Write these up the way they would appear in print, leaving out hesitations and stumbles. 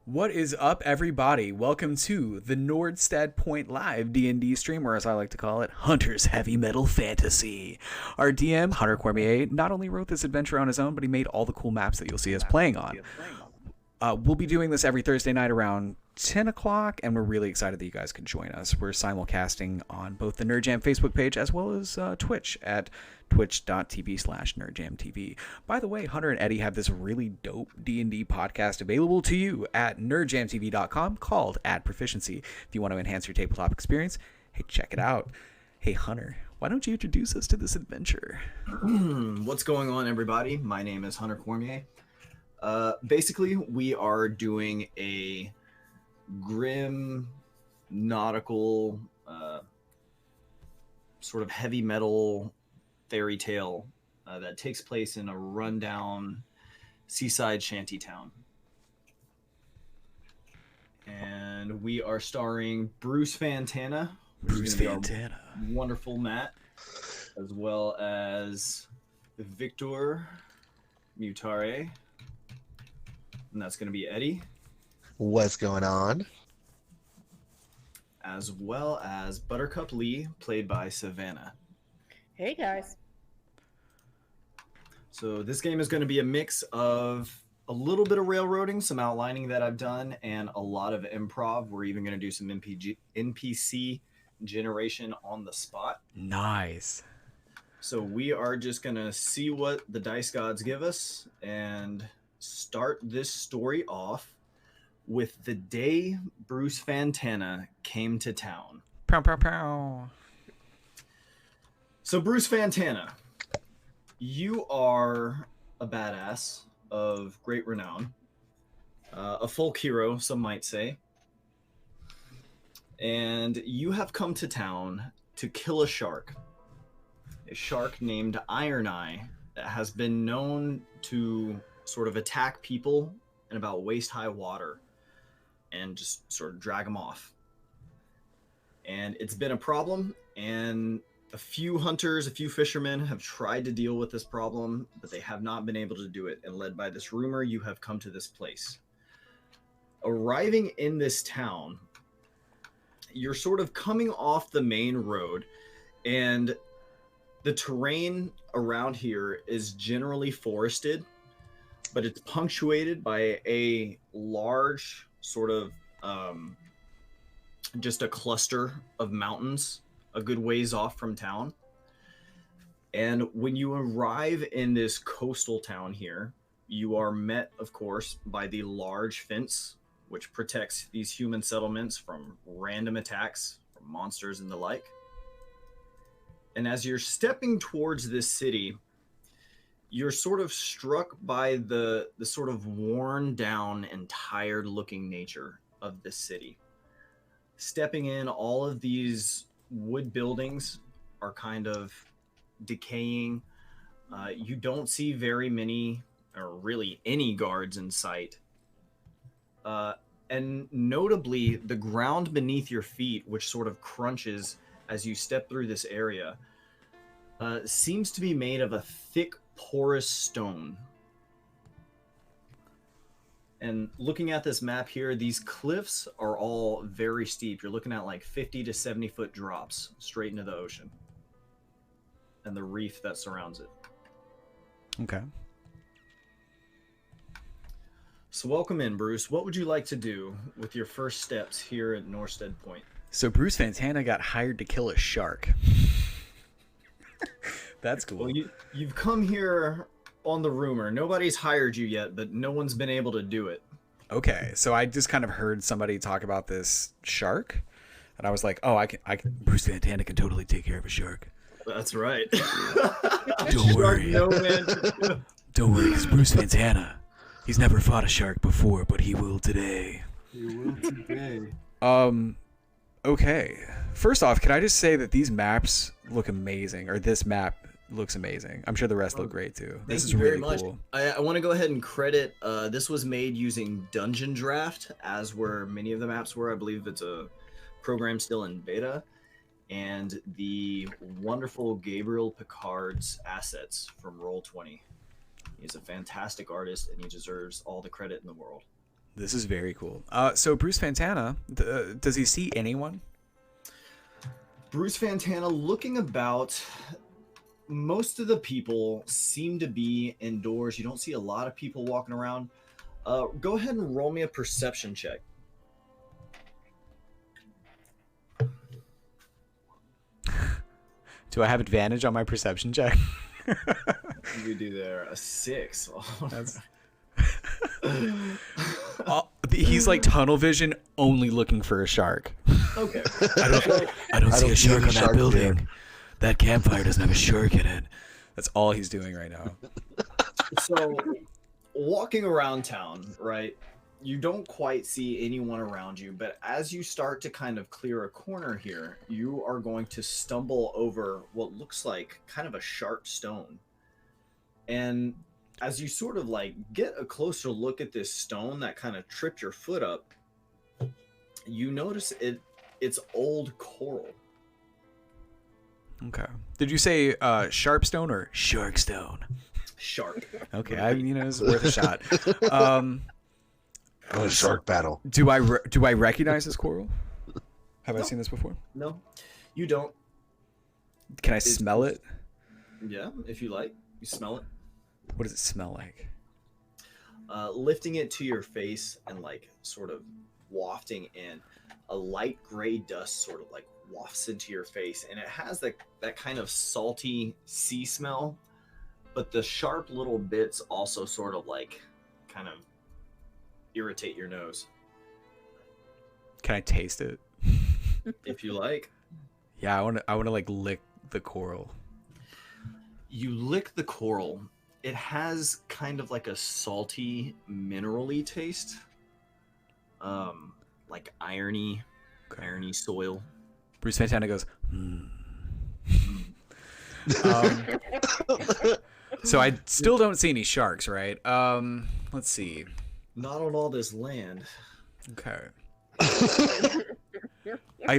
What is up, everybody? Welcome to the Nordstead Point Live D&D stream, or as I like to call it, Hunter's Heavy Metal Fantasy. Our DM, Hunter Cormier, not only wrote this adventure on his own, but he made all the cool maps that you'll see us playing on. We'll be doing this every Thursday night around 10 o'clock, and we're really excited that you guys could join us. We're simulcasting on both the Nerd Jam Facebook page as well as Twitch at twitch.tv/nerdjamtv. By the way, Hunter and Eddie have this really dope D&D podcast available to you at nerdjamtv.com called Ad Proficiency. If you want to enhance your tabletop experience, hey, check it out. Hey, Hunter, why don't you introduce us to this adventure? What's going on, everybody? My name is Hunter Cormier. Basically, we are doing a grim, nautical, sort of heavy metal fairy tale that takes place in a rundown seaside shanty town. And we are starring Bruce Fantana. Bruce Fantana. Wonderful Matt, as well as Victor Mutare. And that's going to be Eddie. What's going on? As well as Buttercup Lee, played by Savannah. Hey, guys. So this game is going to be a mix of a little bit of railroading, some outlining that I've done, and a lot of improv. We're even going to do some NPC generation on the spot. Nice. So we are just going to see what the dice gods give us and start this story off with the day Bruce Fantana came to town. Pow, pow, pow. So Bruce Fantana, you are a badass of great renown, a folk hero, some might say, and you have come to town to kill a shark named Iron Eye that has been known to sort of attack people in about waist-high water and just sort of drag them off. And it's been a problem, and a few hunters, a few fishermen have tried to deal with this problem, but they have not been able to do it. And led by this rumor, you have come to this place. Arriving in this town, you're sort of coming off the main road, and the terrain around here is generally forested, but it's punctuated by a large sort of just a cluster of mountains a good ways off from town. And when you arrive in this coastal town here, you are met, of course, by the large fence which protects these human settlements from random attacks from monsters and the like. And as you're stepping towards this city, you're sort of struck by the sort of worn down and tired looking nature of this city. Stepping in, all of these wood buildings are kind of decaying. You don't see very many or really any guards in sight. And notably, the ground beneath your feet, which sort of crunches as you step through this area, seems to be made of a thick, porous stone. And looking at this map here, these cliffs are all very steep. You're looking at like 50 to 70 foot drops straight into the ocean and the reef that surrounds it. Okay. So welcome in, Bruce. What would you like to do with your first steps here at Nordstead Point? So Bruce Fantana got hired to kill a shark. That's cool. Well, you've come here on the rumor. Nobody's hired you yet, but no one's been able to do it. Okay, so I just kind of heard somebody talk about this shark, and I was like, "Oh, I can. Bruce Fantana can totally take care of a shark." That's right. Don't worry. No man. Don't worry, because Bruce Fantana, he's never fought a shark before, but he will today. He will today. Okay. First off, can I just say that these maps look amazing, or this map looks amazing. I'm sure the rest look great too. Thank This is you very really much. cool. I want to go ahead and credit. This was made using Dungeon Draft, as were many of the maps were. I believe it's a program still in beta, and the wonderful Gabriel Picard's assets from Roll20. He's a fantastic artist, and he deserves all the credit in the world. This is very cool. So Bruce Fantana, does he see anyone? Bruce Fantana looking about. Most of the people seem to be indoors. You don't see a lot of people walking around. Go ahead and roll me a perception check. Do I have advantage on my perception check? You do there a 6. That's... he's like tunnel vision, only looking for a shark. Okay. I don't see a shark on that shark building. there. That campfire doesn't have a shark in it. That's all he's doing right now. So, walking around town, right? You don't quite see anyone around you, but as you start to kind of clear a corner here, you are going to stumble over what looks like kind of a sharp stone. And as you sort of like get a closer look at this stone that kind of tripped your foot up, you notice it's old coral. Okay. Did you say sharp stone or shark stone? Sharp. Okay, it's worth a shot. Shark battle. Do I recognize this coral? Have I seen this before? No, you don't. Can I smell it? Yeah, if you like. You smell it. What does it smell like? Lifting it to your face and like sort of wafting in, a light gray dust sort of like wafts into your face, and it has that kind of salty sea smell, but the sharp little bits also sort of like kind of irritate your nose. Can I taste it? If you like. Yeah, I want to like lick the coral. You lick the coral. It has kind of like a salty, mineral-y taste. Like irony soil. Bruce Fantana goes, so I still don't see any sharks, right? Let's see. Not on all this land. Okay.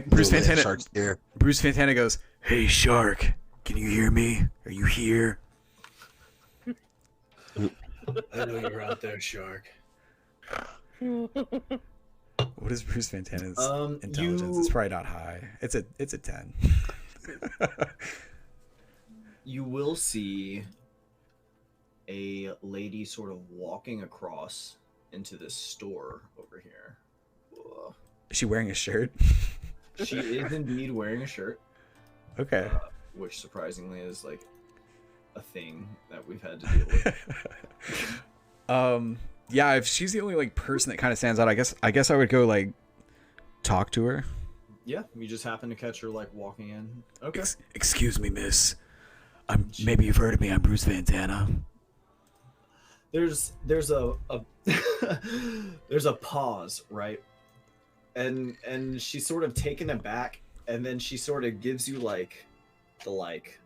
Bruce Fantana goes, "Hey shark, can you hear me? Are you here?" I know you're out there, shark. What is Bruce Fantana's intelligence? It's probably not high. It's a 10. You will see a lady sort of walking across into this store over here. Whoa. Is she wearing a shirt? She is indeed wearing a shirt. Okay. Which surprisingly is like a thing that we've had to deal with. Yeah, if she's the only like person that kind of stands out, I guess I would go like talk to her. Yeah, you just happen to catch her like walking in. Okay. Excuse me, miss. Maybe you've heard of me. I'm Bruce Fantana. There's a there's a pause, right? And she's sort of taken aback, and then she sort of gives you like the like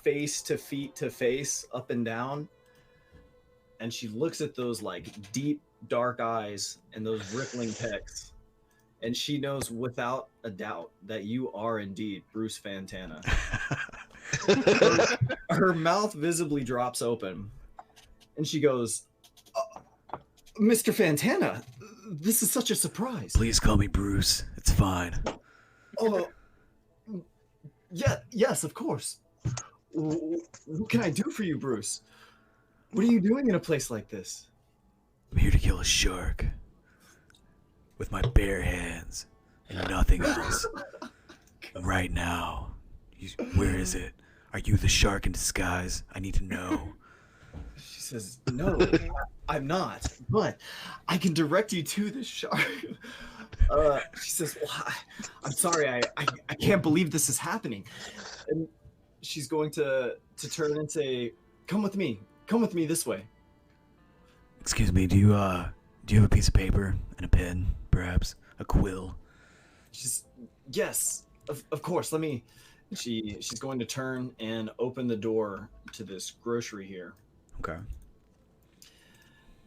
face to feet to face up and down, and she looks at those like deep dark eyes and those rippling pecs, and she knows without a doubt that you are indeed Bruce Fantana. Her mouth visibly drops open, and she goes, Mr. Fantana, this is such a surprise. Please call me Bruce. It's fine. Oh, yeah, yes, of course. What can I do for you, Bruce? What are you doing in a place like this? I'm here to kill a shark with my bare hands and nothing else. Right now. Where is it? Are you the shark in disguise? I need to know. She says, no, I'm not, but I can direct you to the shark. She says, well, I'm sorry, I can't believe this is happening. And she's going to turn and say, come with me this way. Excuse me, do you have a piece of paper and a pen, perhaps? A quill? She's, yes, of course, let me, She's going to turn and open the door to this grocery here. Okay.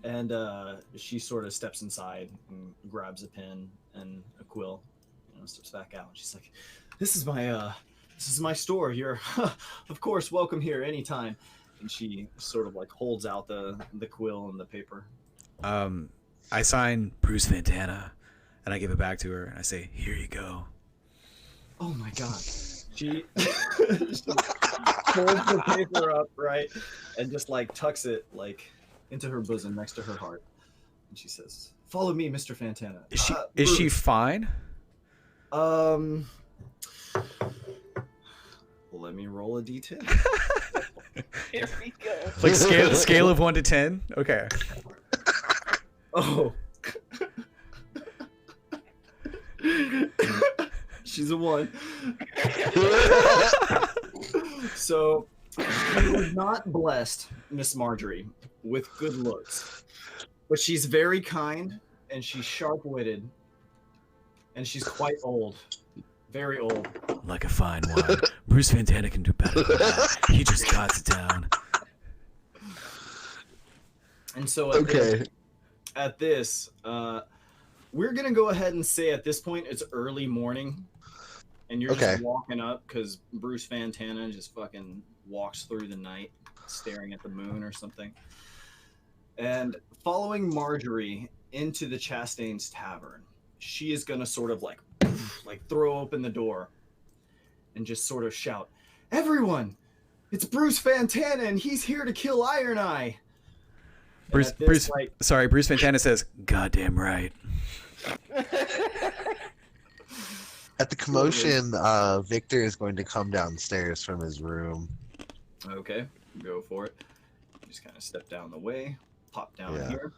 And she sort of steps inside and grabs a pen and a quill, steps back out. She's like, this is my store. You're of course welcome here anytime. And she sort of like holds out the quill and the paper. I sign Bruce Fantana, and I give it back to her, and I say, "Here you go." Oh my god. She folds the paper up, right, and just like tucks it like into her bosom next to her heart. And she says, "Follow me, Mr. Fantana." Is she fine? Let me roll a d10. Here we go. Like scale of 1 to 10? Okay. Oh. She's a 1. So, she was not blessed, Miss Marjorie, with good looks. But she's very kind, and she's sharp-witted, and she's quite old. Very old. Like a fine wine. Bruce Fantana can do better than that. He just cuts it down. And so Okay. at this, we're going to go ahead and say at this point it's early morning. And you're Okay. just walking up because Bruce Fantana just fucking walks through the night staring at the moon or something. And following Marjorie into the Chastain's Tavern, she is going to sort of like throw open the door and just sort of shout, "Everyone, it's Bruce Fantana and he's here to kill Iron Eye." Bruce Fantana says, "Goddamn right." At the commotion, Victor is going to come downstairs from his room. Okay, go for it. Just kind of step down the way, pop down Yeah. here.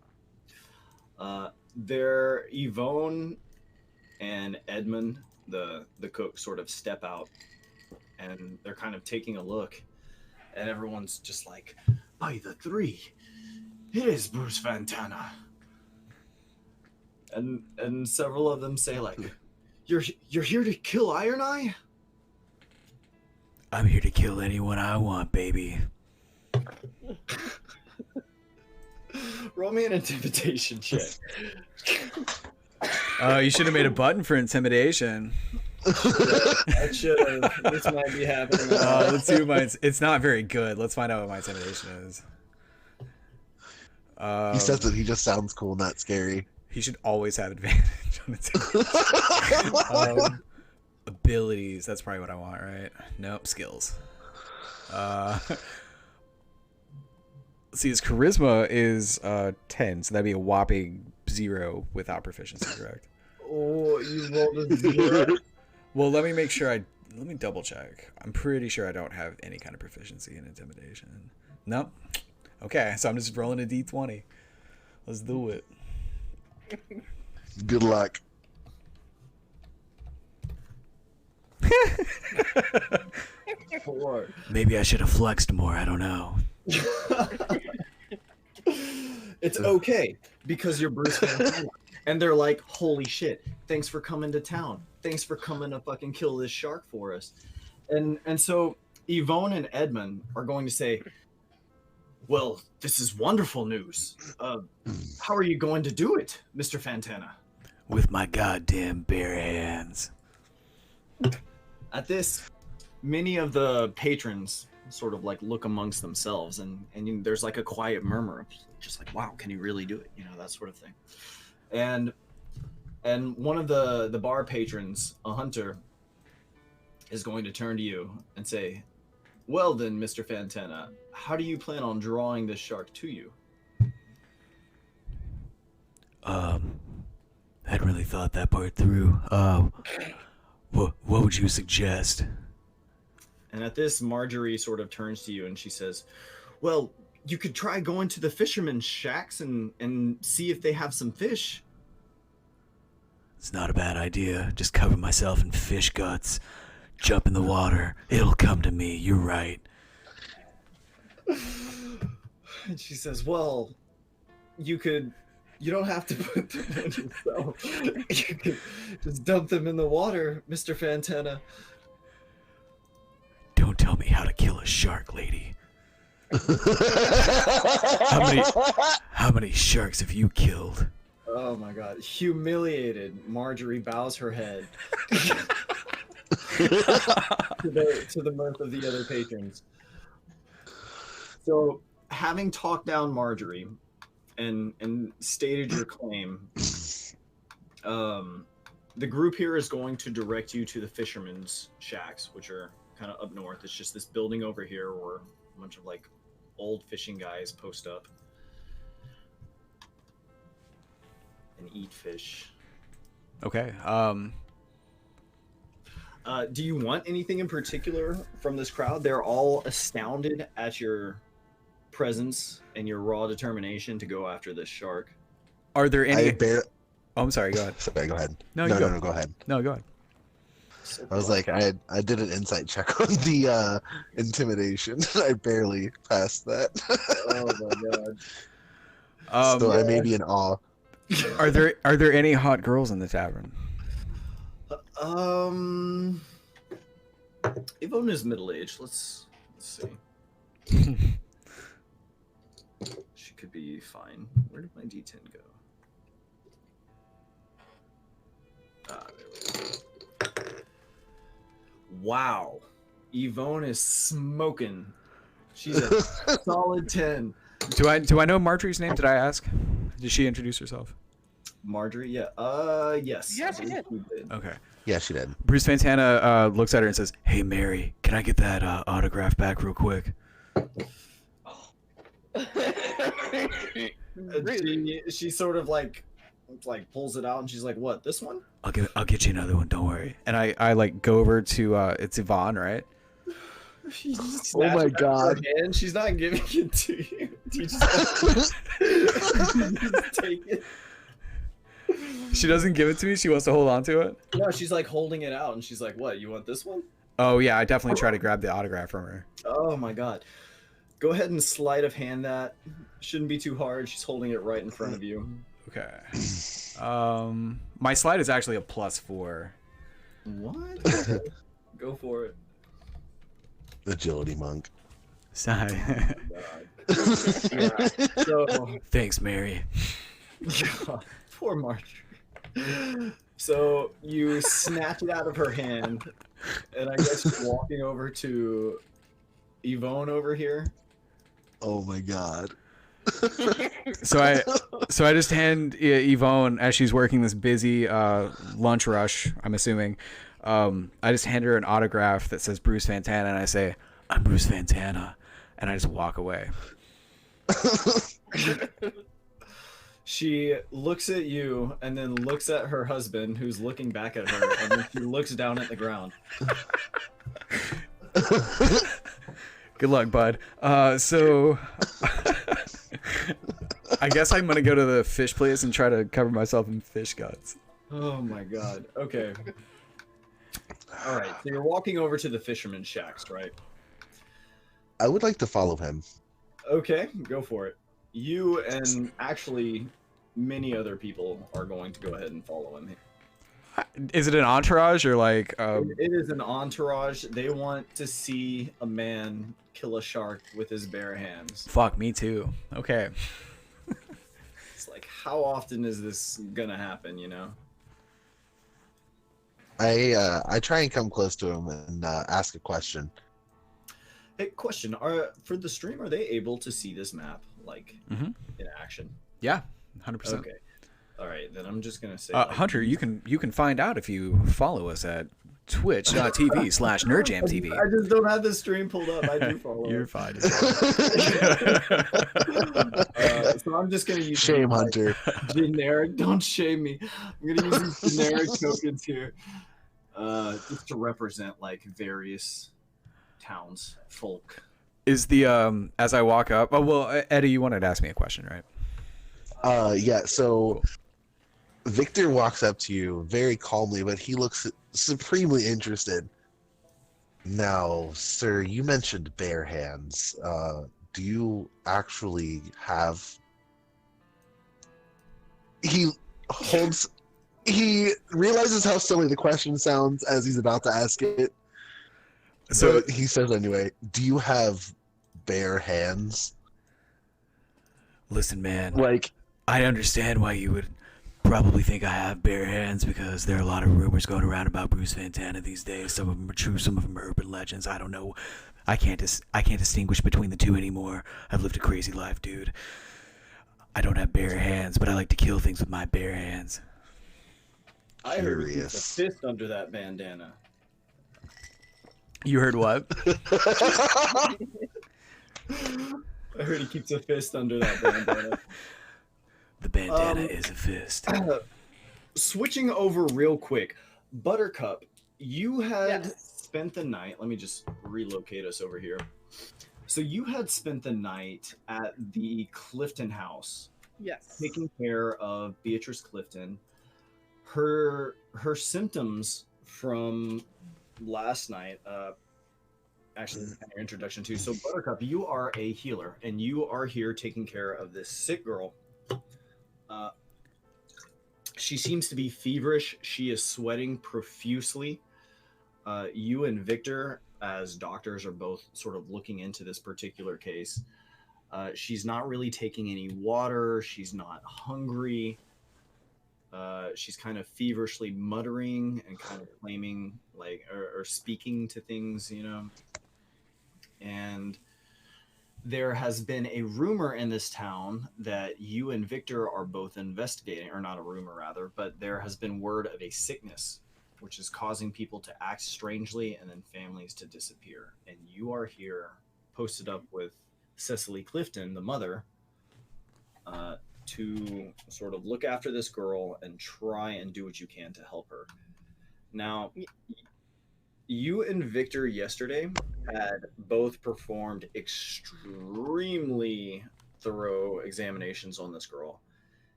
There, Yvonne and Edmund, the cook, sort of step out, and they're kind of taking a look, and everyone's just like, "By the three, it is Bruce Fantana." And several of them say like, You're here to kill Iron Eye?" I'm here to kill anyone I want, baby. Roll me an intimidation check. You should have made a button for intimidation. I should have. This might be happening. Let's see what mine's. It's not very good. Let's find out what my intimidation is. He says that he just sounds cool, not scary. He should always have advantage on intimidation. Abilities. That's probably what I want, right? Nope. Skills. Let's see, his charisma is 10, so that'd be a whopping 0 without proficiency, correct? Oh, you rolled a 0. Well, let me double check. I'm pretty sure I don't have any kind of proficiency in intimidation. Nope. Okay, so I'm just rolling a d20. Let's do it. Good luck. Four. Maybe I should have flexed more. I don't know. It's okay because you're Bruce Fantana. And they're like, "Holy shit, thanks for coming to town. Thanks for coming to fucking kill this shark for us." And so Yvonne and Edmund are going to say, "Well, this is wonderful news. How are you going to do it, Mr. Fantana?" With my goddamn bare hands. At this, many of the patrons sort of like look amongst themselves, and there's like a quiet murmur of just like, "Wow, can he really do it?" That sort of thing. And one of the bar patrons, a hunter, is going to turn to you and say, "Well then, Mr. Fantana, how do you plan on drawing this shark to you?" Hadn't really thought that part through. What would you suggest? And at this, Marjorie sort of turns to you and she says, "Well, you could try going to the fishermen's shacks and see if they have some fish." It's not a bad idea. Just cover myself in fish guts. Jump in the water. It'll come to me. You're right. And she says, "Well, you don't have to put them on yourself. You could just dump them in the water, Mr. Fantana." And she says, "Well, you don't have to put them on yourself. You could just dump them in the water, Mr. Fantana." And she says, "Well, you could you don't have to put them on yourself. You could just dump them in the water, Mr. Fantana." And she says, "Well, you could just dump them in the water, Mr. Fantana." how to kill a shark, lady. How many sharks have you killed? Oh my god. Humiliated, Marjorie bows her head to the mirth of the other patrons. So, having talked down Marjorie and stated your claim, the group here is going to direct you to the fishermen's shacks, which are kind of up north. It's just this building over here where a bunch of like old fishing guys post up and eat fish. Okay. Do you want anything in particular from this crowd? They're all astounded at your presence and your raw determination to go after this shark. Are there any? Oh, I'm sorry. Go ahead. sorry, go ahead. No, no, you no, go. no, go ahead. No, go ahead. I was like, I did an insight check on the intimidation. I barely passed that. Oh my god. So I may be in awe. Are there any hot girls in the tavern? Yvonne is middle aged. Let's see. She could be fine. Where did my D10 go? Ah, there we go. Wow. Yvonne is smoking. She's a solid 10. Do I know Marjorie's name? Did I ask? Did she introduce herself? Marjorie, yeah. Yes. Yes, I she believe we did. Okay. Yeah, she did. Bruce Fantana looks at her and says, "Hey Mary, can I get that autograph back real quick?" She sort of like pulls it out and she's like, "What? This one?" I'll get you another one. Don't worry. And I like go over to it's Yvonne, right? She just Oh my snatches it out of her God. hand. She's not giving it to you. You just take it. She doesn't give it to me. She wants to hold on to it. No, she's like holding it out and she's like, "What? You want this one?" Oh yeah, I definitely try to grab the autograph from her. Oh my god. Go ahead and sleight of hand that. Shouldn't be too hard. She's holding it right in front of you. Okay. My slide is actually a +4. What? Go for it. Agility monk. Sorry. Yeah. So Thanks, Mary. poor Marjorie. So you snatch it out of her hand, and I guess you're walking over to Yvonne over here. Oh my god. So I just hand Yvonne, as she's working this busy lunch rush, I'm assuming, I just hand her an autograph that says Bruce Fantana, and I say, "I'm Bruce Fantana," and I just walk away. She looks at you and then looks at her husband, who's looking back at her, and then she looks down at the ground. Good luck, bud. So I guess I'm gonna go to the fish place and try to cover myself in fish guts. Oh my god. Okay. All right. So you're walking over to the fisherman's shacks, right? I would like to follow him. Okay, go for it. You and actually many other people are going to go ahead and follow him. Is it an entourage or like? It is an entourage. They want to see a man kill a shark with his bare hands. Fuck me too. Okay. It's like, how often is this gonna happen? You know? I try and come close to him and ask a question. Hey, question: for the stream, are they able to see this map like Mhm. in action? Yeah, 100%. Okay. All right, then I'm just gonna say. Hunter, you can find out if you follow us at twitch.tv/nerdjamtv. I just don't have the stream pulled up. I do follow. You're it. fine. So I'm just gonna use Shame, like, Hunter. generic. Don't shame me. I'm gonna use these generic tokens here, just to represent like various towns, folk. Is the as I walk up? Oh well, Eddie, you wanted to ask me a question, right? Yeah, so Victor walks up to you very calmly, but he looks supremely interested. Now, sir, you mentioned bare hands. Do you actually have... He realizes how silly the question sounds as he's about to ask it. So But he says anyway, do you have bare hands? listen, man. Like, I understand why you would probably think I have bare hands because there are a lot of rumors going around about Bruce Fantana these days. Some of them are true, some of them are urban legends. I don't know. I can't distinguish between the two anymore. I've lived a crazy life, dude. I don't have bare hands, but I like to kill things with my bare hands. I heard he keeps a curious. fist under that bandana. You heard what? I heard he keeps a fist under that bandana. The bandana is a fist. Switching over real quick, Buttercup, you had Yes. spent the night. Let me just relocate us over here. So you had spent the night at the Clifton house, Yes. taking care of Beatrice Clifton. Her symptoms from last night. Actually, your introduction too. So Buttercup, you are a healer, and you are here taking care of this sick girl. She seems to be feverish. She is sweating profusely. You and Victor, as doctors, are both sort of looking into this particular case. She's not really taking any water. She's not hungry. She's kind of feverishly muttering and kind of claiming, like, or speaking to things, you know. And there has been a rumor in this town that you and Victor are both investigating, or not a rumor rather, but there has been word of a sickness which is causing people to act strangely and then families to disappear. And you are here posted up with Cecily Clifton, the mother, to sort of look after this girl and try and do what you can to help her. Now, you and Victor yesterday had both performed extremely thorough examinations on this girl,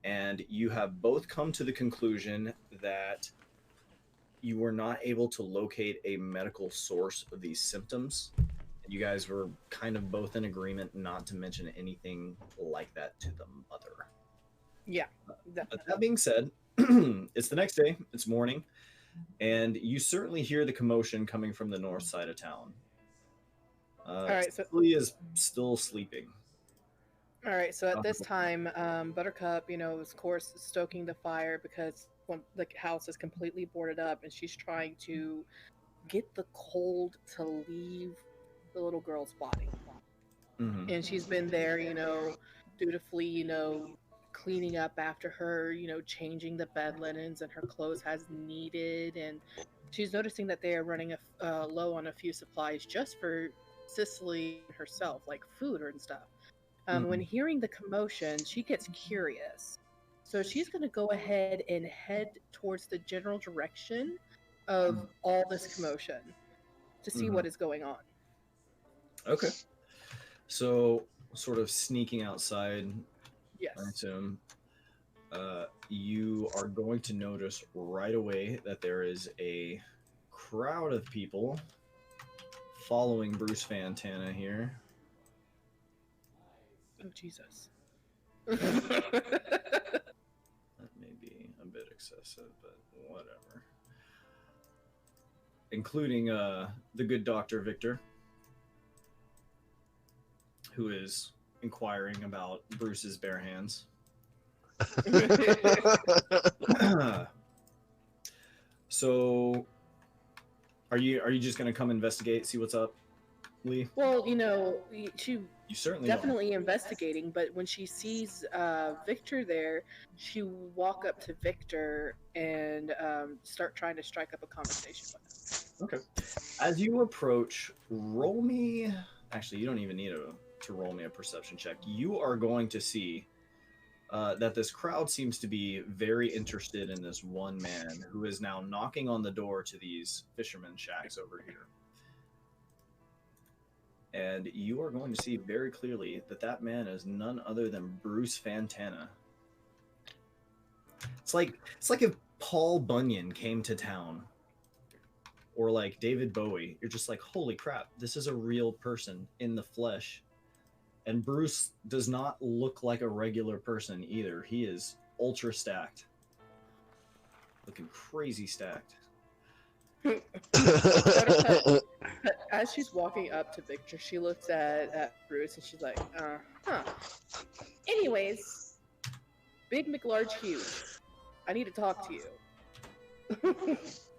and you have both come to the conclusion that you were not able to locate a medical source of these symptoms. You guys were kind of both in agreement not to mention anything like that to the mother. Yeah. But that being said, it's the next day, it's morning, and you certainly hear the commotion coming from the north side of town. All right, so Cecily is still sleeping. all right, so at this time, Buttercup, you know, is of course stoking the fire because the house is completely boarded up, and she's trying to get the cold to leave the little girl's body. Mhm. And she's been there, you know, dutifully, you know, cleaning up after her, you know, changing the bed linens and her clothes as needed. And she's noticing that they are running low on a few supplies just for Cicely herself, like food and stuff. When hearing the commotion, she gets curious. So she's going to go ahead and head towards the general direction of all this commotion to see what is going on. Okay. So, sort of sneaking outside, Yes. I assume, you are going to notice right away that there is a crowd of people following Bruce Fantana here. Oh, Jesus. That may be a bit excessive, but whatever. Including the good Dr. Victor, who is inquiring about Bruce's bare hands. So, are you just gonna come investigate, see what's up, Lee? Well, you know, she You certainly definitely investigating, but when she sees Victor there, she will walk up to Victor and start trying to strike up a conversation with him. Okay. As you approach, roll me. Actually, you don't even need to roll me a perception check. You are going to see that this crowd seems to be very interested in this one man who is now knocking on the door to these fishermen shacks over here. And you are going to see very clearly that that man is none other than Bruce Fantana. It's like if Paul Bunyan came to town, or like David Bowie. You're just like, holy crap, this is a real person in the flesh. And Bruce does not look like a regular person either. He is ultra stacked, looking crazy stacked. Buttercup, as she's walking up to Victor, she looks at Bruce and she's like, huh. Anyways, big McLarge huge. I need to talk to you.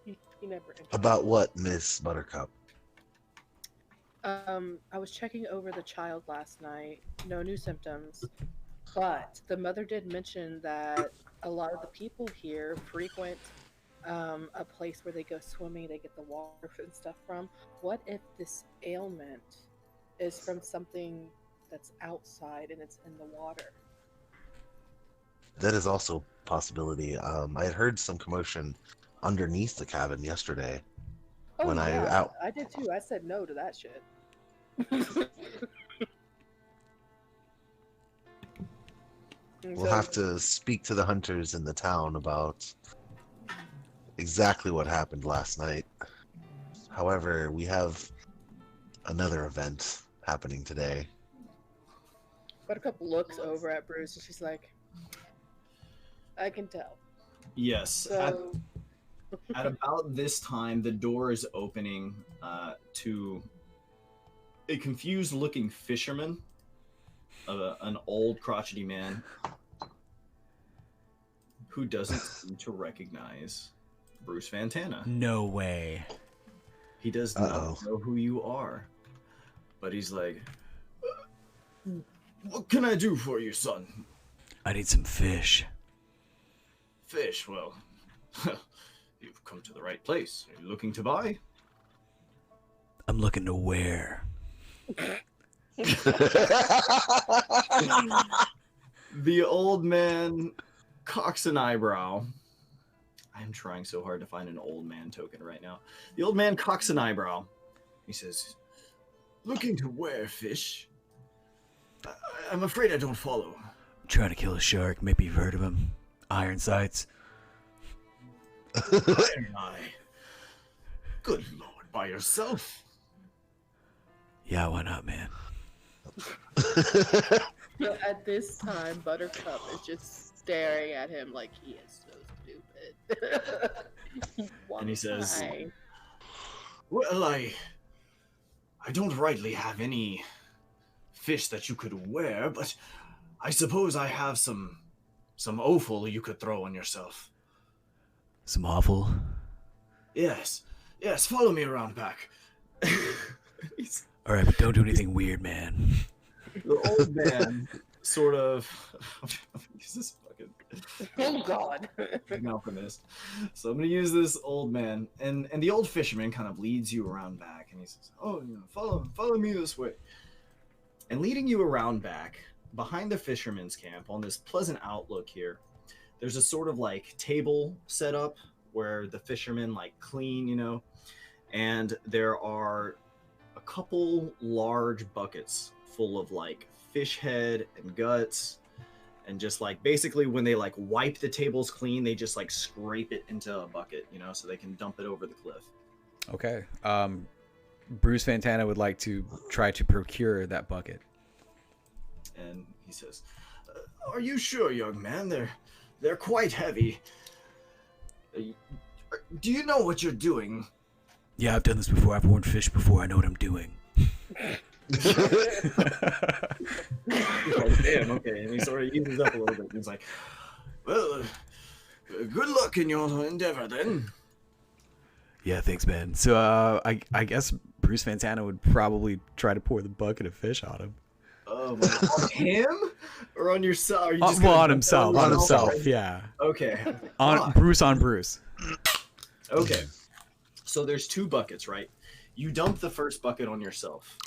he never interrupts. About what, Miss Buttercup? I was checking over the child last night. No new symptoms. But the mother did mention that a lot of the people here frequent a place where they go swimming, they get the water and stuff from. What if this ailment is from something that's outside and it's in the water? That is also a possibility. I had heard some commotion underneath the cabin yesterday. Oh, When yeah, I did too. I said no to that shit. We'll have to speak to the hunters in the town about exactly what happened last night. However, we have another event happening today. Buttercup looks over at Bruce and she's like, I can tell. Yes. So At about this time, the door is opening to a confused-looking fisherman, an old crotchety man who doesn't seem to recognize Bruce Fantana. No way. He does not know who you are, but he's like, "What can I do for you, son?" I need some fish. Fish? Well, you've come to the right place. Are you looking to buy? I'm looking to wear. The old man cocks an eyebrow. I'm trying so hard to find an old man token right now. The old man cocks an eyebrow. He says, "Looking to wear fish? I'm afraid I don't follow." I'm trying to kill a shark. Maybe you've heard of him. Iron sights. Iron Eye. Good lord, by yourself? Yeah, why not, man? So at this time, Buttercup is just staring at him like he is so stupid. And he says, Why? "Well, I don't rightly have any fish that you could wear, but I suppose I have some offal you could throw on yourself." Some awful. Yes, follow me around back. All right, but don't do anything weird, man. The old man sort of use this fucking Oh God. alchemist. So I'm gonna use this old man, and the old fisherman kind of leads you around back, and he says, "Oh, follow me this way." And leading you around back behind the fisherman's camp on this pleasant outlook here, there's a sort of like table set up where the fishermen like clean, and there are a couple large buckets full of like fish head and guts, and just like basically when they like wipe the tables clean, they just like scrape it into a bucket, so they can dump it over the cliff. Okay. Bruce Fantana would like to try to procure that bucket. And he says, "Are you sure, young man? They're quite heavy. Do you know what you're doing?" Yeah, I've done this before. I've worn fish before. I know what I'm doing. Damn, okay. And he sort of eases up a little bit. And he's like, "Well, good luck in your endeavor then." Yeah, thanks, man. So, I guess Bruce Fantana would probably try to pour the bucket of fish on him. On him or on yourself? Are you just Well, gonna on himself. dump it On yourself? himself. Yeah. Okay. On Fuck. Bruce. Okay. So there's two buckets, right? You dump the first bucket on yourself.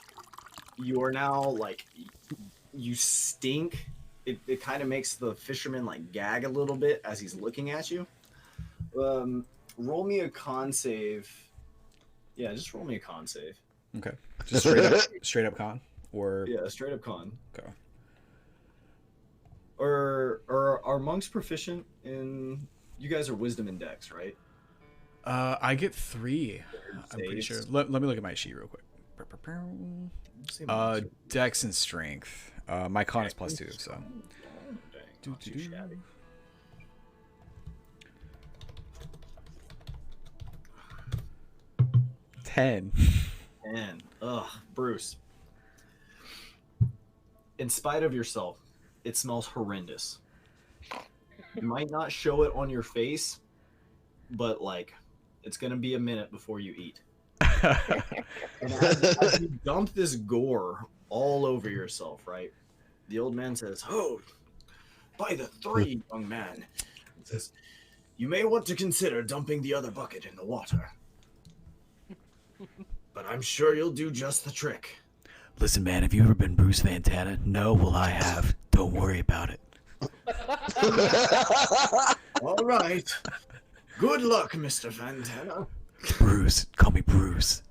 You are now like, you stink. It kind of makes the fisherman like gag a little bit as he's looking at you. Roll me a con save. Yeah, just roll me a con save. Okay. Just straight up con, or Yeah, straight up con. okay. Or are monks proficient in? You guys are wisdom and dex, right? I get 3. I'm pretty sure. Saves. Let me look at my sheet real quick. Say monks are- Dex and strength. My con is +2, so. Dang, not too shabby. 10. And Bruce. In spite of yourself, it smells horrendous. You might not show it on your face, but like, it's gonna be a minute before you eat. And as you dump this gore all over yourself, right? The old man says, "Oh, by the three, young man," he says, "you may want to consider dumping the other bucket in the water. But I'm sure you'll do just the trick." Listen, man, have you ever been Bruce Fantana? No? Well, I have. Don't worry about it. All right. Good luck, Mr. Fantana. Bruce. Call me Bruce.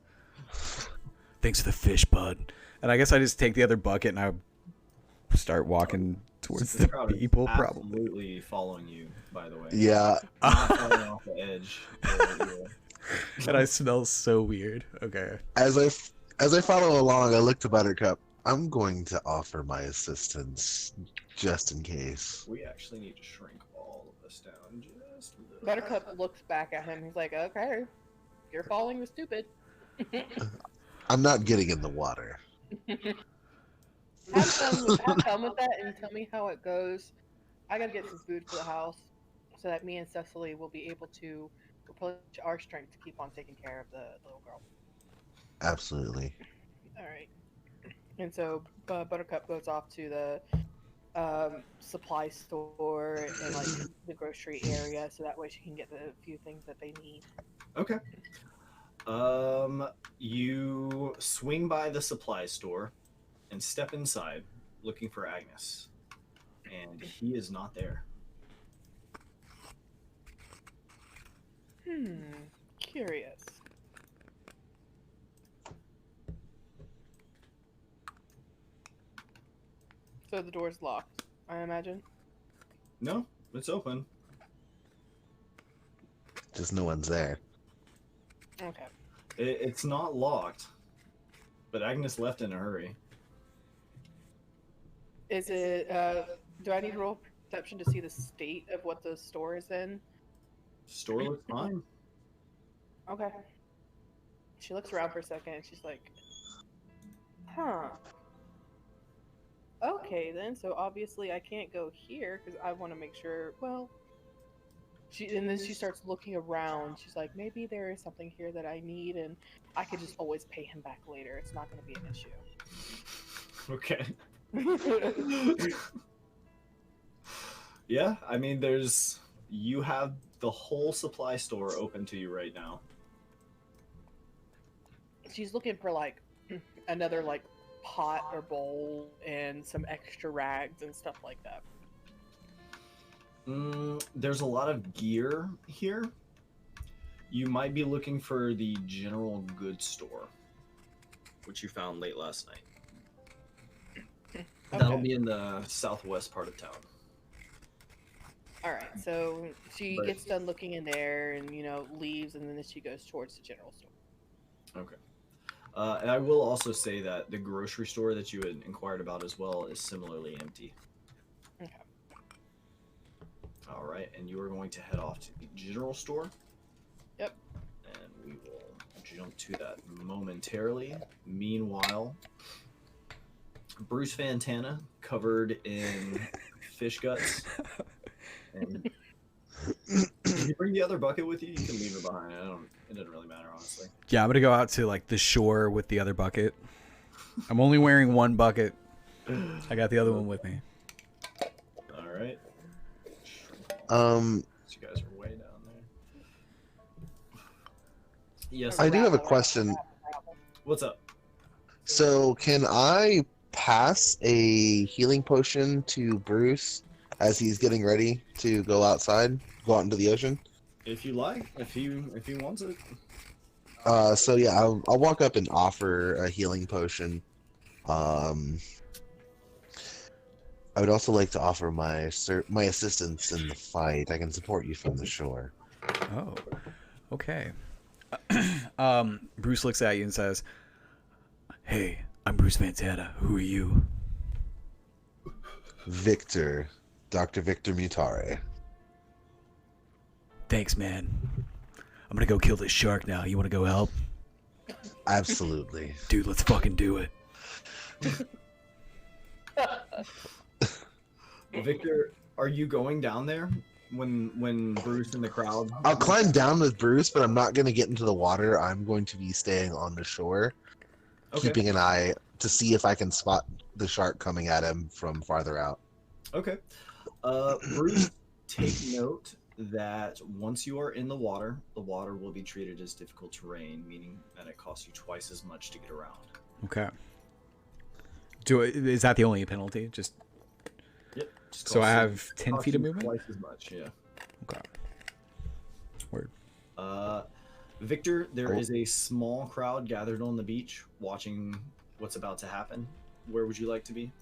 Thanks for the fish, bud. And I guess I just take the other bucket and I start walking towards the crowd is people, probably. absolutely following you, by the way. Yeah. Not falling off the edge. And I smell so weird. Okay. As I follow along, I look to Buttercup. I'm going to offer my assistance just in case. We actually need to shrink all of this down just a little. Buttercup looks back at him. He's like, okay, you're falling with stupid. I'm not getting in the water. Have fun with that and tell me how it goes. I gotta get some food for the house so that me and Cecily will be able to replenish our strength to keep on taking care of the little girl. Absolutely. All right. And so Buttercup goes off to the supply store and like the grocery area, so that way she can get the few things that they need. Okay. You swing by the supply store and step inside looking for Agnes. And he is not there. Curious. So the door's locked, I imagine? No, it's open. Just no one's there. Okay. It's not locked. But Agnes left in a hurry. Is it, do I need to roll perception to see the state of what the store is in? Store looks fine. Okay. She looks around for a second and she's like, huh. Okay then, so obviously I can't go here because I want to make sure, well, and then she starts looking around. She's like, maybe there is something here that I need and I could just always pay him back later. It's not going to be an issue. Okay. Yeah, I mean, you have the whole supply store open to you right now. She's looking for like another like pot or bowl and some extra rags and stuff like that. There's a lot of gear here. You might be looking for the general goods store, which you found late last night. That'll be in the southwest part of town. All right, so she gets done looking in there and, leaves, and then she goes towards the general store. Okay. And I will also say that the grocery store that you had inquired about as well is similarly empty. Okay. All right, and you are going to head off to the general store. Yep. And we will jump to that momentarily. Meanwhile, Bruce Fantana, covered in fish guts. And if you bring the other bucket with you, you can leave it behind. It doesn't really matter, honestly. Yeah, I'm gonna go out to like the shore with the other bucket. I'm only wearing one bucket. I got the other one with me. All right. Um, You guys are way down there. Yes. I do have a question. What's up? So, can I pass a healing potion to Bruce as he's getting ready to go outside, go out into the ocean? If you like, if he wants it. So yeah, I'll walk up and offer a healing potion. I would also like to offer my assistance in the fight. I can support you from the shore. Oh, okay. Bruce looks at you and says, "Hey, I'm Bruce Fantana. Who are you?" Victor, Dr. Victor Mutare. Thanks, man. I'm gonna go kill this shark now. You wanna go help? Absolutely. Dude, let's fucking do it. Victor, are you going down there when Bruce and the crowd? I'll climb down with Bruce, but I'm not going to get into the water. I'm going to be staying on the shore, Okay. keeping an eye to see if I can spot the shark coming at him from farther out. Okay. Bruce, take note that once you are in the water will be treated as difficult terrain, meaning that it costs you twice as much to get around. Okay. Is that the only penalty? Just Yep. so I have 10 feet of movement? Twice as much, yeah. Okay. Word. Victor, there is a small crowd gathered on the beach watching what's about to happen. Where would you like to be?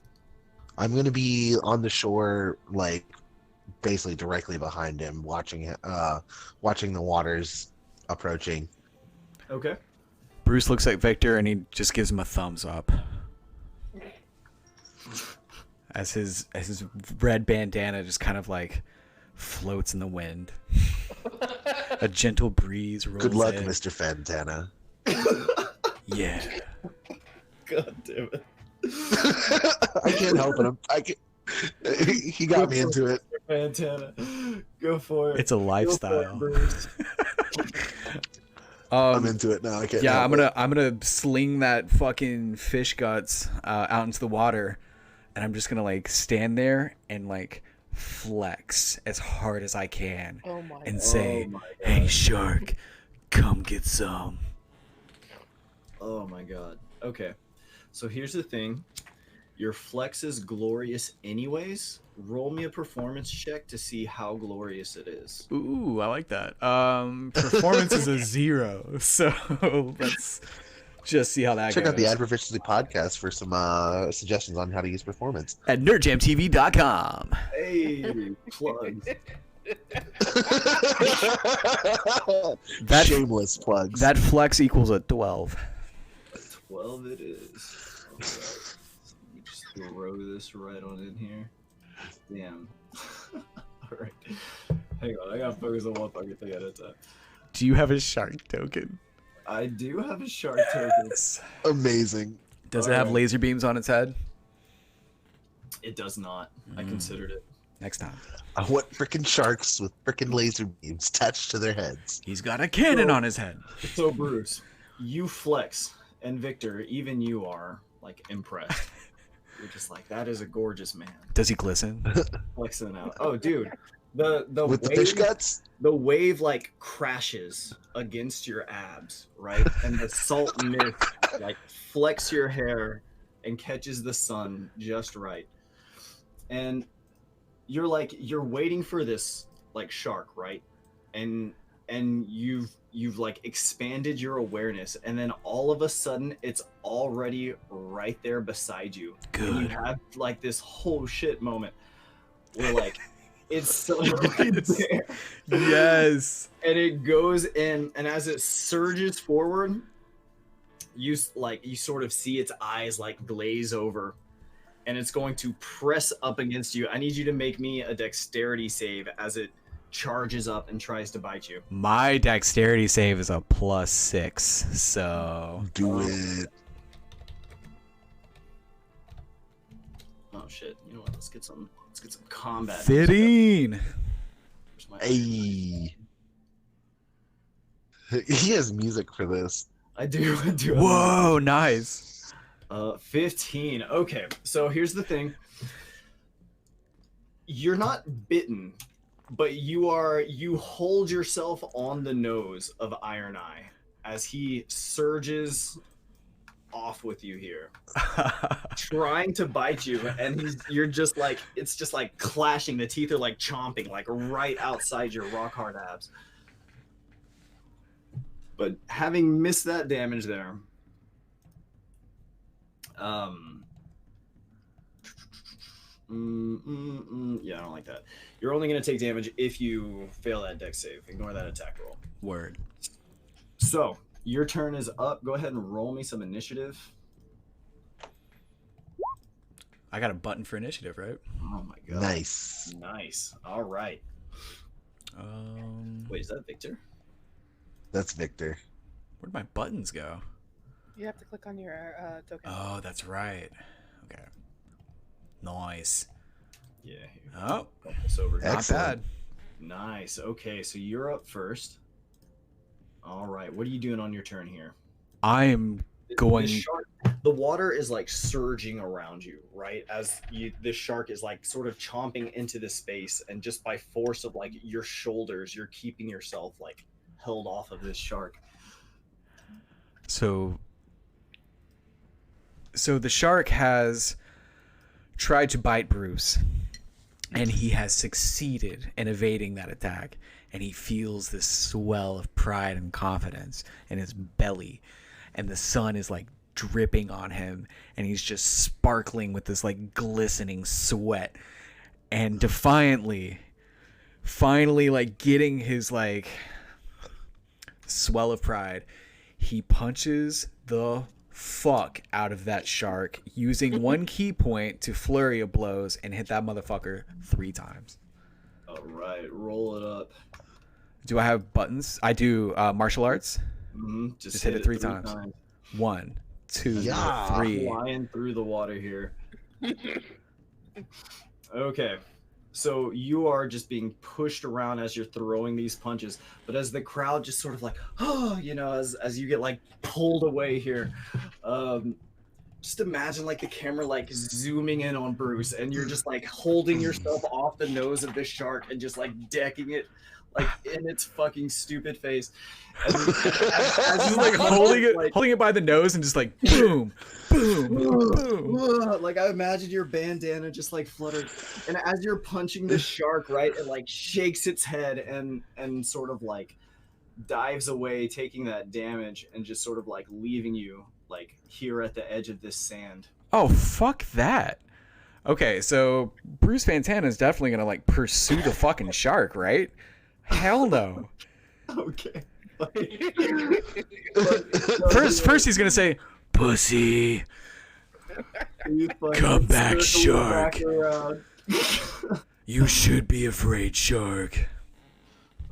I'm going to be on the shore, like basically directly behind him, watching the waters approaching. Okay. Bruce looks at Victor and he just gives him a thumbs up. As his red bandana just kind of like floats in the wind. A gentle breeze rolls Good luck, in. Mr. Fantana. Yeah. God damn it. I can't help it. He got me into it. Fantana. Go for it. It's a lifestyle. Go for it, Bruce. I'm into it now. I can't. Yeah, help I'm gonna sling that fucking fish guts out into the water, and I'm just gonna like stand there and like flex as hard as I can Oh my and god. say, my "Hey God. shark, come get some." Oh my god. Okay. So here's the thing. Your flex is glorious anyways. Roll me a performance check to see how glorious it is. Ooh, I like that. Performance is a 0, so let's just see how that Check goes. out the Ad Proficiency podcast for some suggestions on how to use performance. At nerdjamtv.com. Hey, plugs. That- Shameless plugs. That flex equals a 12. 12 it is. Alright. Let me just throw this right on in here. Damn. Alright. Hang on, I gotta focus on one fucking thing at a time. Do you have a shark token? I do have a shark token. Amazing. Does it have Alright. laser beams on its head? It does not. I considered it. Next time. I want frickin' sharks with frickin' laser beams attached to their heads. He's got a cannon on his head. So Bruce, you flex, and Victor, even you are like impressed. You're just like, that is a gorgeous man. Does he glisten? Flexing out. Oh, dude, the With the wave, fish guts? the wave like crashes against your abs, right? And the salt mist like flecks your hair and catches the sun just right. And you're waiting for this like shark, right? And you've like expanded your awareness, and then all of a sudden it's already right there beside you. And you Good. have like this whole shit moment where like it's suddenly there. Yes. And it goes in, and as it surges forward, you sort of see its eyes like glaze over, and it's going to press up against you. I need you to make me a dexterity save as it charges up and tries to bite you. My dexterity save is a +6, so Do it. Oh shit! You know what? Let's get some combat. 15. Where's my- Hey. He has music for this. I do. Whoa, nice. 15. Okay, so here's the thing. You're not bitten, but you hold yourself on the nose of Iron Eye as he surges off with you here, trying to bite you, and you're just like, it's just like clashing. The teeth are like chomping, like right outside your rock hard abs. But having missed that damage there, yeah, I don't like that. You're only going to take damage if you fail that dex save. Ignore that attack roll. Word. So, your turn is up. Go ahead and roll me some initiative. I got a button for initiative, right? Oh my god. Nice. Nice. All right. Wait, is that Victor? That's Victor. Where'd my buttons go? You have to click on your token. Oh, that's right. Okay. Nice. Yeah. Here, Oh, flip this over. not Excellent. bad. Nice. Okay, so you're up first. All right. What are you doing on your turn here? I am going. The shark, the water is like surging around you, right? This shark is like sort of chomping into the space, and just by force of like your shoulders, you're keeping yourself like held off of this shark. So the shark has tried to bite Bruce, and he has succeeded in evading that attack. And he feels this swell of pride and confidence in his belly, and the sun is like dripping on him, and he's just sparkling with this like glistening sweat. And defiantly, finally, like getting his like swell of pride, he punches the fuck out of that shark using one key point to flurry of blows and hit that motherfucker 3 times. All right, roll it up. Do I have buttons? I do. Martial arts. Just hit it 3 times. 1, 2, Yeah. 3. Flying through the water here. Okay. So you are just being pushed around as you're throwing these punches, but as the crowd just sort of like, oh, as you get like pulled away here, just imagine like the camera like zooming in on Bruce, and you're just like holding yourself off the nose of this shark and just like decking it like in its fucking stupid face. And as Just like holding it by the nose and just like boom, boom, boom. like I imagine your bandana just like fluttered, and as you're punching this shark, right, it like shakes its head and sort of like dives away, taking that damage and just sort of like leaving you like here at the edge of this sand. Oh, fuck that. Okay, so Bruce Fantana is definitely gonna like pursue the fucking shark, right? Hell no. Okay. First he's gonna say, "Pussy, come back, shark. You should be afraid, shark."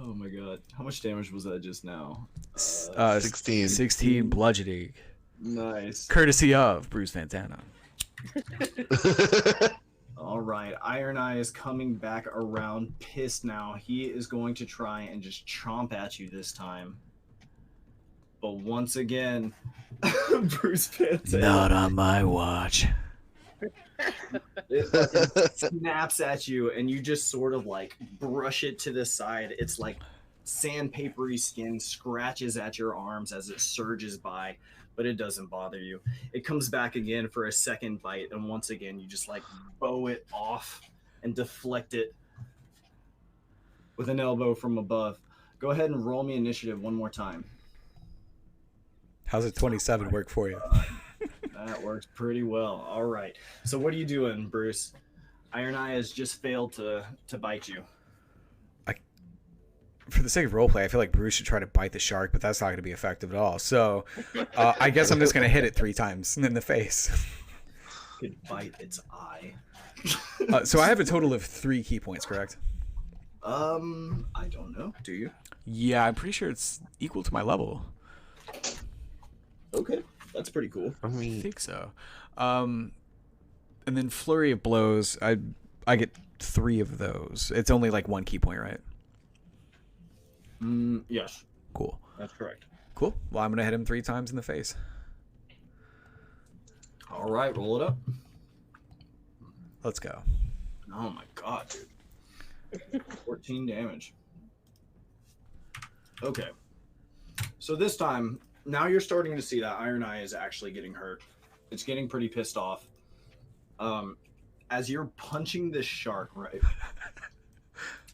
Oh my god. How much damage was that just now? 16. 16 bludgeoning. Nice. Courtesy of Bruce Fantana. All right, Iron Eye is coming back around, pissed now. He is going to try and just chomp at you this time. But once again, Bruce Fantana. Not on my watch. It fucking snaps at you, and you just sort of like brush it to the side. It's like sandpapery skin scratches at your arms as it surges by, but it doesn't bother you. It comes back again for a second bite, and once again you just like bow it off and deflect it with an elbow from above. Go ahead and roll me initiative one more time. How's a 27 work for you? That works pretty well. All right. So what are you doing, Bruce? Iron Eye has just failed to bite you. For the sake of roleplay, I feel like Bruce should try to bite the shark, but that's not going to be effective at all. So I guess I'm just going to hit it 3 times in the face. Could bite its eye. So I have a total of 3 key points, correct? I don't know. Do you? Yeah, I'm pretty sure it's equal to my level. Okay, that's pretty cool. I I mean, think so. And then flurry of blows, I get 3 of those. It's only like 1 key point, right? Yes, Cool. that's correct. Cool. Well, I'm going to hit him 3 times in the face. All right, roll it up. Let's go. Oh my god, dude. 14 damage. Okay. So this time, now you're starting to see that Iron Eye is actually getting hurt. It's getting pretty pissed off. As you're punching this shark, right,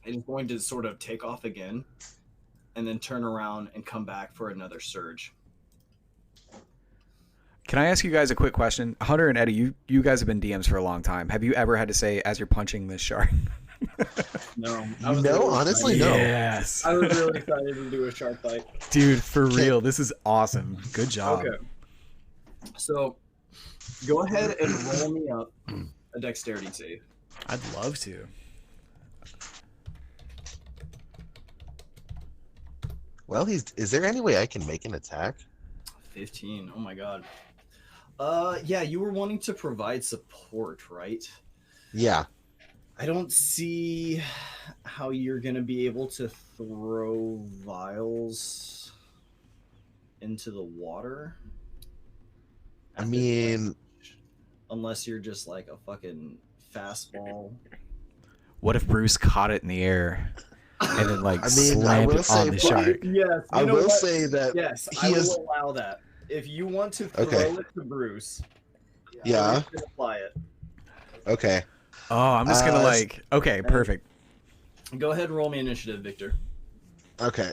it is going to sort of take off again and then turn around and come back for another surge. Can I ask you guys a quick question? Hunter and Eddie, you guys have been DMs for a long time. Have you ever had to say, as you're punching this shark? No. honestly, no. Yes. I was really excited to do a shark bite. Dude, for real. This is awesome. Good job. Okay. So, go ahead and roll me up a dexterity save. I'd love to. Well, is there any way I can make an attack? 15. Oh my god. Yeah, you were wanting to provide support, right? Yeah. I don't see how you're gonna be able to throw vials into the water. I At this point, mean, unless you're just like a fucking fastball. What if Bruce caught it in the air and then like I slammed will it on say, the shark? Yes, I you know will what? say that Yes, I he will is. allow that. If you want to throw Okay. it to Bruce, Yeah. Bruce can apply it. Okay. Oh, I'm just gonna Uh, okay, perfect. Go ahead and roll me initiative, Victor. Okay.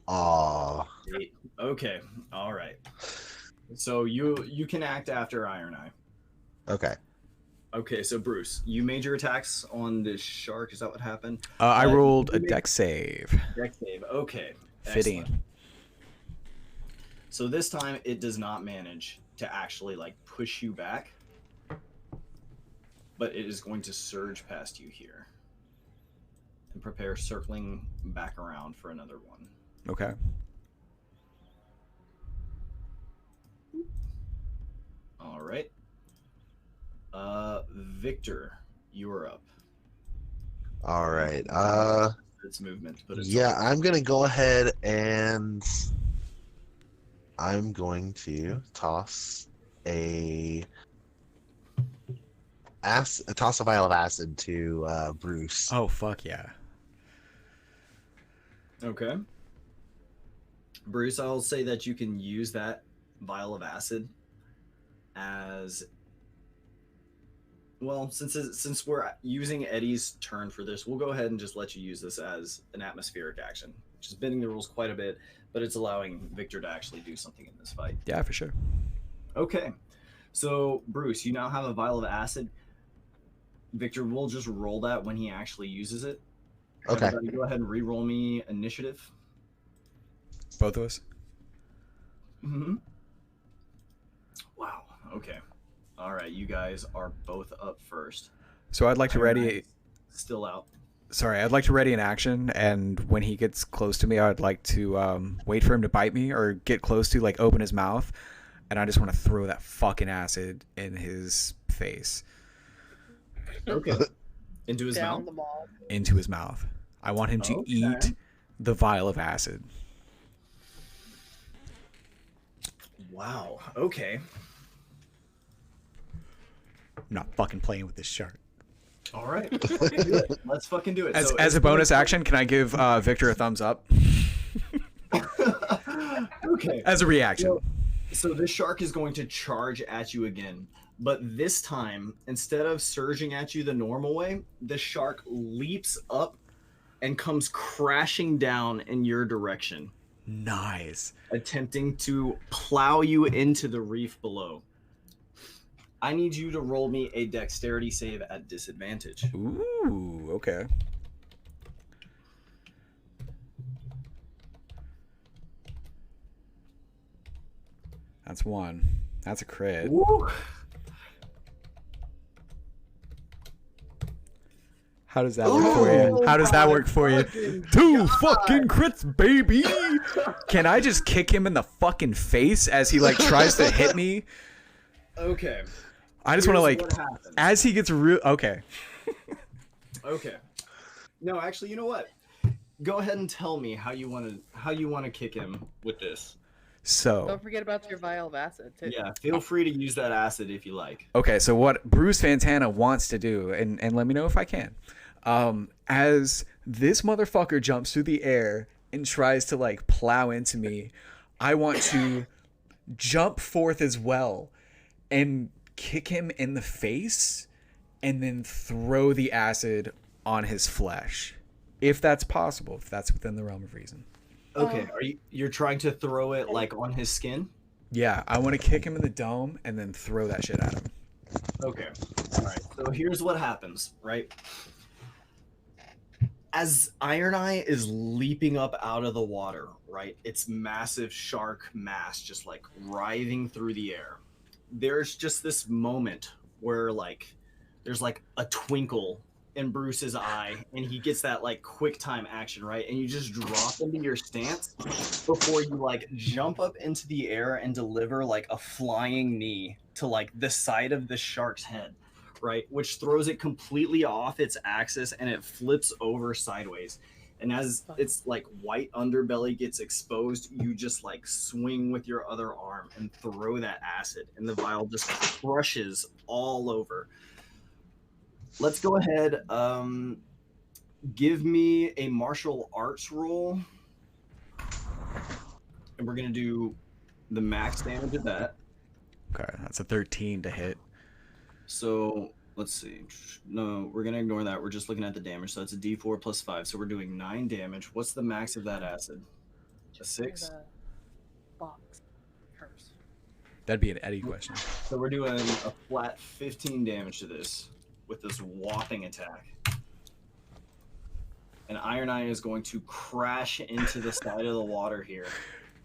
Aw. 8. Okay, all right. So you can act after Iron Eye. Okay. Okay, so Bruce, you made your attacks on this shark. Is that what happened? I rolled you a made- dex save. Dex save. Okay. Fitting. Excellent. So this time it does not manage to actually like push you back, but it is going to surge past you here and prepare circling back around for another one. Okay. All right. Victor, you're up. All right. Its movement, but it's Yeah, I'm gonna go ahead and I'm going to toss toss a vial of acid to Bruce. Oh fuck yeah. okay. Bruce, I'll say that you can use that vial of acid as well. Since we're using Eddie's turn for this, we'll go ahead and just let you use this as an atmospheric action, which is bending the rules quite a bit, but it's allowing Victor to actually do something in this fight. Yeah, for sure. Okay, so Bruce, you now have a vial of acid. Victor, we'll just roll that when he actually uses it. Okay. Everybody go ahead and re-roll me initiative. Both of us. Mm-hmm. Wow. Okay. All right. You guys are both up first. So I'd like to ready. Still out. Sorry, I'd like to ready an action, and when he gets close to me, I'd like to wait for him to bite me or get close to, like, open his mouth, and I just want to throw that fucking acid in his face, Okay. Into his Down mouth. the mall. into his mouth. I want him to Okay. eat the vial of acid. Wow. Okay. I'm not fucking playing with this shark. All right. Let's fucking do it. Let's fucking do it. As, So as it's a bonus going- action, can I give Victor a thumbs up Okay. as a reaction? So this shark is going to charge at you again, but this time, instead of surging at you the normal way, the shark leaps up and comes crashing down in your direction, Nice. attempting to plow you into the reef below. I need you to roll me a dexterity save at disadvantage. Ooh, okay. That's one. That's a crit. Woo! How does that work for you? How does that work for you? Two fucking crits, baby! Can I just kick him in the fucking face as he, like, tries to hit me? Okay. I just want to, like, Here's what happens. as he gets real... Okay. Okay. No, actually, you know what? Go ahead and tell me how you want to kick him with this. So... Don't forget about your vial of acid too. Yeah, feel free to use that acid if you like. Okay, so what Bruce Fantana wants to do, and let me know if I can, as this motherfucker jumps through the air and tries to, like, plow into me, I want to jump forth as well and kick him in the face and then throw the acid on his flesh. If that's possible, if that's within the realm of reason. Okay, you're trying to throw it like on his skin? Yeah, I want to kick him in the dome and then throw that shit at him. Okay. All right. So here's what happens, right? As Iron Eye is leaping up out of the water, right? Its massive shark mass just like writhing through the air. There's just this moment where like there's like a twinkle in Bruce's eye, and he gets that like quick time action, right? And you just drop into your stance before you like jump up into the air and deliver like a flying knee to like the side of the shark's head, right? Which throws it completely off its axis and it flips over sideways. And as its like white underbelly gets exposed, you just like swing with your other arm and throw that acid, and the vial just crushes all over. Let's go ahead. Give me a martial arts roll, and we're gonna do the max damage of that. Okay, that's a 13 to hit. So let's see. No, we're gonna ignore that. We're just looking at the damage. So it's a D4 plus 5. So we're doing 9 damage. What's the max of that acid? A 6. The box hers. That'd be an Eddie question. So we're doing a flat 15 damage to this with this whopping attack. And Iron Eye is going to crash into the side of the water here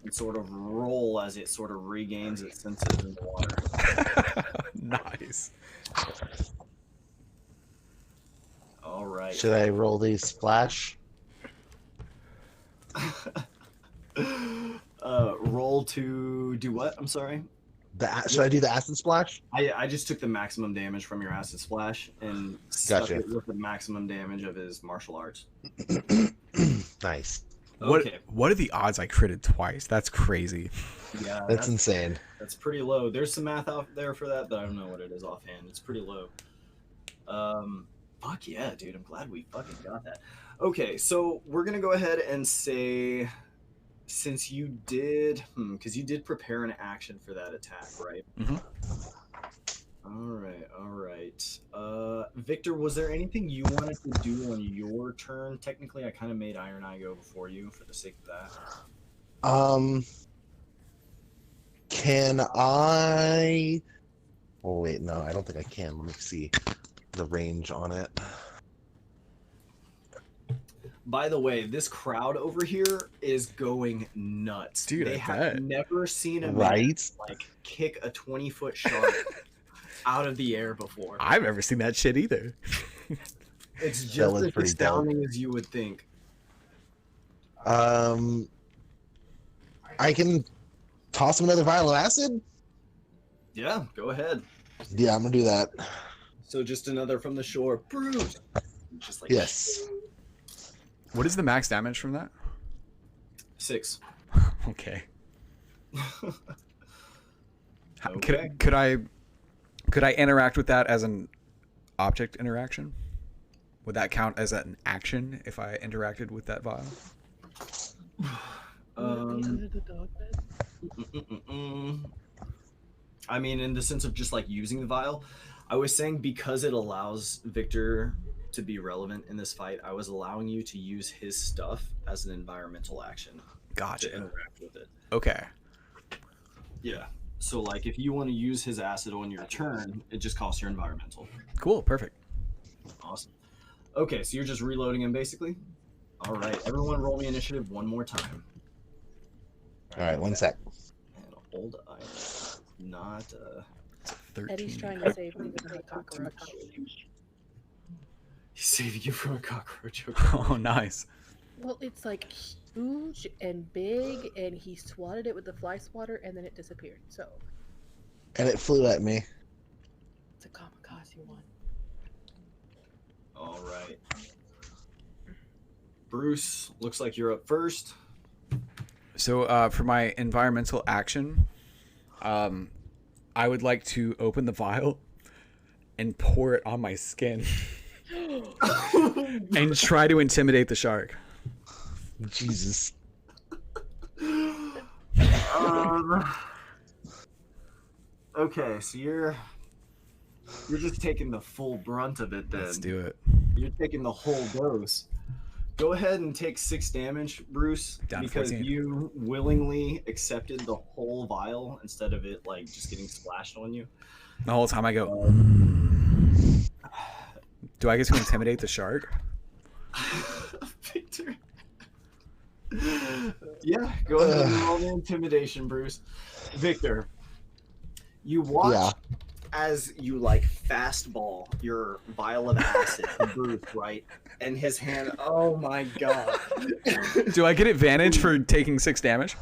and sort of roll as it sort of regains its senses in the water. Nice. All right. Should I roll the splash? Roll to do what? I'm sorry. Should I do the acid splash? I just took the maximum damage from your acid splash and stuck Gotcha. it with the maximum damage of his martial arts. Nice. Okay. What are the odds I critted twice? That's crazy. Yeah, That's insane. that's pretty low. There's some math out there for that, but I don't know what it is offhand. It's pretty low. Fuck yeah, dude. I'm glad we fucking got that. Okay, so we're gonna go ahead and say, since you did, because you did prepare an action for that attack, right? Mhm. All right. Victor, was there anything you wanted to do on your turn? Technically, I kind of made Iron Eye go before you for the sake of that. Can I? Oh wait, no, I don't think I can. Let me see the range on it. By the way, this crowd over here is going nuts. Dude, they I have bet. never seen a man Right? like kick a 20-foot shark out of the air before. I've never seen that shit either. It's That just was as pretty astounding as you would think. I can toss him another vial of acid. Yeah, go ahead. Yeah, I'm gonna do that. So just another from the shore. Bruce. Just like Yes. What is the max damage from that? 6. Okay. Okay. Could I interact with that as an object interaction? Would that count as an action if I interacted with that vial? I mean, in the sense of just like using the vial, I was saying because it allows Victor to be relevant in this fight, I was allowing you to use his stuff as an environmental action to Gotcha. interact with it. Okay. Yeah. So like if you want to use his acid on your turn, it just costs your environmental. Cool. Perfect. Awesome. Okay, so you're just reloading him basically? All right, everyone roll me initiative one more time. All right, one sec. And hold I not 13. Eddie's trying to save me from a cockroach. he's saving you from a cockroach. Okay. Oh, nice. Well, it's like huge and big, and he swatted it with the fly swatter, and then it disappeared. So And it flew at me. it's a kamikaze one. All right. Bruce, looks like you're up first. So for my environmental action, I would like to open the vial and pour it on my skin and try to intimidate the shark. Jesus. Okay, so you're just taking the full brunt of it then. Let's do it. You're taking the whole dose. Go ahead and take 6 damage, Bruce, Down to because 14. you willingly accepted the whole vial instead of it like just getting splashed on you. The whole time I go, do I get to intimidate the shark? Victor. Yeah, go ahead and roll the intimidation, Bruce. Victor, you watch as you like fastball your vial of acid to Bruce, right? And his hand, oh my god. Do I get advantage for taking 6 damage?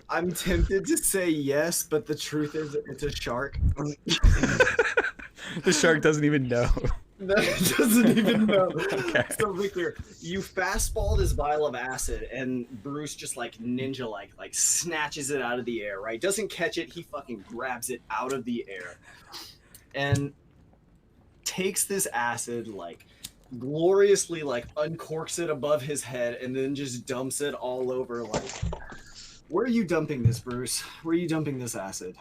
I'm tempted to say yes, but the truth is it's a shark. The shark doesn't even know. No, it doesn't even know. Okay. So Victor, you fastball this vial of acid, and Bruce just like ninja like snatches it out of the air, right? Doesn't catch it, he fucking grabs it out of the air. And takes this acid, like gloriously like uncorks it above his head, and then just dumps it all over. Like, where are you dumping this, Bruce? Where are you dumping this acid?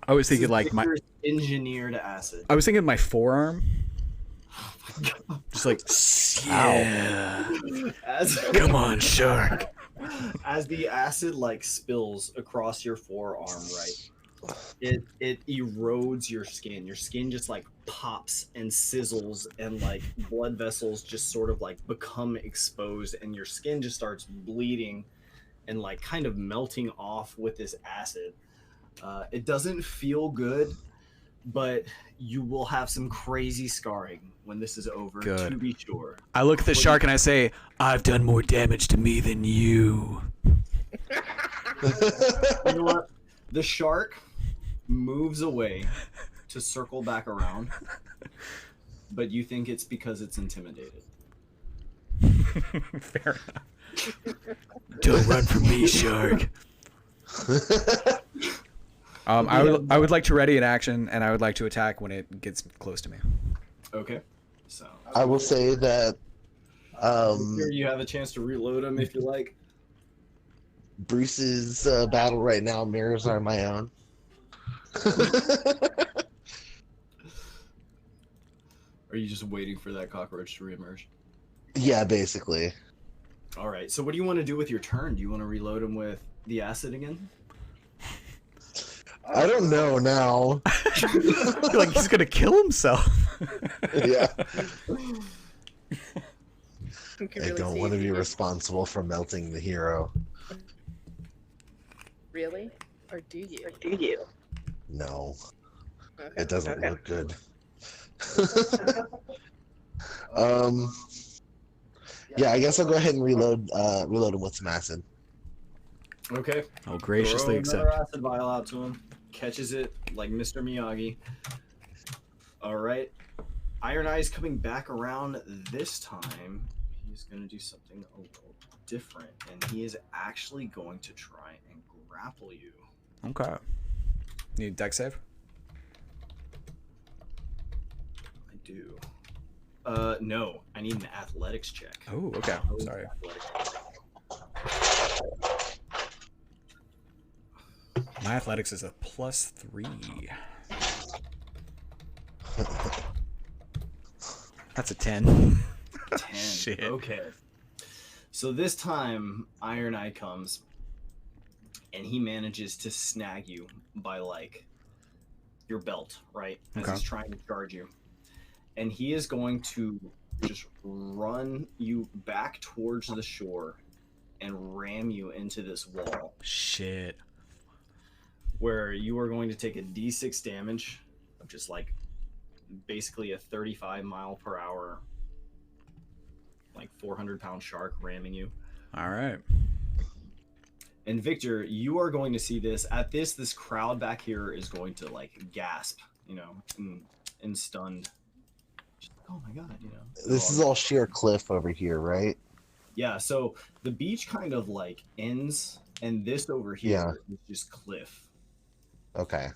I was This thinking is like my Victor's engineered acid. I was thinking my forearm. Oh my god. Just like yeah. Come on, shark. As the acid like spills across your forearm, right? It erodes your skin. Your skin just like pops and sizzles, and like blood vessels just sort of like become exposed, and your skin just starts bleeding and like kind of melting off with this acid. It doesn't feel good, but you will have some crazy scarring when this is over, Good. to be sure. I look at the shark and I say, I've done more damage to me than you. You know what? The shark moves away to circle back around, but you think it's because it's intimidated. Fair enough. Don't run from me, shark. I would like to ready an action, and I would like to attack when it gets close to me. Okay. So I will say that here you have a chance to reload them if you like. Bruce's battle right now mirrors are my own. Are you just waiting for that cockroach to reemerge? Yeah, basically. All right. So what do you want to do with your turn? Do you want to reload him with the acid again? I don't know now. Like he's gonna kill himself. Yeah. You can I really don't see want to it. be responsible for melting the hero. Really? Or do you? No, Okay. it doesn't Okay. look good. Yeah, I guess I'll go ahead and reload him with some acid. Okay. I'll graciously Throw another accept. acid vial out to him. Catches it like Mr. Miyagi. All right. Iron Eye's coming back around this time. He's going to do something a little different, and he is actually going to try and grapple you. Okay. Need deck save? I do. No. I need an athletics check. Oh, okay. Sorry. My athletics is a +3. That's a 10. 10. Shit. Okay. So this time, Iron Eye comes, and he manages to snag you by, like, your belt, right? As Okay. he's trying to charge you. And he is going to just run you back towards the shore and ram you into this wall, Shit. where you are going to take a d6 damage of just, like, basically a 35 mile per hour, like 400-pound shark ramming you. All right. And Victor, you are going to see this. At this crowd back here is going to like gasp, you know, and stunned. Just, oh my god, you know. This is all sheer cliff over here, right? Yeah. So the beach kind of like ends, and this over here is just cliff. Okay.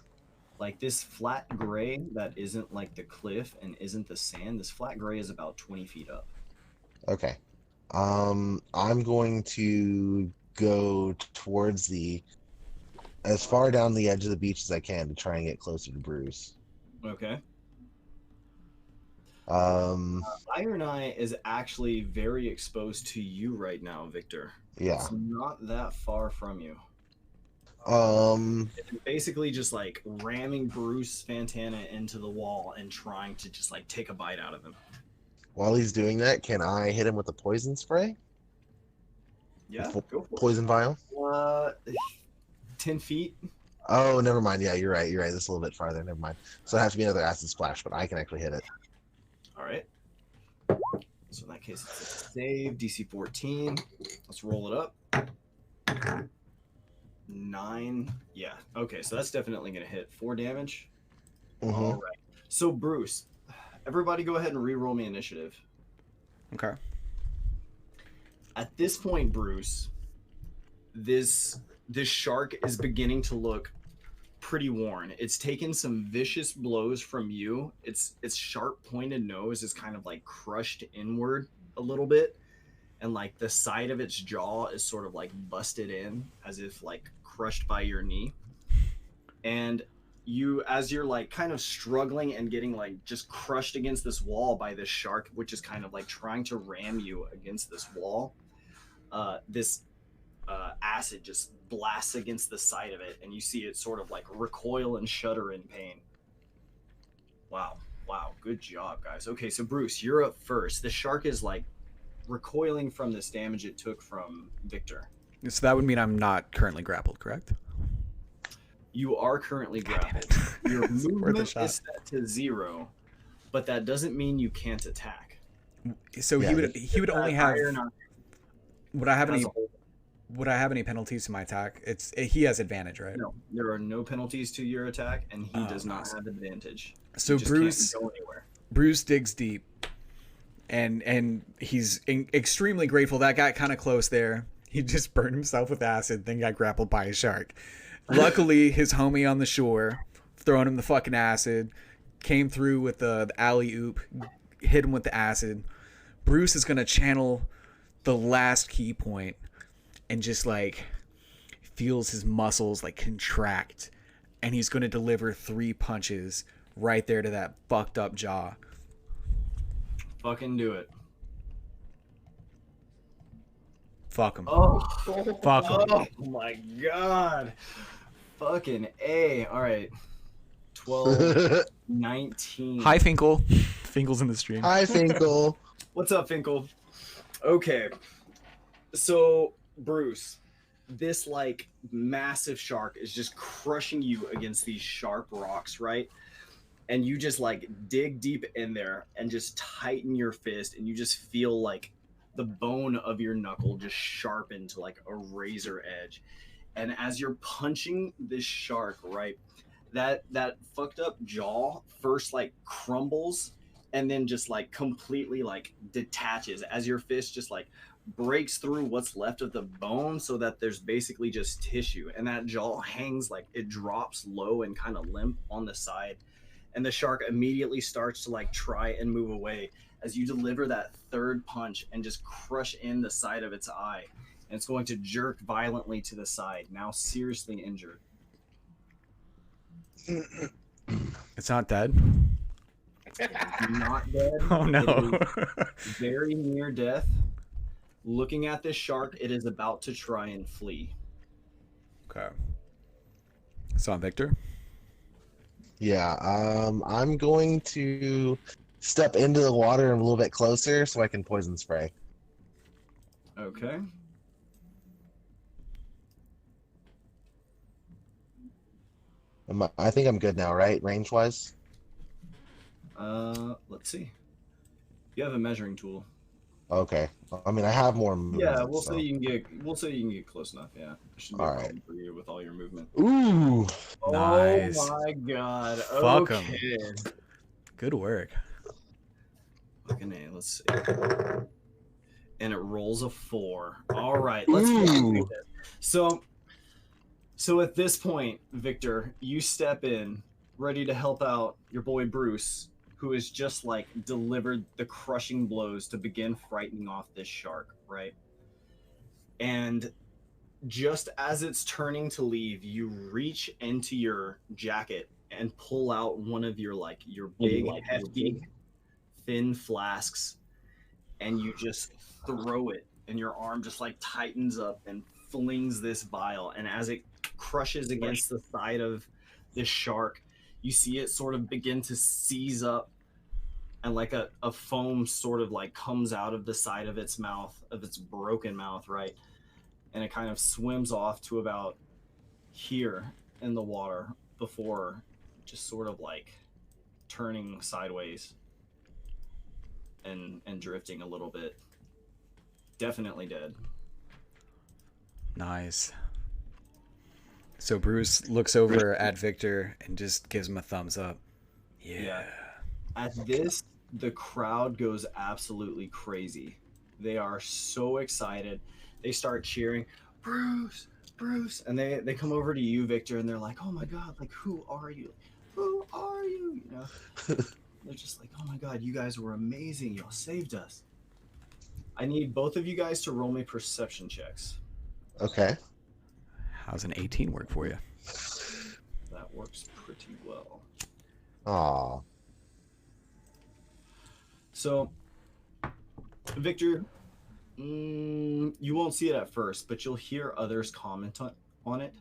Like this flat gray that isn't like the cliff and isn't the sand. This flat gray is about 20 feet up. Okay. I'm going to go towards as far down the edge of the beach as I can to try and get closer to Bruce. Okay. Yeah. Iron Eye is actually very exposed to you right now, Victor. It's not that far from you. It's basically just like ramming Bruce Fantana into the wall and trying to just like take a bite out of him. While he's doing that, can I hit him with a poison spray? Yeah, go for Poison vial. it. 10 feet. Oh, never mind. Yeah, you're right. You're right. This is a little bit farther. Never mind. So it has to be another acid splash, but I can actually hit it. All right. So in that case, it's a save, DC 14. Let's roll it up. 9. Yeah. Okay, so that's definitely going to hit. 4 damage. Mm-hmm. All right. So, Bruce, everybody go ahead and re-roll me initiative. Okay. At this point, Bruce, this shark is beginning to look pretty worn. It's taken some vicious blows from you. Its sharp pointed nose is kind of like crushed inward a little bit, and like the side of its jaw is sort of like busted in as if like crushed by your knee. And you, as you're like kind of struggling and getting like just crushed against this wall by this shark, which is kind of like trying to ram you against this wall, this acid just blasts against the side of it, and you see it sort of like recoil and shudder in pain. Wow, good job, guys. Okay, so Bruce, you're up first. The shark is like recoiling from this damage it took from Victor. So that would mean I'm not currently grappled, correct? You are currently grappled. Your It's worth a movement shot. is set to 0, but that doesn't mean you can't attack. So Yeah, he would only have. Higher, not Would I have as any? a whole. Would I have any penalties to my attack? He has advantage, right? No, there are no penalties to your attack, and he Oh, does not nice. have advantage. So You just Bruce can't go anywhere. Bruce digs deep, and he's extremely grateful. That got kind of close there. He just burned himself with acid, then got grappled by a shark. Luckily, his homie on the shore, throwing him the fucking acid, came through with the alley oop, hit him with the acid. Bruce is gonna channel the last key point, and just like feels his muscles like contract, and he's gonna deliver 3 punches right there to that fucked up jaw. Fucking do it. Fuck him. Oh, Fuck him. oh my god. Fucking A. All right. 12, 19. Hi, Finkel. Finkel's in the stream. Hi, Finkel. What's up, Finkel? Okay. So, Bruce, this like massive shark is just crushing you against these sharp rocks, right? And you just like dig deep in there and just tighten your fist, and you just feel like the bone of your knuckle just sharpened to like a razor edge. And as you're punching this shark, right, that fucked up jaw first like crumbles and then just like completely like detaches as your fist just like breaks through what's left of the bone, so that there's basically just tissue, and that jaw hangs like it drops low and kind of limp on the side. And the shark immediately starts to like try and move away as you deliver that third punch and just crush in the side of its eye. And it's going to jerk violently to the side, now seriously injured. It's not dead. Not dead. Oh no. It is very near death. Looking at this shark, it is about to try and flee. Okay. So I'm Victor. Yeah, I'm going to step into the water a little bit closer so I can poison spray. Okay. I think I'm good now, right? Range wise? Let's see. You have a measuring tool. Okay. I mean, I have more Yeah, movement, we'll so- say you can get close enough. Yeah, it shouldn't be a All problem for you with all your movement. Ooh! Nice. Oh my god. Fuck 'em. Okay. Good work. Fucking A, let's see. And it rolls a 4. All right, let's Ooh. do this. So at this point, Victor, you step in, ready to help out your boy Bruce, who has just like delivered the crushing blows to begin frightening off this shark, right? And just as it's turning to leave, you reach into your jacket and pull out one of your big, hefty, thin flasks, and you just throw it, and your arm just like tightens up and flings this vial. And as it crushes against the side of this shark, you see it sort of begin to seize up, and like a foam sort of like comes out of the side of its mouth, of its broken mouth, right? and it kind of swims off to about here in the water before just sort of like turning sideways and drifting a little bit. Definitely dead. Nice. So Bruce looks over at Victor and just gives him a thumbs up. Yeah. At this, the crowd goes absolutely crazy. They are so excited. They start cheering, Bruce, Bruce. And they come over to you, Victor, and they're like, oh my God, like, who are you? Who are you? You know, they're just like, oh my God, you guys were amazing. Y'all saved us. I need both of you guys to roll me perception checks. Okay. How's an 18 work for you? That works pretty well. Aw. So, Victor, you won't see it at first, but you'll hear others comment on it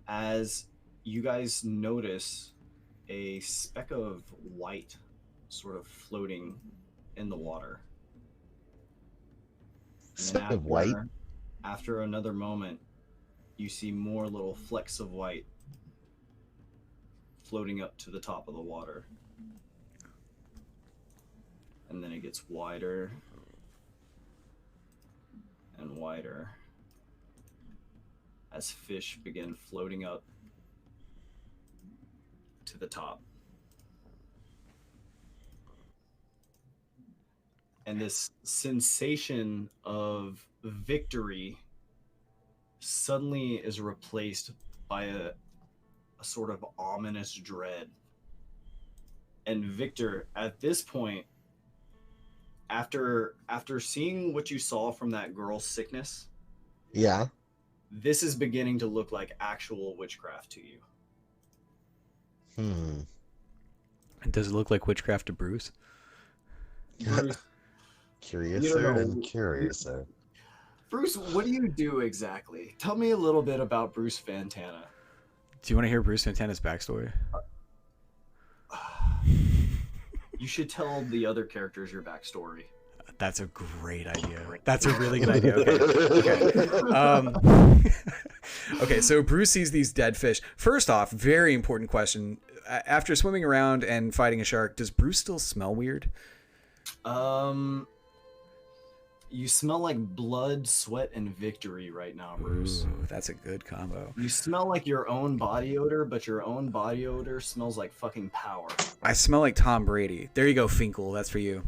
as you guys notice a speck of white sort of floating in the water. Speck of white? After another moment, you see more little flecks of white floating up to the top of the water. And then it gets wider and wider as fish begin floating up to the top. And this sensation of victory suddenly is replaced by a sort of ominous dread. And Victor, at this point, after seeing what you saw from that girl's sickness, Yeah. this is beginning to look like actual witchcraft to you. Does it look like witchcraft to Bruce? Bruce, Curiouser and curiouser. Bruce, what do you do exactly? Tell me a little bit about Bruce Fantana. Do you want to hear Bruce Fantana's backstory? You should tell the other characters your backstory. That's a great idea. That's a really good idea. Okay. Okay, so Bruce sees these dead fish. First off, very important question. After swimming around and fighting a shark, does Bruce still smell weird? You smell like blood, sweat, and victory right now, Bruce. Ooh, that's a good combo. You smell like your own body odor, but your own body odor smells like fucking power. I smell like Tom Brady. There you go, Finkel. That's for you.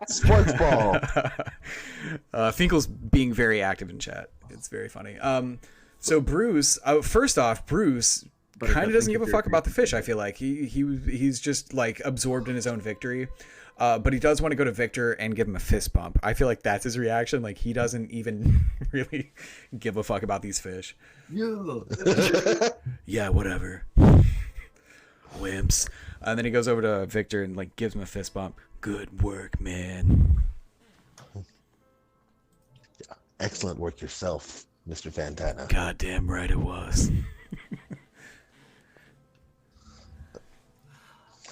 Sports ball. Finkel's being very active in chat. It's very funny. So Bruce, first off, Bruce kind of doesn't give a fuck about the fish. I feel like he's just like absorbed in his own victory. But he does want to go to Victor and give him a fist bump. I feel like that's his reaction. Like he doesn't even really give a fuck about these fish. Yeah, whatever. Wimps. And then he goes over to Victor and like gives him a fist bump. Good work, man. Excellent work yourself, Mr. Fantana. Goddamn right it was.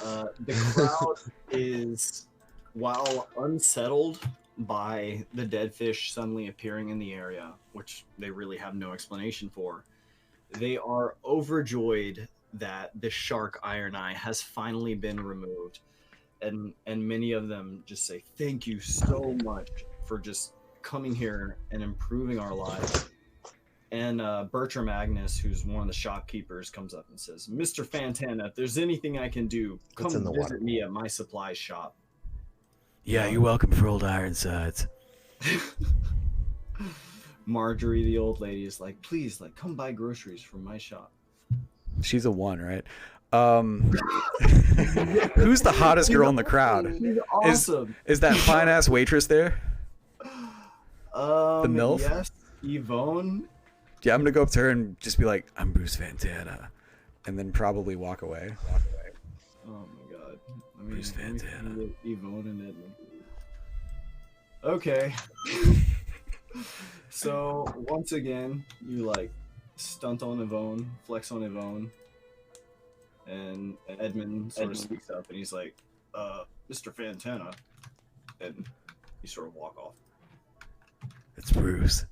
The crowd is, while unsettled by the dead fish suddenly appearing in the area, which they really have no explanation for, they are overjoyed that the shark Iron Eye has finally been removed. And many of them just say, thank you so much for just coming here and improving our lives. And Bertram Agnes, who's one of the shopkeepers, comes up and says, Mr. Fantana, if there's anything I can do, come visit me at my supply shop. Yeah, you're welcome for old Ironsides. Marjorie, the old lady, is like, please, like, come buy groceries from my shop. She's a one, right? Who's the hottest girl in the crowd? She's awesome. Is that fine ass waitress there? The MILF? Yes, Yvonne. Yeah, I'm gonna go up to her and just be like, I'm Bruce Fantana, and then probably walk away. Oh my god. Bruce Fantana. Yvonne and Edmund. Okay. So once again, you like stunt on Yvonne, flex on Yvonne, and Edmund sort of speaks up and he's like, Mr. Fantana, and you sort of walk off. It's Bruce.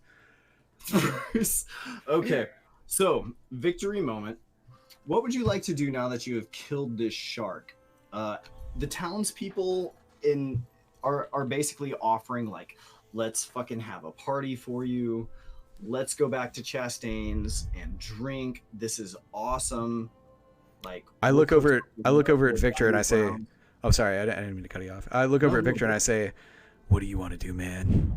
Bruce. Okay, so victory moment. What would you like to do now that you have killed this shark? The townspeople in are basically offering like, let's fucking have a party for you. Let's go back to Chastain's and drink. This is awesome. Like I we'll look cook over at we'll Victor and I say, around. "Oh, sorry, I didn't mean to cut you off." I look over No, at no, Victor and I say, "What do you want to do, man?"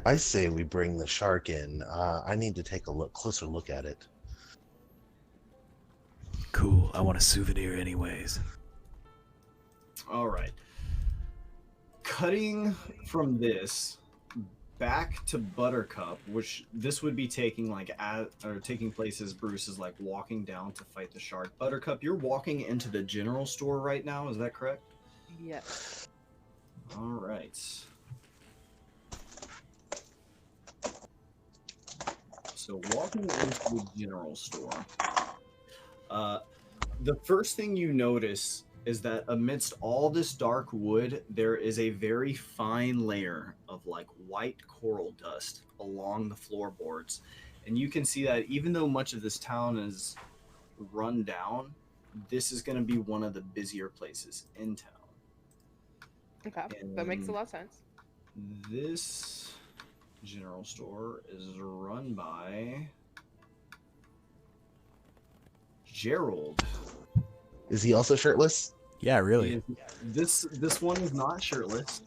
I say we bring the shark in. I need to take a closer look at it. Cool. I want a souvenir, anyways. All right. Cutting from this back to Buttercup, which this would be taking taking place as Bruce is like walking down to fight the shark. Buttercup, you're walking into the general store right now, is that correct? Yes. All right. So walking into the general store, the first thing you notice is that amidst all this dark wood, there is a very fine layer of like white coral dust along the floorboards. And you can see that even though much of this town is run down, this is going to be one of the busier places in town. Okay, that makes a And lot of sense. this general store is run by Gerald. Is he also shirtless? Yeah, really. This one is not shirtless.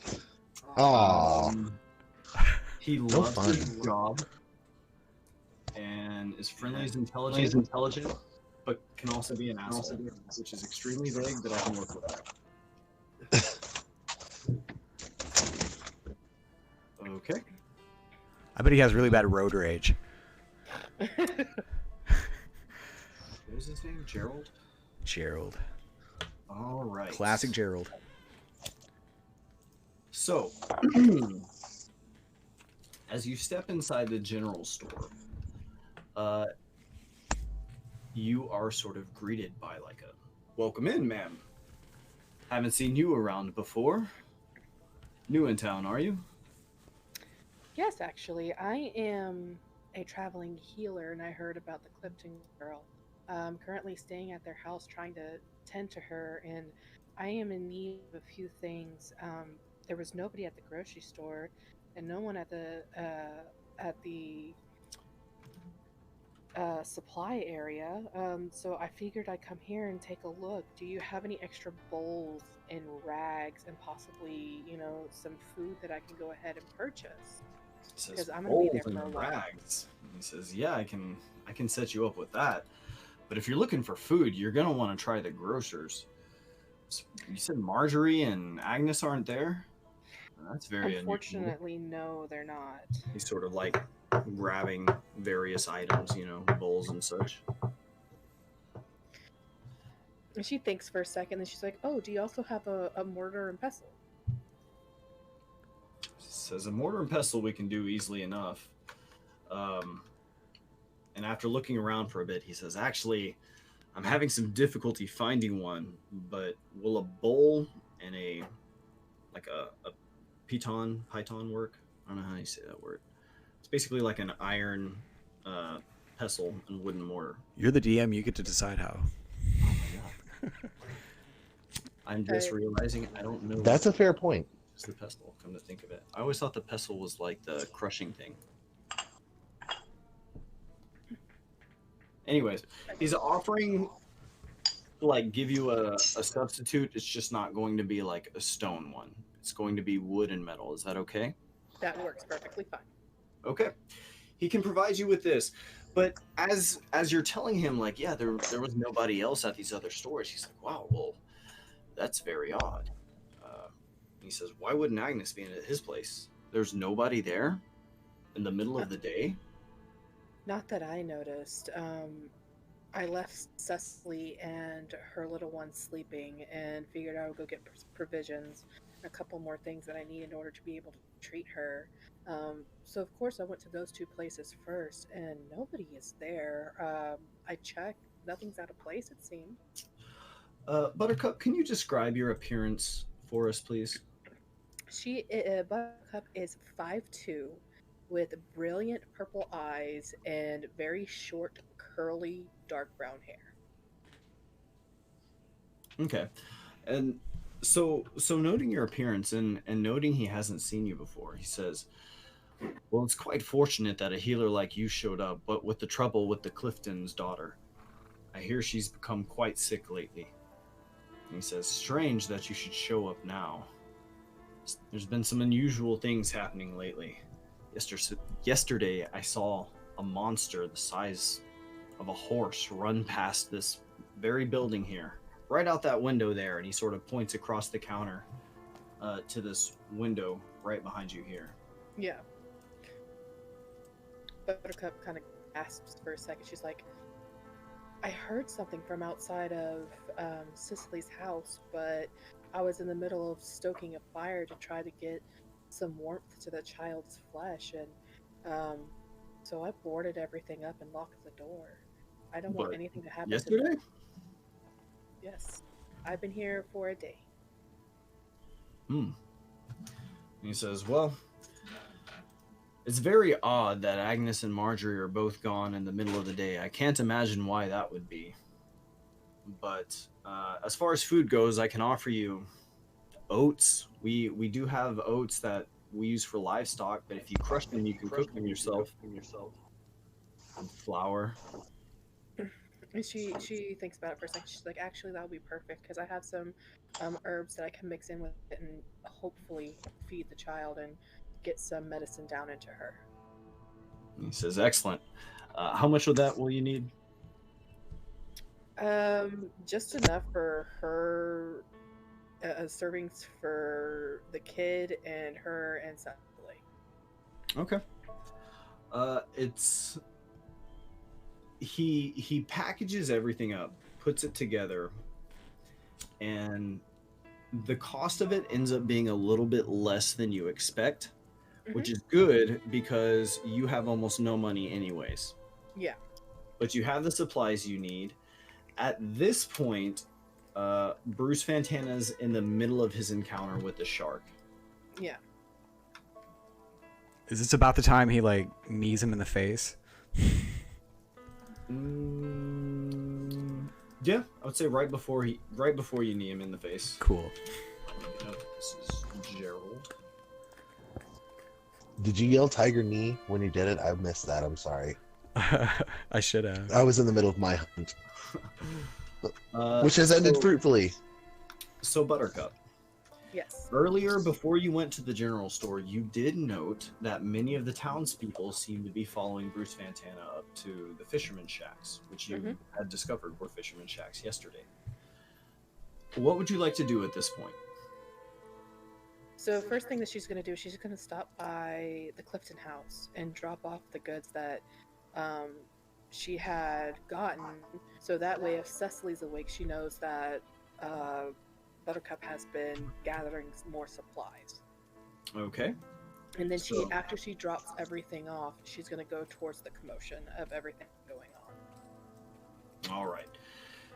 Aw. He No loves fun. his job and is friendly as intelligent, but can also be an asshole, which is extremely vague, but I can work with that. Okay. I bet he has really bad road rage. What was his name? Gerald? Gerald. All right. Classic Gerald. So, as you step inside the general store, you are sort of greeted by like a welcome in, ma'am. Haven't seen you around before. New in town, are you? Yes, actually, I am a traveling healer, and I heard about the Clifton girl. I'm currently staying at their house, trying to tend to her, and I am in need of a few things. There was nobody at the grocery store, and no one at the supply area. So I figured I'd come here and take a look. Do you have any extra bowls and rags, and possibly, some food that I can go ahead and purchase? He says, Because I'm gonna be there "Bowls for a and while." rags." And he says, "Yeah, I can set you up with that. But if you're looking for food, you're gonna want to try the grocers." You said Marjorie and Agnes aren't there? That's very unusual. Unfortunately, no, they're not. He's sort of like grabbing various items, bowls and such. And she thinks for a second, and she's like, "Oh, do you also have a mortar and pestle?" Says a mortar and pestle we can do easily enough. And after looking around for a bit, he says, "Actually, I'm having some difficulty finding one, but will a bowl and a python work? I don't know how you say that word. It's basically like an iron pestle and wooden mortar." You're the DM. You get to decide how. Oh my god! I'm just realizing I don't know. That's a fair point. It's the pestle. Come to think of it, I always thought the pestle was like the crushing thing. Anyways, he's offering to like give you a substitute. It's just not going to be like a stone one. It's going to be wood and metal. Is that okay? That works perfectly fine. Okay. He can provide you with this. But as you're telling him, like, yeah, there was nobody else at these other stores, he's like, wow, well, that's very odd. He says, why wouldn't Agnes be at his place? There's nobody there in the middle of the day? Not that I noticed. I left Cecily and her little one sleeping, and figured I would go get provisions, and a couple more things that I need in order to be able to treat her. So of course I went to those two places first, and nobody is there. I checked, nothing's out of place, it seemed. Buttercup, can you describe your appearance for us, please? Buttercup is 5'2", with brilliant purple eyes and very short, curly, dark brown hair. Okay. And so noting your appearance and noting he hasn't seen you before, he says, "Well, it's quite fortunate that a healer like you showed up, but with the trouble with the Clifton's daughter, I hear she's become quite sick lately." And he says, "Strange that you should show up now. There's been some unusual things happening lately. Yesterday, I saw a monster the size of a horse run past this very building here, right out that window there." And he sort of points across the counter to this window right behind you here. Yeah. Buttercup kind of gasps for a second. She's like, I heard something from outside of Cicely's house, but I was in the middle of stoking a fire to try to get some warmth to the child's flesh, and so I boarded everything up and locked the door. I don't want But anything to happen to yesterday? them. Yes, I've been here for a day. Hmm. And he says, "Well, it's very odd that Agnes and Marjorie are both gone in the middle of the day. I can't imagine why that would be. But as far as food goes, I can offer you oats. We do have oats that we use for livestock, but if you crush them, you can cook them yourself. And flour." And she thinks about it for a second. She's like, actually, that would be perfect because I have some herbs that I can mix in with it and hopefully feed the child and get some medicine down into her. And he says, "Excellent. How much of that will you need?" Just enough for her servings for the kid and her and Cecily. Okay. It's he packages everything up, puts it together, and the cost of it ends up being a little bit less than you expect, which is good because you have almost no money anyways. Yeah. But you have the supplies you need. At this point, Bruce Fantana's in the middle of his encounter with the shark. Yeah. Is this about the time he like knees him in the face? Yeah, I would say right before you knee him in the face. Cool. This is Gerald. Did you yell tiger knee when you did it? I missed that. I'm sorry. I should have. I was in the middle of my hunt, which has ended fruitfully. So Buttercup, Yes. earlier before you went to the general store, you did note that many of the townspeople seem to be following Bruce Fantana up to the fisherman shacks, which you had discovered were fisherman shacks yesterday. What would you like to do at this point? So first thing that she's going to do, she's going to stop by the Clifton house and drop off the goods that she had gotten. So that way, if Cecily's awake, she knows that Buttercup has been gathering more supplies. Okay. And then after she drops everything off, she's going to go towards the commotion of everything going on. All right.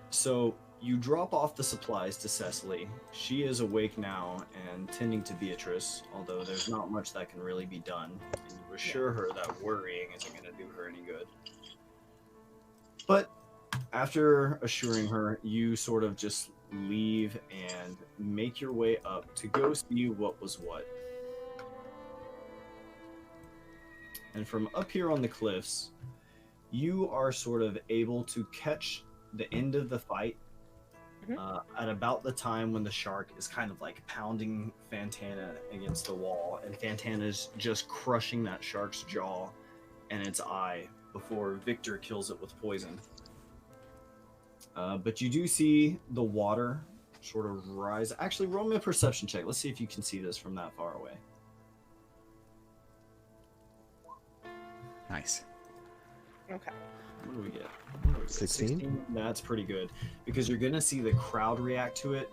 So you drop off the supplies to Cecily. She is awake now and tending to Beatrice, although there's not much that can really be done. And you assure her that worrying isn't going to do her any good. But after assuring her, you sort of just leave and make your way up to go see what was what. And from up here on the cliffs, you are sort of able to catch the end of the fight at about the time when the shark is kind of like pounding Fantana against the wall, and Fantana's just crushing that shark's jaw and its eye before Victor kills it with poison. But you do see the water sort of rise. Actually, roll me a perception check. Let's see if you can see this from that far away. Nice. Okay. What do we get? 16? That's pretty good, because you're going to see the crowd react to it.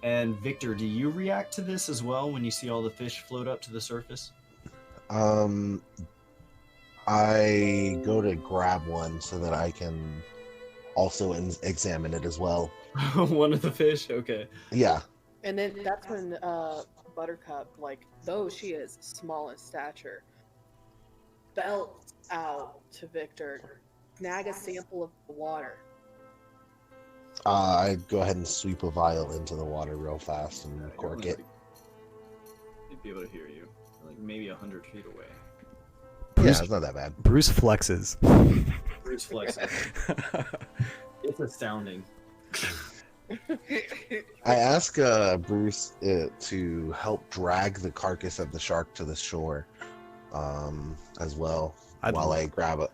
And Victor, do you react to this as well when you see all the fish float up to the surface? I go to grab one so that I can also examine it as well. One of the fish? Okay. Yeah. And then that's when Buttercup, like, though she is small in stature, belts out to Victor, snag a sample of the water. I'd go ahead and sweep a vial into the water real fast and cork it. They'd be able to hear you, like maybe 100 feet away. Yeah, it's not that bad. Bruce flexes. Bruce flexes. It's astounding. I ask Bruce to help drag the carcass of the shark to the shore, as well, while I grab a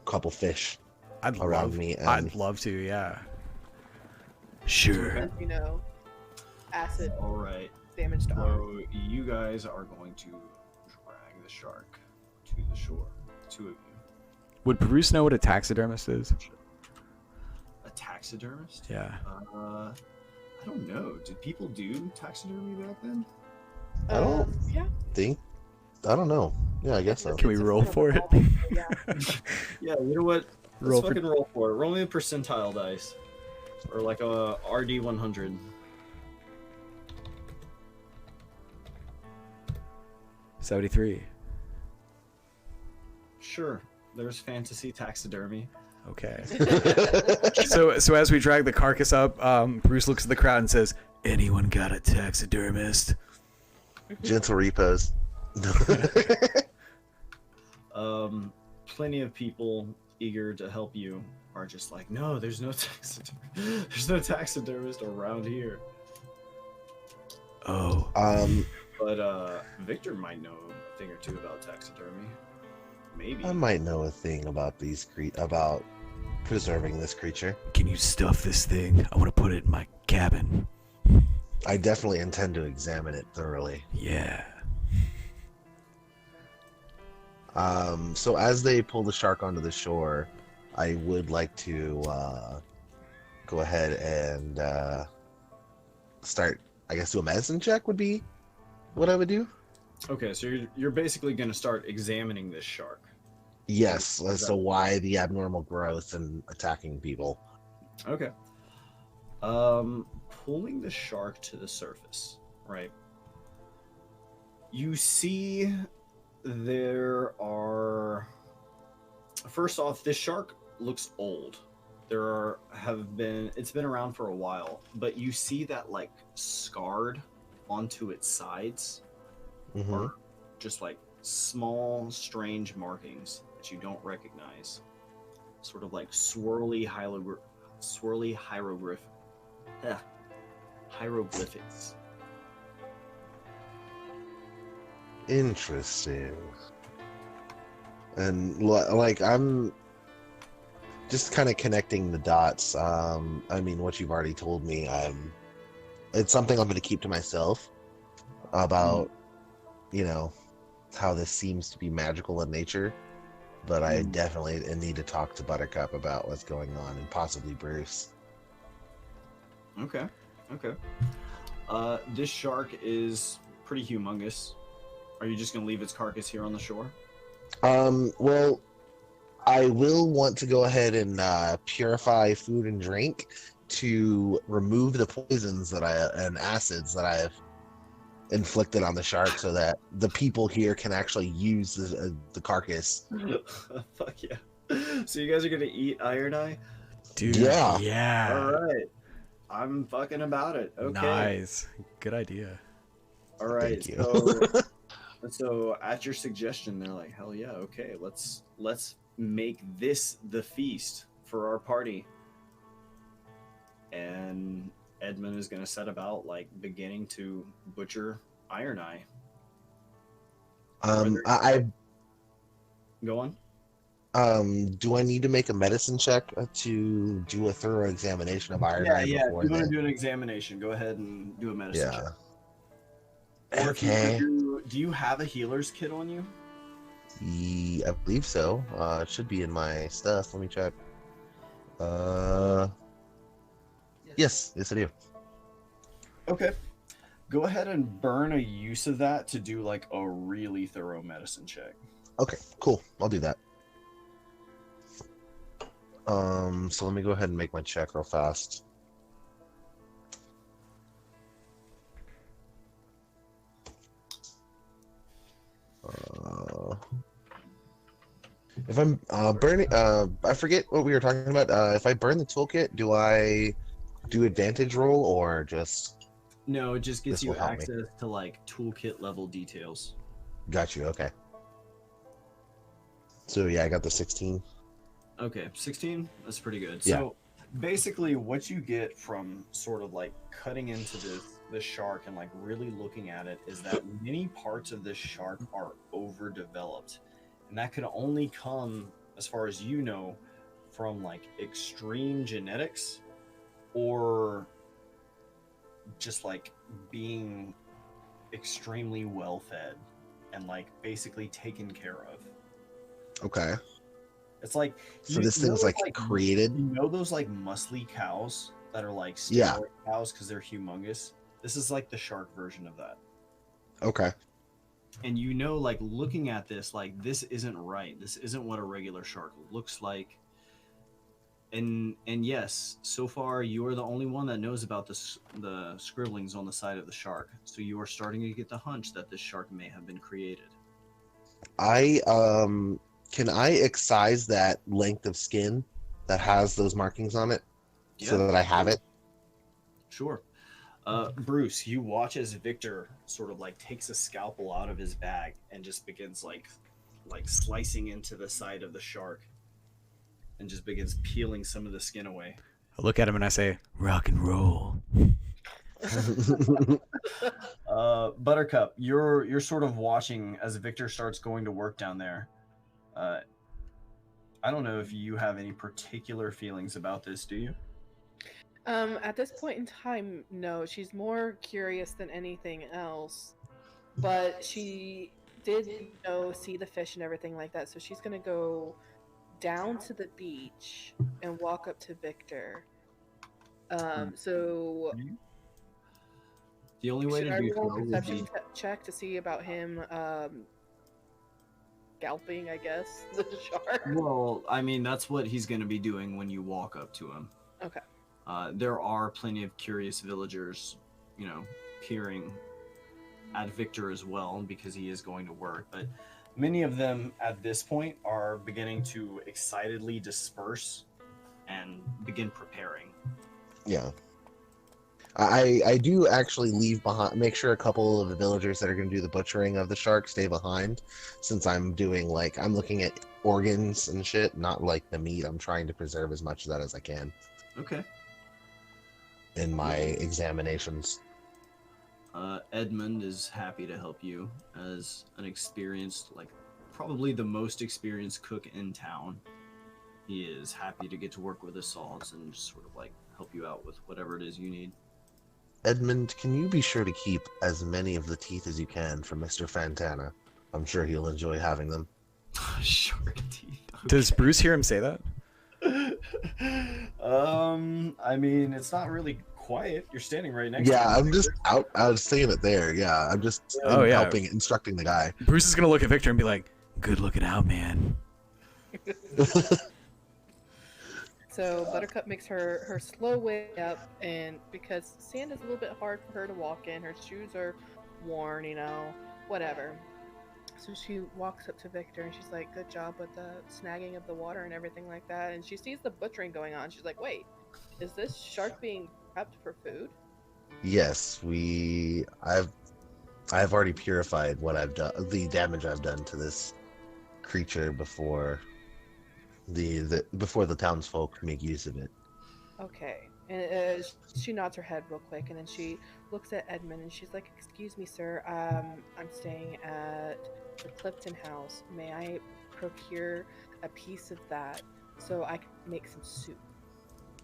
couple fish around me. And I'd love to, yeah. Sure. As you know, acid All right. damage to arm. So you guys are going to drag the shark to the shore. Two of you. Would Bruce know what a taxidermist is? A taxidermist? Yeah. I don't know. Did people do taxidermy back then? I don't Yeah. I don't know. Yeah, I guess so. Can we roll for it? Yeah. Yeah, you know what? Roll Let's fucking roll for it. Roll me a percentile dice. Or like a RD 100. $73. Sure. There's fantasy taxidermy. Okay. So as we drag the carcass up, Bruce looks at the crowd and says, "Anyone got a taxidermist?" Gentle repose. Plenty of people eager to help you are just like, no, there's no taxidermist around here. Oh. But Victor might know a thing or two about taxidermy. Maybe. I might know a thing about about preserving this creature. Can you stuff this thing? I want to put it in my cabin. I definitely intend to examine it thoroughly. Yeah. So as they pull the shark onto the shore, I would like to go ahead and start, I guess, do a medicine check would be what I would do. Okay, so you're basically going to start examining this shark. Yes, as to why the abnormal growth and attacking people. Okay. Pulling the shark to the surface, right? You see there are... First off, this shark looks old. It's been around for a while, but you see that like scarred onto its sides Mm-hmm. are just like small, strange markings that you don't recognize. Sort of like hieroglyphics. Interesting. And like I'm just kind of connecting the dots. I mean, what you've already told me, it's something I'm going to keep to myself about, you know, how this seems to be magical in nature. But I definitely need to talk to Buttercup about what's going on, and possibly Bruce. Okay. This shark is pretty humongous. Are you just going to leave its carcass here on the shore? Well, I will want to go ahead and purify food and drink to remove the poisons and acids that I have inflicted on the shark, so that the people here can actually use the carcass. Fuck yeah. So you guys are going to eat Iron Eye? Dude. Yeah. Yeah. All right. I'm fucking about it. Okay. Nice. Good idea. All right. Thank you. So at your suggestion, they're like, hell yeah, okay, let's make this the feast for our party. And Edmund is going to set about like beginning to butcher Iron Eye. I Go on. do I need to make a medicine check to do a thorough examination of Iron Eye Yeah. If before you want to then? do an examination, go ahead and do a medicine check. Yeah. Or if you Okay. do you have a healer's kit on you? I believe so. It should be in my stuff. Let me check. Yes, I do. Okay. Go ahead and burn a use of that to do like a really thorough medicine check. Okay, cool. I'll do that. So let me go ahead and make my check real fast. If I'm burning, I forget what we were talking about. If I burn the toolkit, do I do advantage roll or just No, it just gets this you will help me? access to like toolkit level details. Got you. Okay. So yeah, I got the 16. Okay, 16. That's pretty good. Yeah. So basically, what you get from sort of like cutting into this shark and like really looking at it is that many parts of this shark are overdeveloped, and that could only come, as far as you know, from like extreme genetics or just like being extremely well fed and like basically taken care of. Okay. It's like So this thing's like created. you know those like muscly cows that are like Yeah. steroid cows because they're humongous. This is like the shark version of that. Okay. And you know, like looking at this, like this isn't right. This isn't what a regular shark looks like. And yes, so far you are the only one that knows about the scribblings on the side of the shark. So you are starting to get the hunch that this shark may have been created. I can I excise that length of skin that has those markings on it so Yeah. that I have it? Sure. Bruce, you watch as Victor sort of like takes a scalpel out of his bag and just begins like slicing into the side of the shark and just begins peeling some of the skin away. I look at him and I say, rock and roll. Buttercup, you're sort of watching as Victor starts going to work down there. I don't know if you have any particular feelings about this, do you? At this point in time, no. She's more curious than anything else. But she did, see the fish and everything like that. So she's gonna go down to the beach and walk up to Victor. So The only way should to I do roll so a would perception be check to see about him scalping, I guess, the shark? well, I mean that's what he's going to be doing when you walk up to him. Okay. There are plenty of curious villagers, peering at Victor as well because he is going to work. But many of them at this point are beginning to excitedly disperse and begin preparing. Yeah. I do actually leave behind, make sure a couple of the villagers that are going to do the butchering of the shark stay behind, since I'm doing I'm looking at organs and shit, not like the meat. I'm trying to preserve as much of that as I can Okay. in my examinations. Edmund is happy to help you as an experienced, probably the most experienced cook in town. He is happy to get to work with assaults and just sort of help you out with whatever it is you need. Edmund, can you be sure to keep as many of the teeth as you can from Mr. Fantana? I'm sure he'll enjoy having them. Shark teeth. Okay. Does Bruce hear him say that? I mean, it's not really quiet. You're standing right next to Yeah, him. I'm just out. I was saying it there. Yeah, I'm just Oh, yeah. helping, instructing the guy. Bruce is going to look at Victor and be like, good looking out, man. So Buttercup makes her slow way up, and because sand is a little bit hard for her to walk in, her shoes are worn, whatever. So she walks up to Victor and she's like, good job with the snagging of the water and everything like that. And she sees the butchering going on. She's like, wait, is this shark being prepped for food? Yes, I've already purified what I've done, the damage I've done to this creature before before the townsfolk make use of it. Okay. And she nods her head real quick, and then she looks at Edmund and she's like, excuse me, sir, I'm staying at the Clifton house. May I procure a piece of that so I can make some soup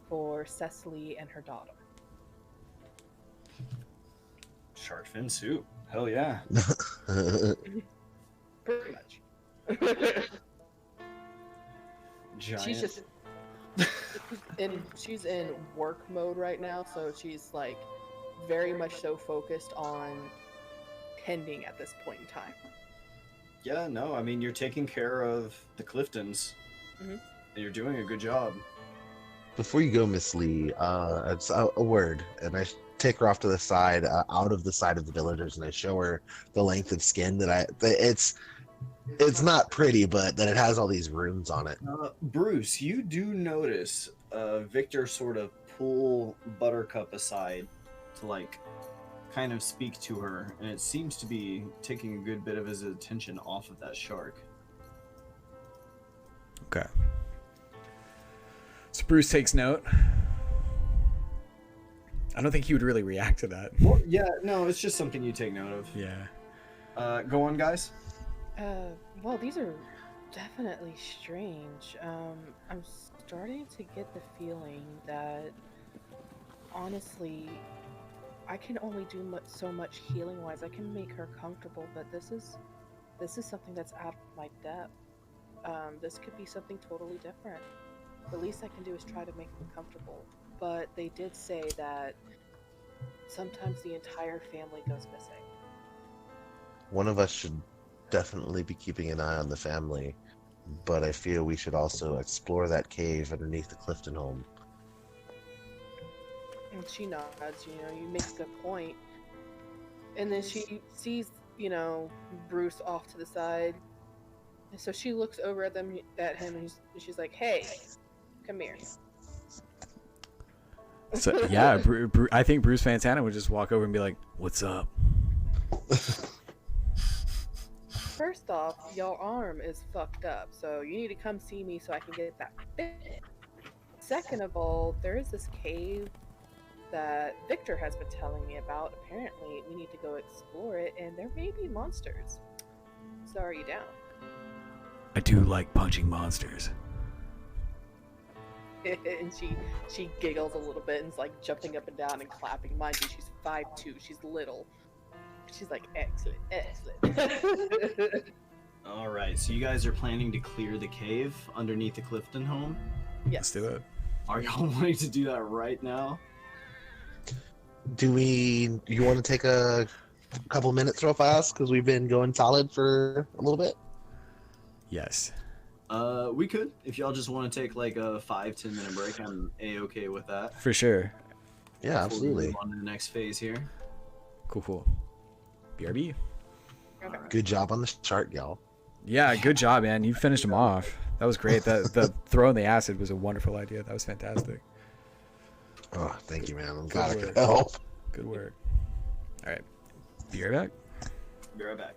for Cecily and her daughter? Shark fin soup. Hell yeah. Pretty much. Giant. She's just she's in work mode right now, so she's very much so focused on tending at this point in time. Yeah, no, I mean, you're taking care of the Cliftons, Mhm. and you're doing a good job. Before you go, Miss Lee, it's a word, and I take her off to the side, out of the side of the villagers, and I show her the length of skin it's It's not pretty, but that it has all these runes on it. Bruce, you do notice Victor sort of pull Buttercup aside to like kind of speak to her, and it seems to be taking a good bit of his attention off of that shark. Okay. So Bruce takes note. I don't think he would really react to that. Well, yeah, no, it's just something you take note of. Yeah. Go on, guys. Well, these are definitely strange. I'm starting to get the feeling that, honestly, I can only do so much healing wise. I can make her comfortable, but this is something that's out of my depth. This could be something totally different. The least I can do is try to make them comfortable. But they did say that sometimes the entire family goes missing. One of us should definitely be keeping an eye on the family, but I feel we should also explore that cave underneath the Clifton home. And she nods, you make a good point. And then she sees, Bruce off to the side. And so she looks over at him, and she's like, "Hey, come here." So yeah, I think Bruce Fantana would just walk over and be like, "What's up?" First off, your arm is fucked up, so you need to come see me so I can get that fixed. Second of all, there is this cave that Victor has been telling me about. Apparently, we need to go explore it, and there may be monsters. So are you down? I do like punching monsters. And she giggles a little bit and is like jumping up and down and clapping. Mind you, she's 5'2", she's little. She's like, excellent, excellent. All right, so you guys are planning to clear the cave underneath the Clifton home? Yes. Let's do it. Are y'all wanting to do that right now? You want to take a couple minutes real fast because we've been going solid for a little bit? Yes. We could. If y'all just want to take like a 5-10 minute break, I'm A-okay with that. For sure. Yeah, Before we absolutely. move on to the next phase here. Cool. BRB. Okay. Good job on the chart, y'all. Yeah, good job, man. You finished him off. That was great. The throwing the acid was a wonderful idea. That was fantastic. Oh, thank you, man. I'm glad I work. could help. Good work. All right. Be right back. Be right back.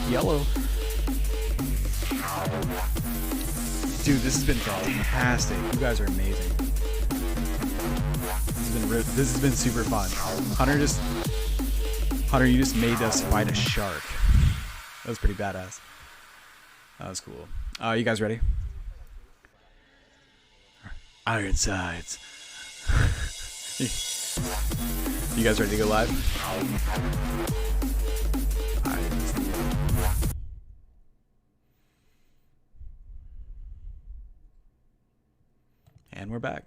Yellow. Dude, this has been fantastic. You guys are amazing. This has been super fun. Hunter, you just made us fight a shark. That was pretty badass. That was cool. You guys ready? Ironsides. You guys ready to go live? we're back.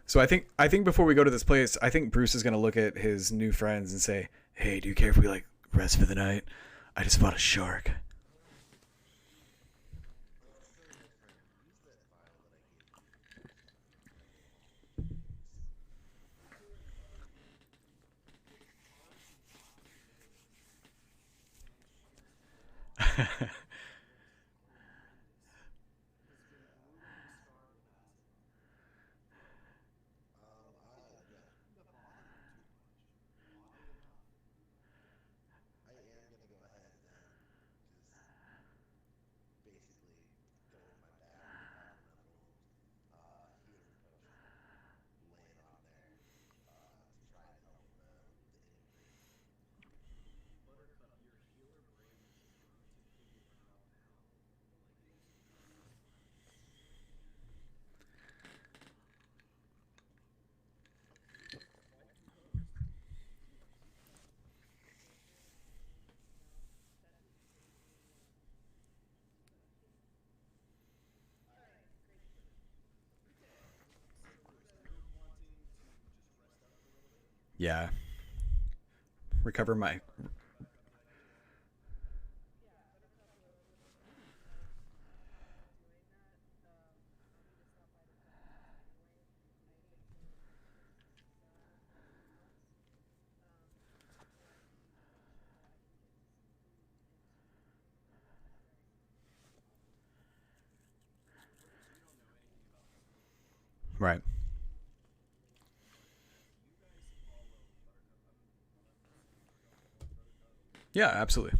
So I think before we go to this place, I think Bruce is gonna look at his new friends and say, "Hey, do you care if we like rest for the night? I just fought a shark." Yeah. Recover my. Right. Yeah, absolutely.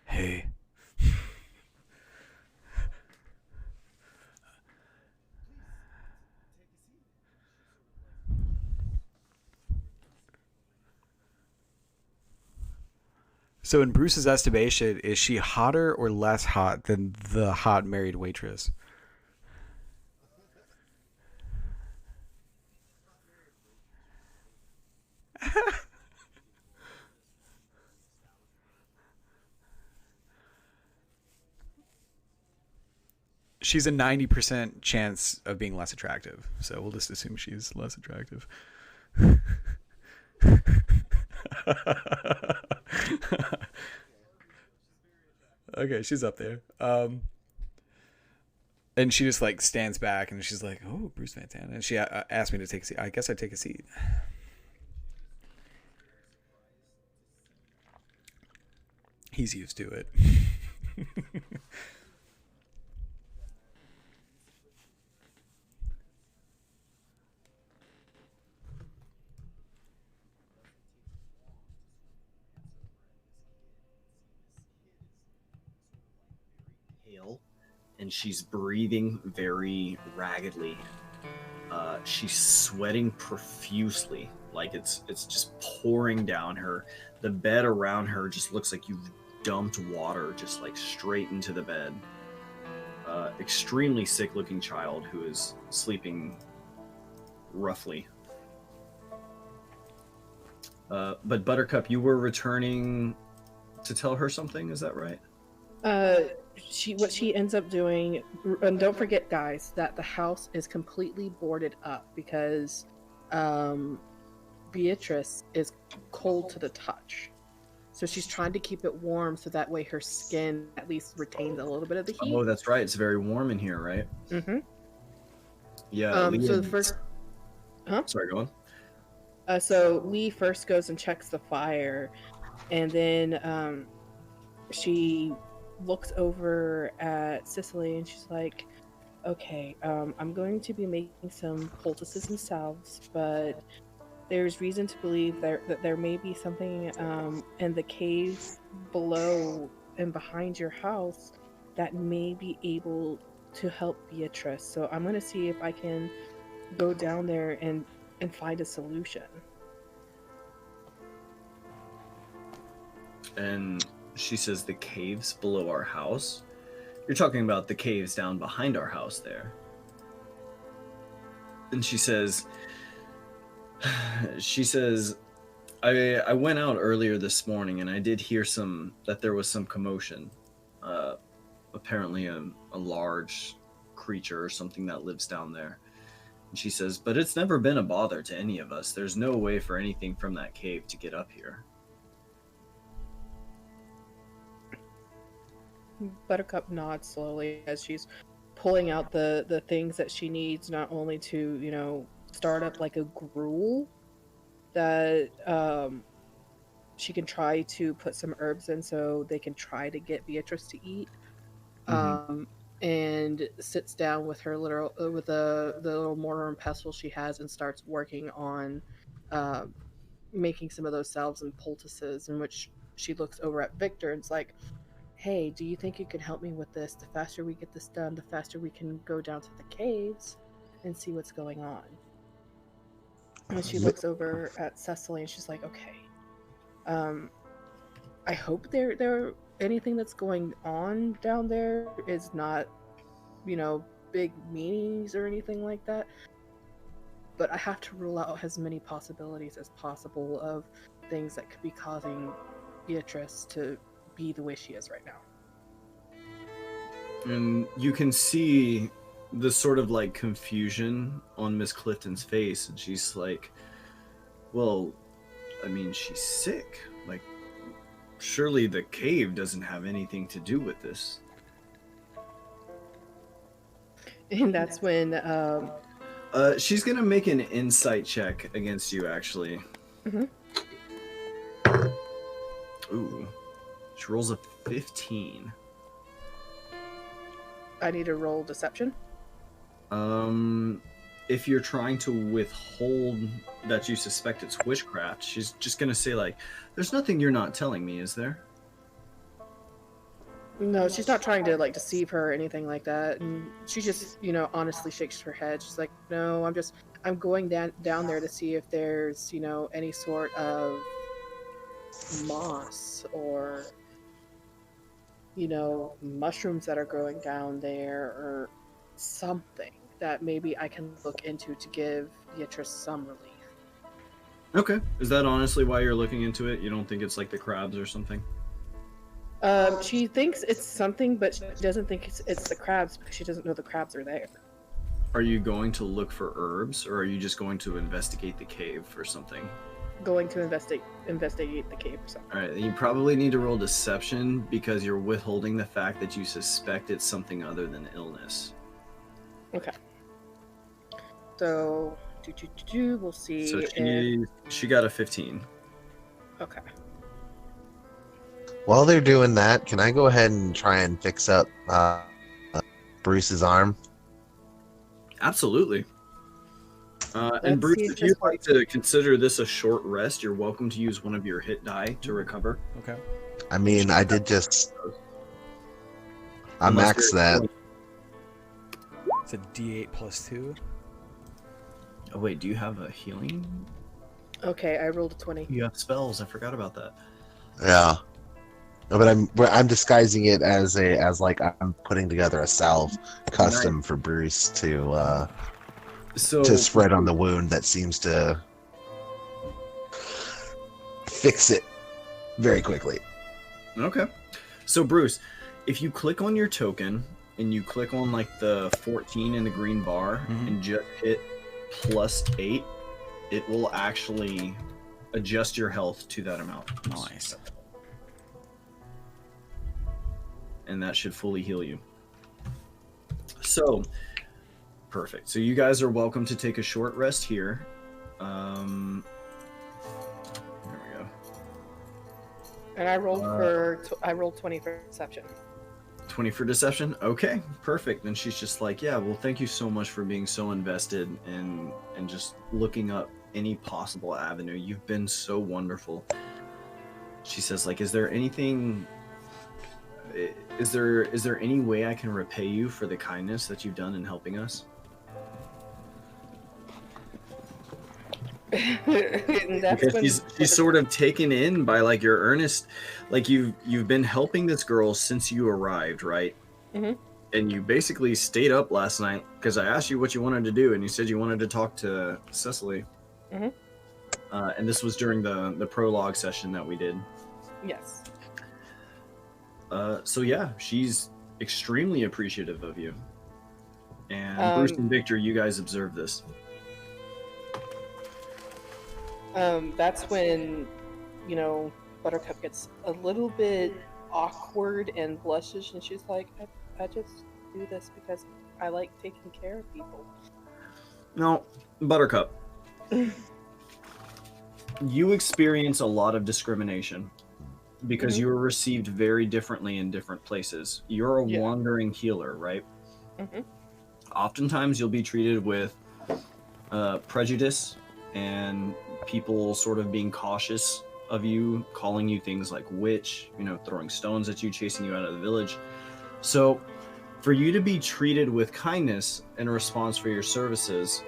Hey. So in Bruce's estimation, is she hotter or less hot than the hot married waitress? She's a 90% chance of being less attractive. So we'll just assume she's less attractive. Okay, she's up there. And she just like stands back and she's like, "Oh, Bruce Fantana." And she asked me to take a seat. I guess I'd take a seat. He's used to it. Pale, and she's breathing very raggedly. She's sweating profusely, like it's just pouring down her. The bed around her just looks like you've dumped water just like straight into the bed. Extremely sick looking child who is sleeping roughly. But Buttercup, you were returning to tell her something, is that right? What she ends up doing, and don't forget, guys, that the house is completely boarded up because Beatrice is cold to the touch. So she's trying to keep it warm so that way her skin at least retains a little bit of the heat. Oh, that's right. It's very warm in here, right? Mm-hmm. Yeah. Lee So had- the first, Sorry, go on. so Lee first goes and checks the fire, and then she looks over at Cicely and she's like, "Okay, I'm going to be making some poultices and salves, but there's reason to believe that there may be something in the cave below and behind your house that may be able to help Beatrice. So I'm going to see if I can go down there and find a solution." And she says the caves below our house. You're talking about the caves down behind our house there. And she says, I went out earlier this morning and I did hear that there was some commotion. Apparently a large creature or something that lives down there. And she says, but it's never been a bother to any of us. There's no way for anything from that cave to get up here. Buttercup nods slowly as she's pulling out the things that she needs, not only to, start up like a gruel that she can try to put some herbs in so they can try to get Beatrice to eat. And sits down with her the little mortar and pestle she has and starts working on making some of those salves and poultices, in which she looks over at Victor and is like, "Hey, do you think you can help me with this? The faster we get this done, the faster we can go down to the caves and see what's going on." And she looks over at Cecily and she's like, "Okay, I hope there anything that's going on down there is not, big meanings or anything like that. But I have to rule out as many possibilities as possible of things that could be causing Beatrice to be the way she is right now." And you can see the sort of like confusion on Miss Clifton's face, and she's like, well, I mean, she's sick. Like, surely the cave doesn't have anything to do with this. And that's when She's gonna make an insight check against you, actually. Mhm. Ooh. She rolls a 15. I need to roll deception. If you're trying to withhold that you suspect it's witchcraft, she's just gonna say like, there's nothing you're not telling me, is there? No, she's not trying to like deceive her or anything like that. And she just, honestly shakes her head. She's like, "No, I'm going down there to see if there's, any sort of moss or, mushrooms that are growing down there or something that maybe I can look into to give Beatrice some relief." Okay. Is that honestly why you're looking into it? You don't think it's like the crabs or something? She thinks it's something, but she doesn't think it's the crabs because she doesn't know the crabs are there. Are you going to look for herbs, or are you just going to investigate the cave for something? Going to investigate the cave or something. Alright, you probably need to roll deception because you're withholding the fact that you suspect it's something other than illness. Okay. So, we'll see. So if... she got a 15. Okay. While they're doing that, can I go ahead and try and fix up Bruce's arm? Absolutely. And Let's Bruce, see if if you'd this like to consider this a short rest, you're welcome to use one of your hit die to recover. Okay. I mean, I did just... I Unless maxed you're- that. It's a D8 plus 2. Oh wait, do you have a healing? Okay, I rolled a 20. You have spells. I forgot about that. Yeah. No, but I'm disguising it as like I'm putting together a salve custom for Bruce to spread on the wound that seems to fix it very quickly. Okay. So Bruce, if you click on your token and you click on like the 14 in the green bar and just hit +8, it will actually adjust your health to that amount. Nice. and that should fully heal you. So, perfect. So you guys are welcome to take a short rest here. There we go. And I rolled 20 for deception. 20 for deception? Okay, perfect. And she's just like, yeah, well, thank you so much for being so invested and just looking up any possible avenue. You've been so wonderful. She says, like, is there anything... Is there any way I can repay you for the kindness that you've done in helping us? Because she's sort of taken in by like your earnest, like you've been helping this girl since you arrived, right? Mm-hmm. And you basically stayed up last night because I asked you what you wanted to do, and you said you wanted to talk to Cecily. Mm-hmm. And this was during the prologue session that we did. Yes. So yeah, she's extremely appreciative of you. And Bruce and Victor, you guys observe this. That's when, Buttercup gets a little bit awkward and blushes, and she's like, I just do this because I like taking care of people. No, Buttercup. You experience a lot of discrimination because you were received very differently in different places. You're a wandering healer, right? Mm-hmm. Oftentimes you'll be treated with prejudice and people sort of being cautious of you, calling you things like witch, throwing stones at you, chasing you out of the village. So for you to be treated with kindness in response for your services,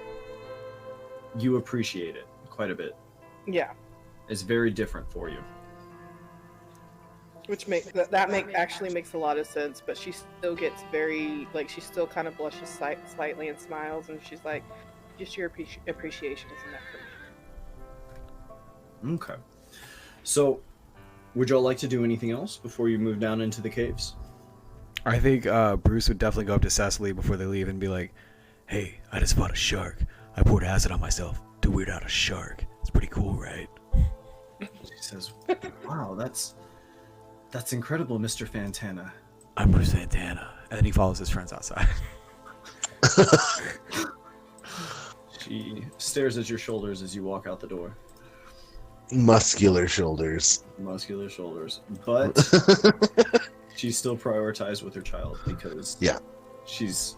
you appreciate it quite a bit. Yeah. It's very different for you. Which actually makes a lot of sense, but she still gets she still kind of blushes slightly and smiles, and she's like, just your appreciation is enough for me. Okay. So, would y'all like to do anything else before you move down into the caves? I think Bruce would definitely go up to Cecily before they leave and be like, hey, I just fought a shark. I poured acid on myself to weird out a shark. It's pretty cool, right? She says, wow, that's incredible, Mr. Fantana. I'm Bruce Fantana. And then he follows his friends outside. She stares at your shoulders as you walk out the door. Muscular shoulders. Muscular shoulders. But she's still prioritized with her child because she's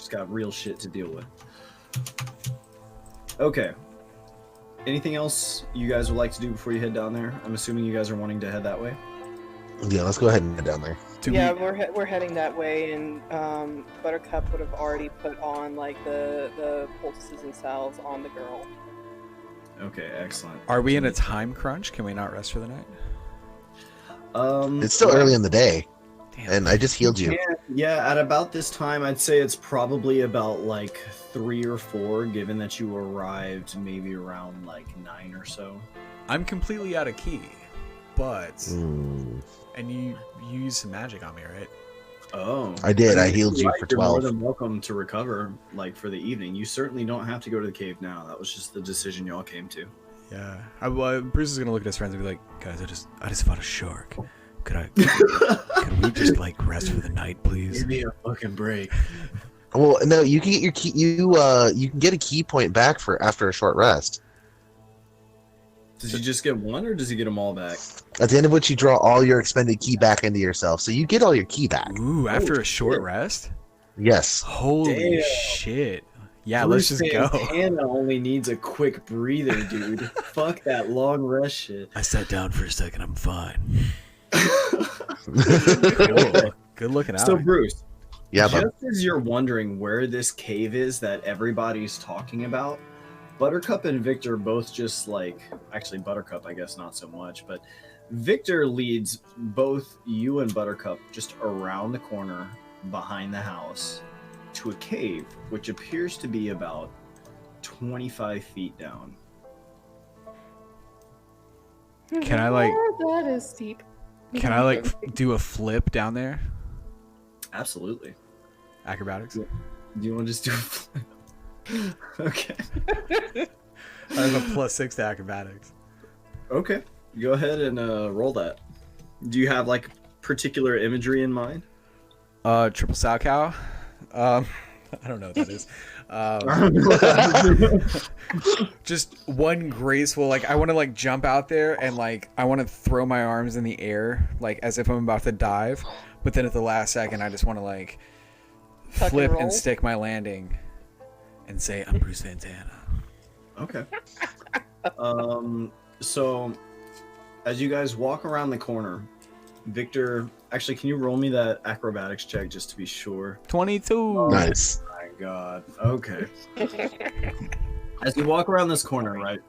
got real shit to deal with. Okay. Anything else you guys would like to do before you head down there? I'm assuming you guys are wanting to head that way. Yeah, let's go ahead and head down there. We're heading that way, and Buttercup would have already put on like the poultices and salves on the girl. Okay, excellent. Are we in a time crunch? Can we not rest for the night? It's still early in the day. Damn. And I just healed you. Yeah, at about this time, I'd say it's probably about like 3 or 4, given that you arrived maybe around like 9 or so. I'm completely out of key, but and you used some magic on me, right? Oh, I did. I healed you right, for you're 12. more than welcome to recover, like for the evening. You certainly don't have to go to the cave now. That was just the decision y'all came to. Yeah. Bruce is gonna look at his friends and be like, guys, I just fought a shark. Could we just like rest for the night, please? Give me a fucking break. Well, no, you can get your key. You can get a key point back for after a short rest. Does he just get one, or does he get them all back? At the end of which you draw all your expended key back into yourself, so you get all your key back. Ooh, after a short shit. rest? Yes. Holy Damn. shit. Yeah, Bruce let's just go. Fantana only needs a quick breather, dude. Fuck that long rest shit. I sat down for a second, I'm fine. Cool. Good looking out. So, Bruce, Yeah, just but as you're wondering where this cave is that everybody's talking about, Buttercup and Victor both just like, actually Buttercup I guess not so much, but Victor leads both you and Buttercup just around the corner behind the house to a cave which appears to be about 25 feet down. Can I like That is steep. can I like do a flip down there? Absolutely. Acrobatics? Do you want to just do a flip? Okay. I have a +6 to acrobatics. Okay. Go ahead and roll that. Do you have like particular imagery in mind? Triple sow cow. I don't know what that is. Just one graceful, like I want to like jump out there and like I want to throw my arms in the air like as if I'm about to dive, but then at the last second I just want to like Tuck and flip roll? and stick my landing and say I'm Bruce Fantana. Okay. So as you guys walk around the corner, Victor, actually, can you roll me that acrobatics check just to be sure? 22. Nice. My God. Okay. As you walk around this corner, right,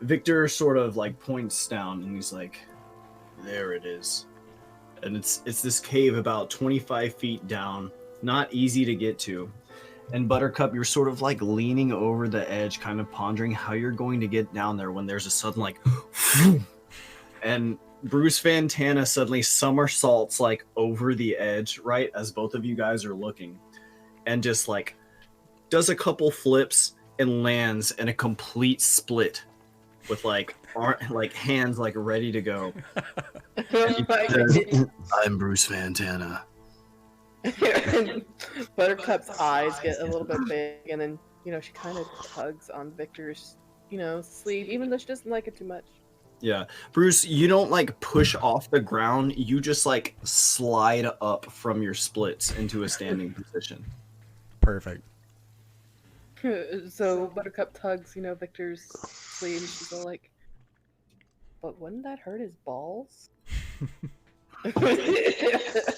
Victor sort of like points down and he's like, there it is. And it's this cave about 25 feet down, not easy to get to. And Buttercup, you're sort of like leaning over the edge, kind of pondering how you're going to get down there when there's a sudden like and Bruce Fantana suddenly somersaults like over the edge, right, as both of you guys are looking, and just like does a couple flips and lands in a complete split with like hands like ready to go. Oh my Says, I'm Bruce Fantana. goodness. Buttercup's eyes get a little bit big, and then she kind of tugs on Victor's sleeve, even though she doesn't like it too much. Yeah, Bruce, you don't like push off the ground, you just like slide up from your splits into a standing position. Perfect. So Buttercup tugs, Victor's sleeve, and she's all like, "But wouldn't that hurt his balls?"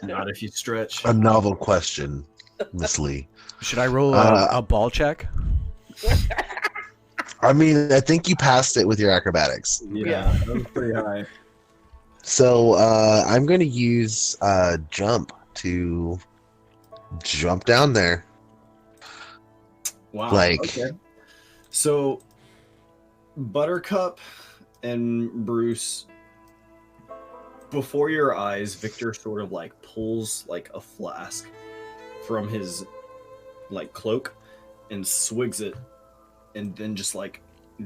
Not if you stretch. A novel question, Miss Lee. Should I roll a ball check? I mean, I think you passed it with your acrobatics. Yeah, that was pretty high. So I'm going to use jump to jump down there. Wow. Like- okay. So Buttercup and Bruce, before your eyes, Victor sort of like pulls like a flask from his like cloak and swigs it, and then just like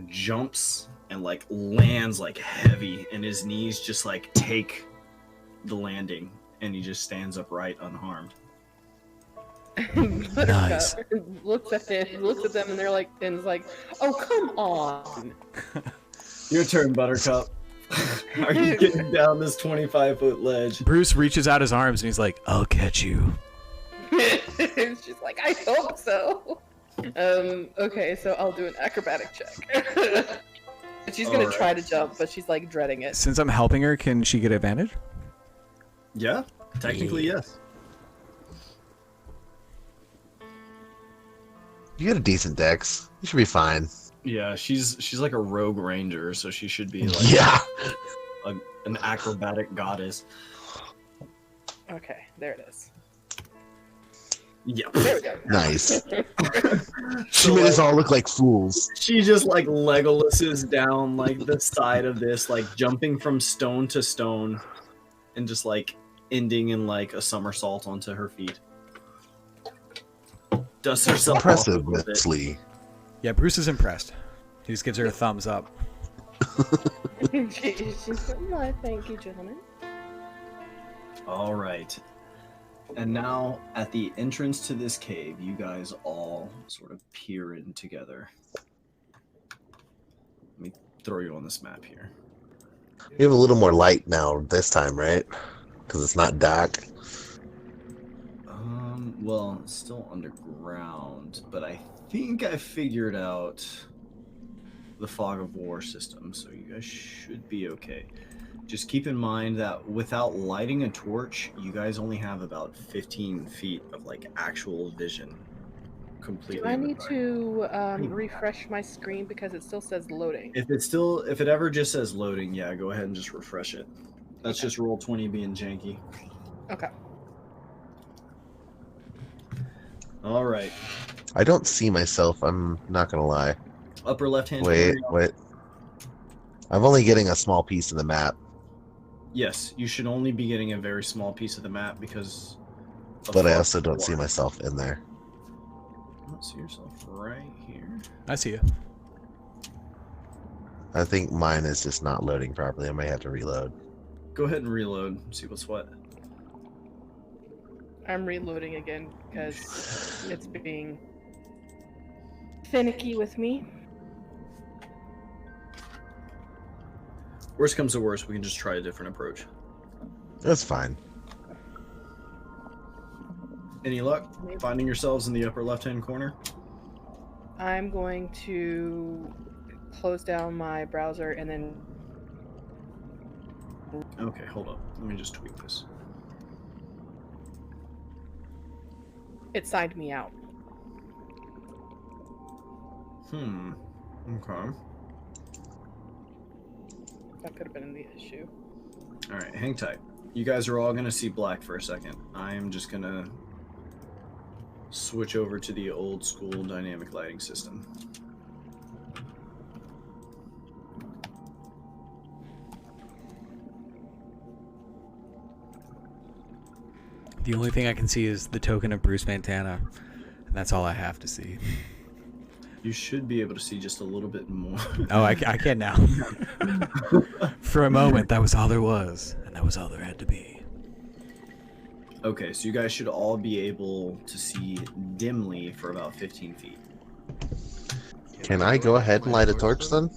jumps and like lands like heavy, and his knees just like take the landing, and he just stands upright unharmed. Buttercup Nice. looks at them, and they're like, and is like, "Oh, come on!" Your turn, Buttercup. Are you getting down this 25-foot ledge? Bruce reaches out his arms and he's like, I'll catch you. She's like, "I hope so." Okay, so I'll do an acrobatic check. She's gonna Alright. try to jump, but she's like dreading it. Since I'm helping her, can she get advantage? Yeah, technically yes. You got a decent dex. You should be fine. Yeah, she's like a rogue ranger, so she should be like Yeah. an acrobatic goddess. Okay, there it is. Yeah. There we go. Nice. She So, made us like, all look like fools. she just like Legolas's down like the side of this, like jumping from stone to stone, and just like ending in like a somersault onto her feet. Dusts herself off a Impressive, little bit. Miss Lee. Yeah, Bruce is impressed. He just gives her a thumbs up. She's like, "Why, thank you, gentlemen." All right. And now, at the entrance to this cave, you guys all sort of peer in together. Let me throw you on this map here. You have a little more light now this time, right? Because it's not dark. Well, it's still underground, but I think I figured out the fog of war system, so you guys should be okay. Just keep in mind that without lighting a torch, you guys only have about 15 feet of like actual vision. Completely. Do I in the need dark. to refresh my screen because it still says loading? If it ever just says loading, yeah, go ahead and just refresh it. That's just roll 20 being janky. Okay. All right. I don't see myself. I'm not gonna lie. Upper left hand. Wait. I'm only getting a small piece of the map, Yes, you should only be getting a very small piece of the map because. of but I fog also of don't see war. myself in there. You don't see yourself right here. I see you. I think mine is just not loading properly. I may have to reload. Go ahead and reload. See what's what. I'm reloading again because it's being finicky with me. Worst comes to worst, we can just try a different approach. That's fine. Any luck finding yourselves in the upper left-hand corner? I'm going to close down my browser and then. Okay, hold up. Let me just tweak this. It signed me out. Okay. That could have been the issue. All right, hang tight. You guys are all going to see black for a second. I am just going to switch over to the old school dynamic lighting system. The only thing I can see is the token of Bruce Fantana, and that's all I have to see. You should be able to see just a little bit more. Oh, I can now. For a moment, that was all there was, and that was all there had to be. Okay, so you guys should all be able to see dimly for about 15 feet. Can I go ahead and light a torch then?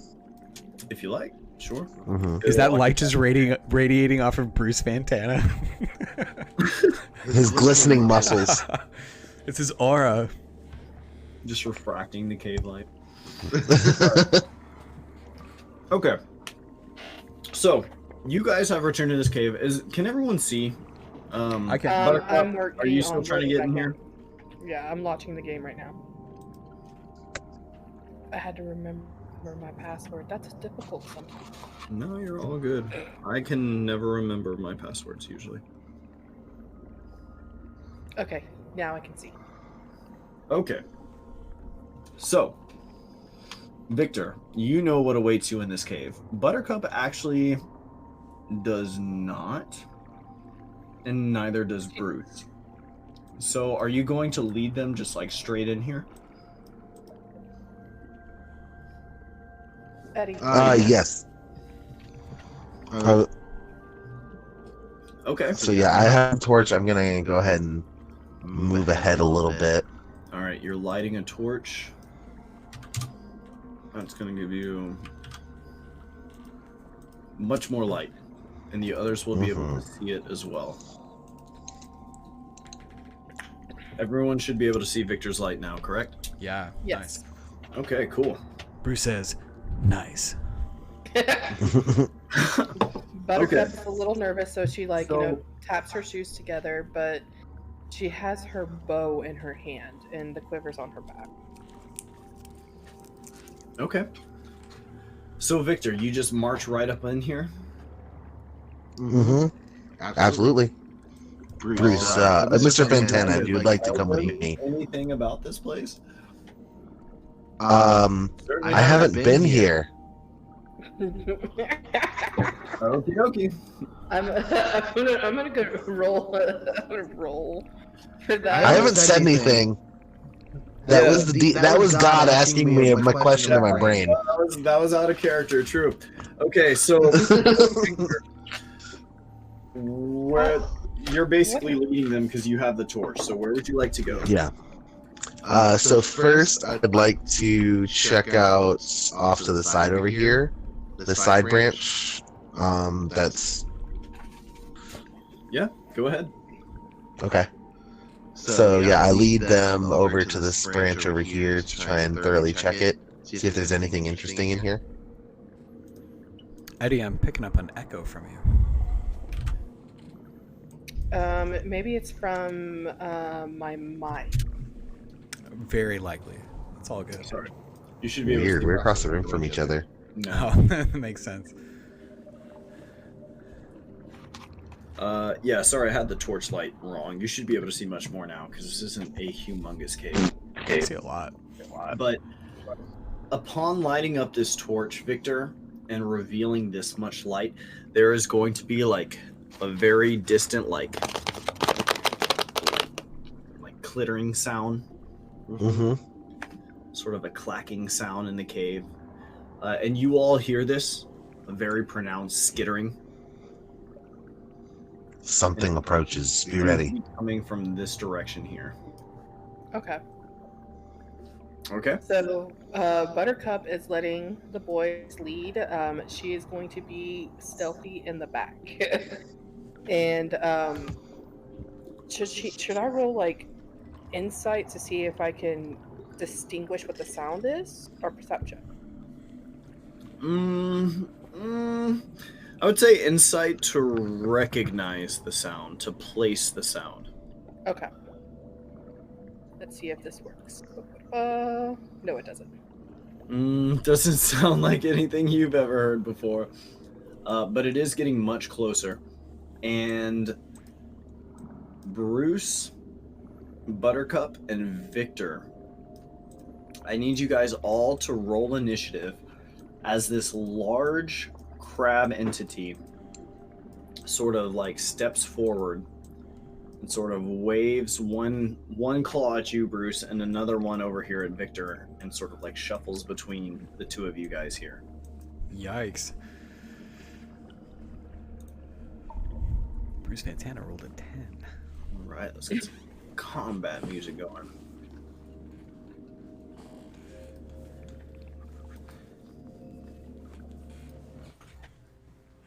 If you like, sure. Mm-hmm. Is that light just radiating off of Bruce Fantana? His glistening muscles. It's his aura. Just refracting the cave light. Okay. So, you guys have returned to this cave. Can everyone see? I can. Buttercup, I'm working. are you still on trying to get in loading here? back in. Yeah, I'm launching the game right now. I had to remember my password. That's difficult sometimes. No, you're all good. I can never remember my passwords usually. Okay, now I can see. Okay. So, Victor, you know what awaits you in this cave. Buttercup actually does not, and neither does Bruce. So, are you going to lead them just like straight in here? Eddie. Yes. Okay. So yeah, I have a torch. I'm gonna go ahead and move ahead a little bit. All right, you're lighting a torch. That's going to give you much more light, and the others will be able to see it as well. Everyone should be able to see Victor's light now, correct? Yeah. Yes. Nice. Okay, cool. Bruce says, "Nice." Buttercup's a little nervous, so she taps her shoes together, but she has her bow in her hand and the quiver's on her back. Okay. So, Victor, you just march right up in here? Mm-hmm. Absolutely. Bruce, Mr. Fantana, if you would like to come with me. Anything about this place? I haven't been here. Okie dokie. I'm gonna go roll. I'm gonna roll for that. I haven't said anything. That was God asking me my question in my brain. That was out of character, true. Okay, so where you're basically leading them because you have the torch. So where would you like to go? Yeah. So first, I'd like to check out off to the side over here, the side branch. That's Yeah, go ahead. okay. So yeah, I lead them over to this branch over here to try and thoroughly check it, see if there's anything interesting in here. Eddie, I'm picking up an echo from you. Maybe it's from my mic. Very likely. It's all good. Sorry. You should be able Weird, to we're across the room from each other. No. Oh, that makes sense. Yeah, sorry, I had the torch light wrong. You should be able to see much more now because this isn't a humongous cave. I see a lot. But upon lighting up this torch, Victor, and revealing this much light, there is going to be like a very distant like clittering sound. Mm-hmm. Sort of a clacking sound in the cave. And you all hear this, a very pronounced skittering. Something approaches. Be It ready. is coming from this direction here. Okay. Okay. So Buttercup is letting the boys lead. She is going to be stealthy in the back. And should I roll like insight to see if I can distinguish what the sound is, or perception? I would say insight to recognize the sound, to place the sound. Okay. Let's see if this works. No, it doesn't. Doesn't sound like anything you've ever heard before. But it is getting much closer. And Bruce, Buttercup, and Victor, I need you guys all to roll initiative as this large crab entity sort of like steps forward and sort of waves one claw at you, Bruce, and another one over here at Victor, and sort of like shuffles between the two of you guys here. Yikes. Bruce Fantana rolled a 10. All right, let's get some combat music going.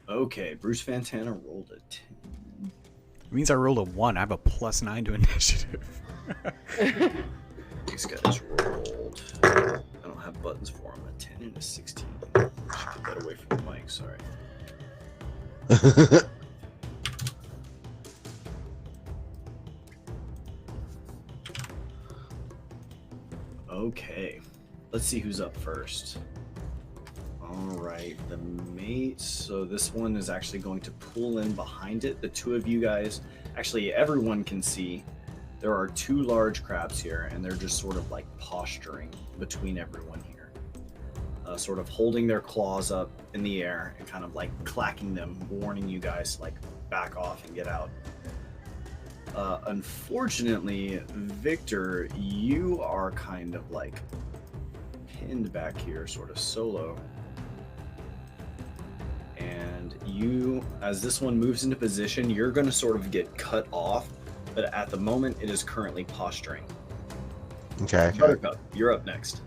Okay, Bruce Fantana rolled a 10. It means I rolled a 1. I have a +9 to initiative. These guys rolled. I don't have buttons for them. A 10 and a 16. I should get that away from the mic, sorry. Okay, let's see who's up first. Alright, the mate. So this one is actually going to pull in behind it. The two of you guys, actually everyone can see there are two large crabs here, and they're just sort of like posturing between everyone here. Sort of holding their claws up in the air and kind of like clacking them, warning you guys to like back off and get out. Unfortunately, Victor, you are kind of like pinned back here, sort of solo. And you, as this one moves into position, you're going to sort of get cut off, but at the moment it is currently posturing. Okay. Buttercup, you're up next.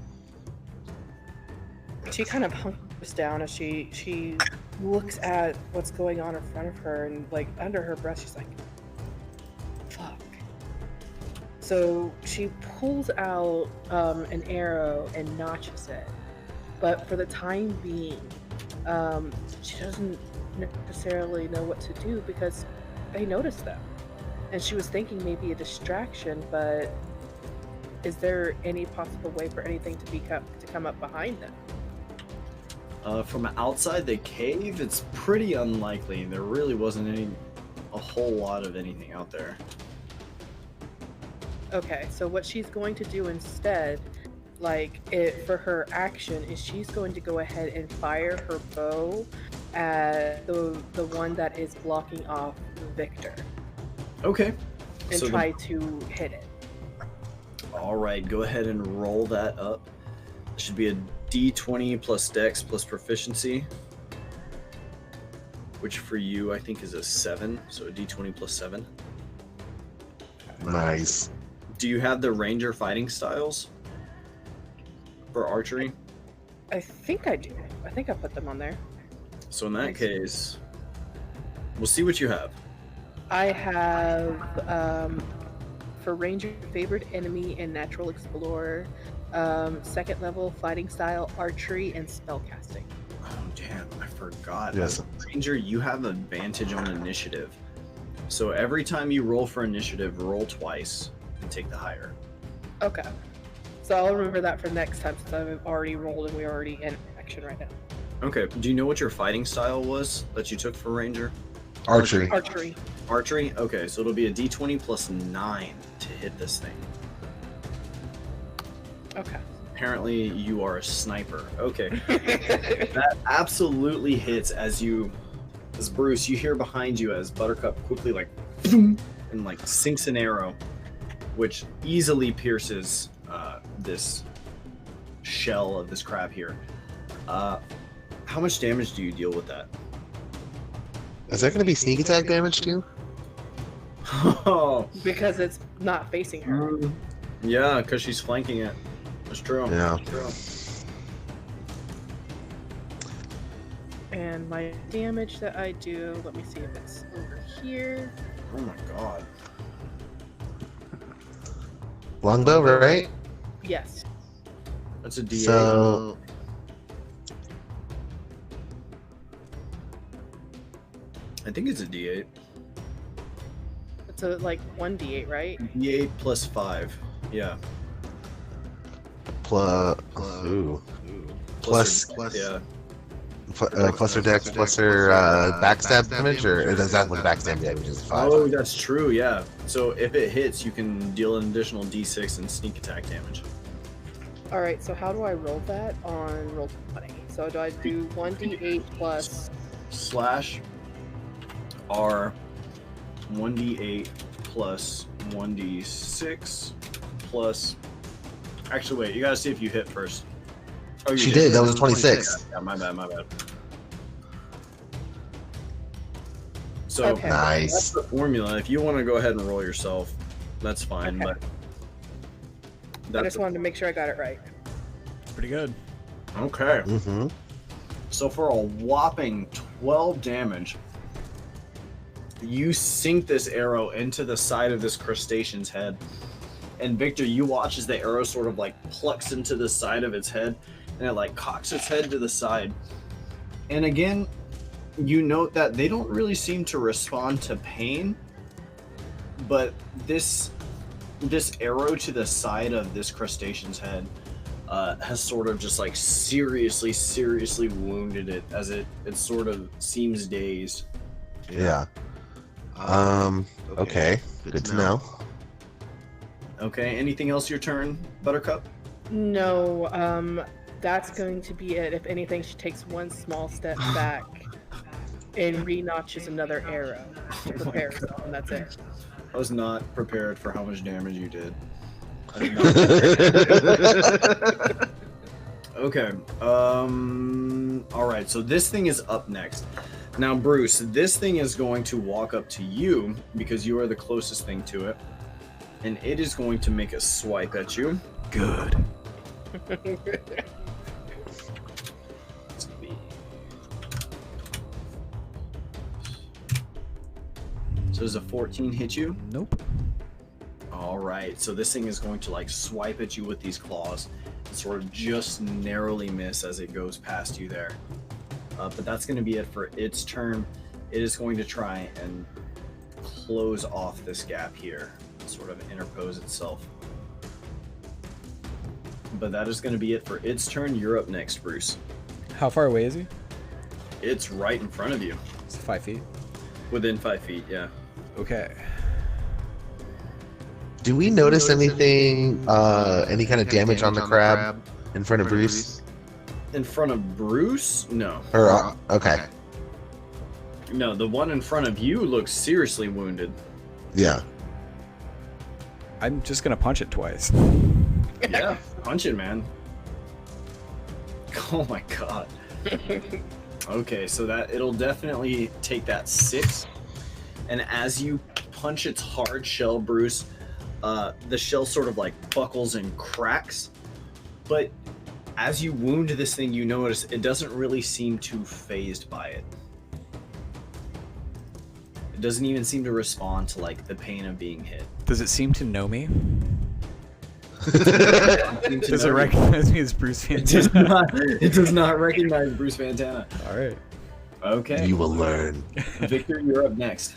She kind of hunkers down as she looks at what's going on in front of her, and like under her breath she's like, fuck. So she pulls out an arrow and notches it, but for the time being she doesn't necessarily know what to do because they noticed them, and she was thinking maybe a distraction, but is there any possible way for anything to come up behind them? From outside the cave, it's pretty unlikely. There really wasn't a whole lot of anything out there. Okay, so what she's going to do instead, for her action, is she's going to go ahead and fire her bow at the one that is blocking off Victor. Okay. And So try to hit it. All right, go ahead and roll that up. It should be a D20 plus Dex plus proficiency, which for you I think is a 7. So a D20 plus 7. Nice. Do you have the Ranger fighting styles for archery? I think I do. I think I put them on there. So in that Nice. case, we'll see what you have. I have for Ranger, favored enemy and natural explorer, second level fighting style, archery, and spellcasting. Oh damn, I forgot. Yes. Ranger, you have advantage on initiative. So every time you roll for initiative, roll twice and take the higher. Okay. So I'll remember that for next time since I've already rolled and we're already in action right now. Okay. Do you know what your fighting style was that you took for Ranger? Archery. Archery. Archery? Okay, so it'll be a D20 plus 9 to hit this thing. Okay. Apparently you are a sniper. Okay. That absolutely hits as Bruce, you hear behind you as Buttercup quickly like boom, and like sinks an arrow, which easily pierces this shell of this crab here. How much damage do you deal with that? Is that going to be sneak attack damage too? Oh. because it's not facing her. Yeah, because she's flanking it. That's true. Yeah. That's true. And my damage that I do, let me see if it's over here. Oh my god. Longbow, right? Yes. That's a D8. So I think it's a D8. It's a like 1d8, right? D8 plus 5. Yeah. plus plus Yeah. plus her dex plus her backstab damage, or is that what backstab damage is? 5. Oh, that's true. Yeah. So if it hits, you can deal an additional D6 and sneak attack damage. All right. So how do I roll that on roll 20? So do I do 1d8 plus? Slash R 1d8 plus 1d6 plus. Actually, wait. You gotta see if you hit first. Oh, you She did. That was 26. Yeah, my bad. My bad. So Okay. Nice. that's the formula. If you want to go ahead and roll yourself, that's fine. Okay. But I that's just wanted to make sure I got it right. Pretty good. okay. Mm-hmm. So for a whopping 12 damage, you sink this arrow into the side of this crustacean's head. And Victor, you watch as the arrow sort of like plucks into the side of its head, and it like cocks its head to the side. And again, you note that they don't really seem to respond to pain, but this arrow to the side of this crustacean's head has sort of just like seriously wounded it, as it sort of seems dazed. Yeah. Okay. Good to know. Okay, anything else your turn, Buttercup? No. That's going to be it. If anything, she takes one small step back and re-notches another arrow to prepare herself, and that's it. I was not prepared for how much damage you did. I did not- Okay. All right. So this thing is up next. Now, Bruce, this thing is going to walk up to you because you are the closest thing to it, and it is going to make a swipe at you. Good. So does a 14 hit you? Nope. All right. So this thing is going to like swipe at you with these claws and sort of just narrowly miss as it goes past you there. But that's going to be it for its turn. It is going to try and close off this gap here, sort of interpose itself. But that is going to be it for its turn. You're up next, Bruce. How far away is he? It's right in front of you, It's 5 feet. within 5 feet. Yeah. Okay. Do we notice anything, any kind of damage on the crab in front of Bruce? In front of Bruce? No. Or okay, No, the one in front of you looks seriously wounded. yeah. I'm just gonna punch it twice. Yeah, punch it, man. Oh my god. Okay, so that it'll definitely take that 6. And as you punch its hard shell, Bruce, the shell sort of like buckles and cracks. But as you wound this thing, you notice it doesn't really seem too phased by it. It doesn't even seem to respond to like the pain of being hit. Does it seem to know me? It Does it recognize me as Bruce Fantana? It does not recognize Bruce Fantana. All right. Okay. You will learn. Victor, you're up next.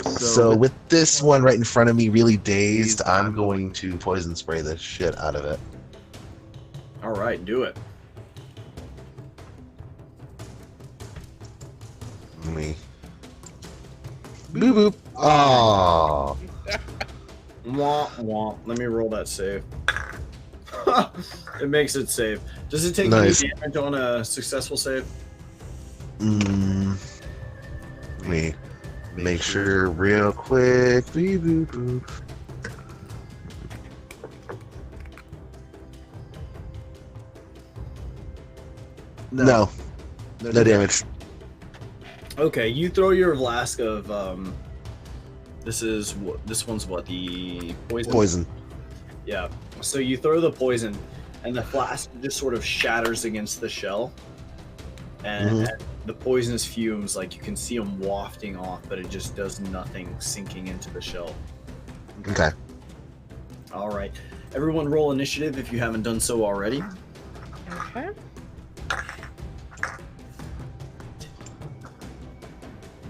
So with this one right in front of me, really dazed, I'm going to poison spray the shit out of it. All right, do it. Me. Boop boop. Oh. Womp womp. Let me roll that save. It makes it save. Does it take Nice. any damage on a successful save? Let me make sure real quick. Beep boop boop. No. No damage. Okay, you throw your flask of This one's what, the poison? Poison. Yeah. So you throw the poison, and the flask just sort of shatters against the shell, and the poisonous fumes, like you can see them wafting off, but it just does nothing, sinking into the shell. Okay. All right, everyone, roll initiative if you haven't done so already. Okay.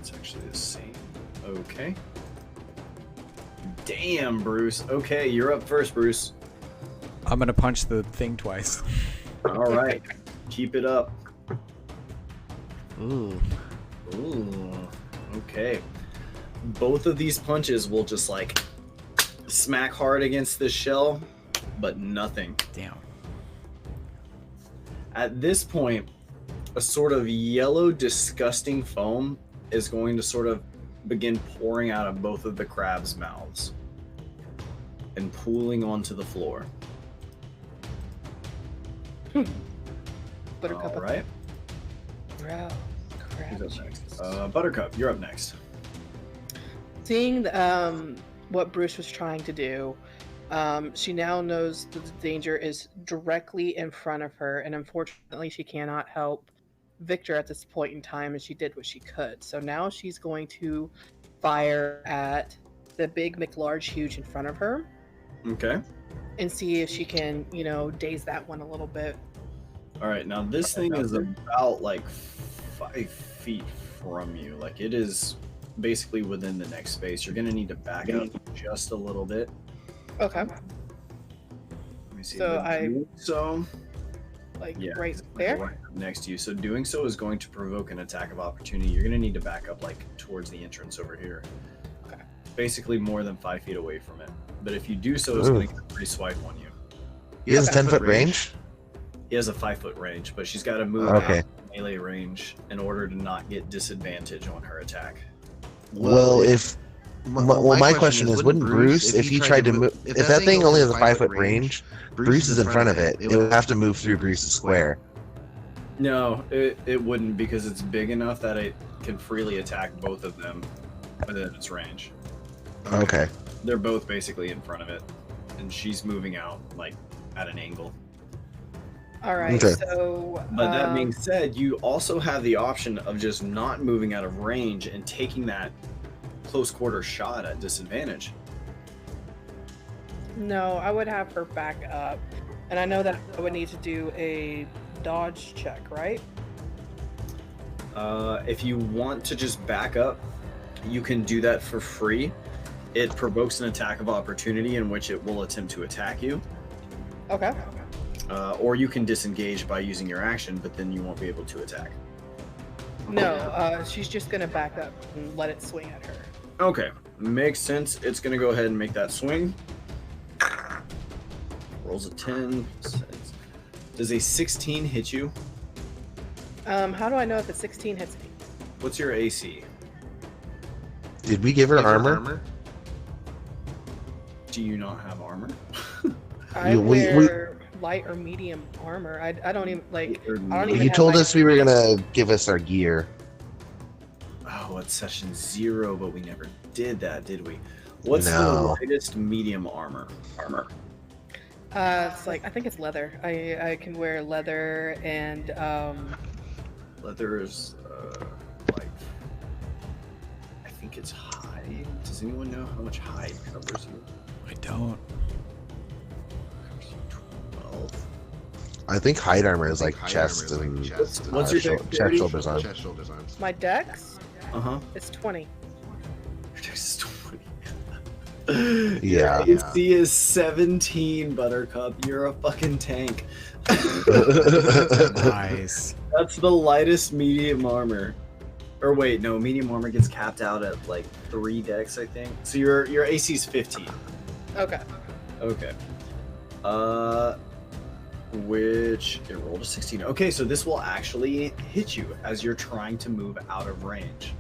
It's actually the same. Okay. Damn, Bruce. Okay, you're up first, Bruce. I'm gonna punch the thing twice. All right, keep it up. Ooh. Ooh. Okay. Both of these punches will just like smack hard against the shell, but nothing. Damn. At this point, a sort of yellow, disgusting foam is going to sort of begin pouring out of both of the crabs' mouths and pooling onto the floor. Buttercup. All right. Wow. Crap. Who's up next? Buttercup, you're up next. Seeing what Bruce was trying to do, she now knows that the danger is directly in front of her, and unfortunately, she cannot help Victor at this point in time, and she did what she could. So now she's going to fire at the big McLarge huge in front of her Okay. and see if she can, daze that one a little bit. All right. Now this thing is about like 5 feet from you. Like it is basically within the next space. You're gonna need to back up just a little bit. Okay. Let me see. So But doing so yeah, right it's there. right up next to you. So doing so is going to provoke an attack of opportunity. You're gonna need to back up like towards the entrance over here. Okay. Basically more than 5 feet away from it. But if you do so, it's gonna get a free swipe on you. He has a Okay. 10-foot range? He has a 5-foot range, but she's got to move Okay. out of melee range in order to not get disadvantage on her attack. Well, my question is, wouldn't Bruce, if he tried to move, if that thing only has a 5-foot range, Bruce is in front of it, it would have to move through Bruce's square. No, it wouldn't, because it's big enough that it can freely attack both of them within its range. Okay. They're both basically in front of it, and she's moving out like at an angle. All right. Okay. So. But that being said, you also have the option of just not moving out of range and taking that close quarter shot at disadvantage. No, I would have her back up, and I know that I would need to do a dodge check, right? If you want to just back up, you can do that for free. It provokes an attack of opportunity in which it will attempt to attack you. Okay. Or you can disengage by using your action, but then you won't be able to attack. No, she's just gonna back up and let it swing at her. Okay, makes sense. It's gonna go ahead and make that swing. Rolls a 10. Does a 16 hit you? How do I know if a 16 hits me? What's your AC? Did we give her armor? Do you not have armor? I We- wear light or medium armor. I don't even like. I don't even You have told my- us we were gonna give us our gear. Oh, it's session 0, but we never did that, did we? What's the No. lightest medium armor? It's like I think it's leather. I can wear leather and Leather is like, I think it's hide. Does anyone know how much hide covers you? I don't. Covers you 12. I think hide armor is like chest and What's your chest, dexterity? shoulders on. my dex. Uh-huh. It's 20. Your dex is 20. Yeah. Your AC is 17, Buttercup. You're a fucking tank. Nice. That's the lightest medium armor. Or wait, no, medium armor gets capped out at like 3 dex, I think. So your AC is 15. Okay. Okay. Which it rolled a 16. Okay, so this will actually hit you as you're trying to move out of range.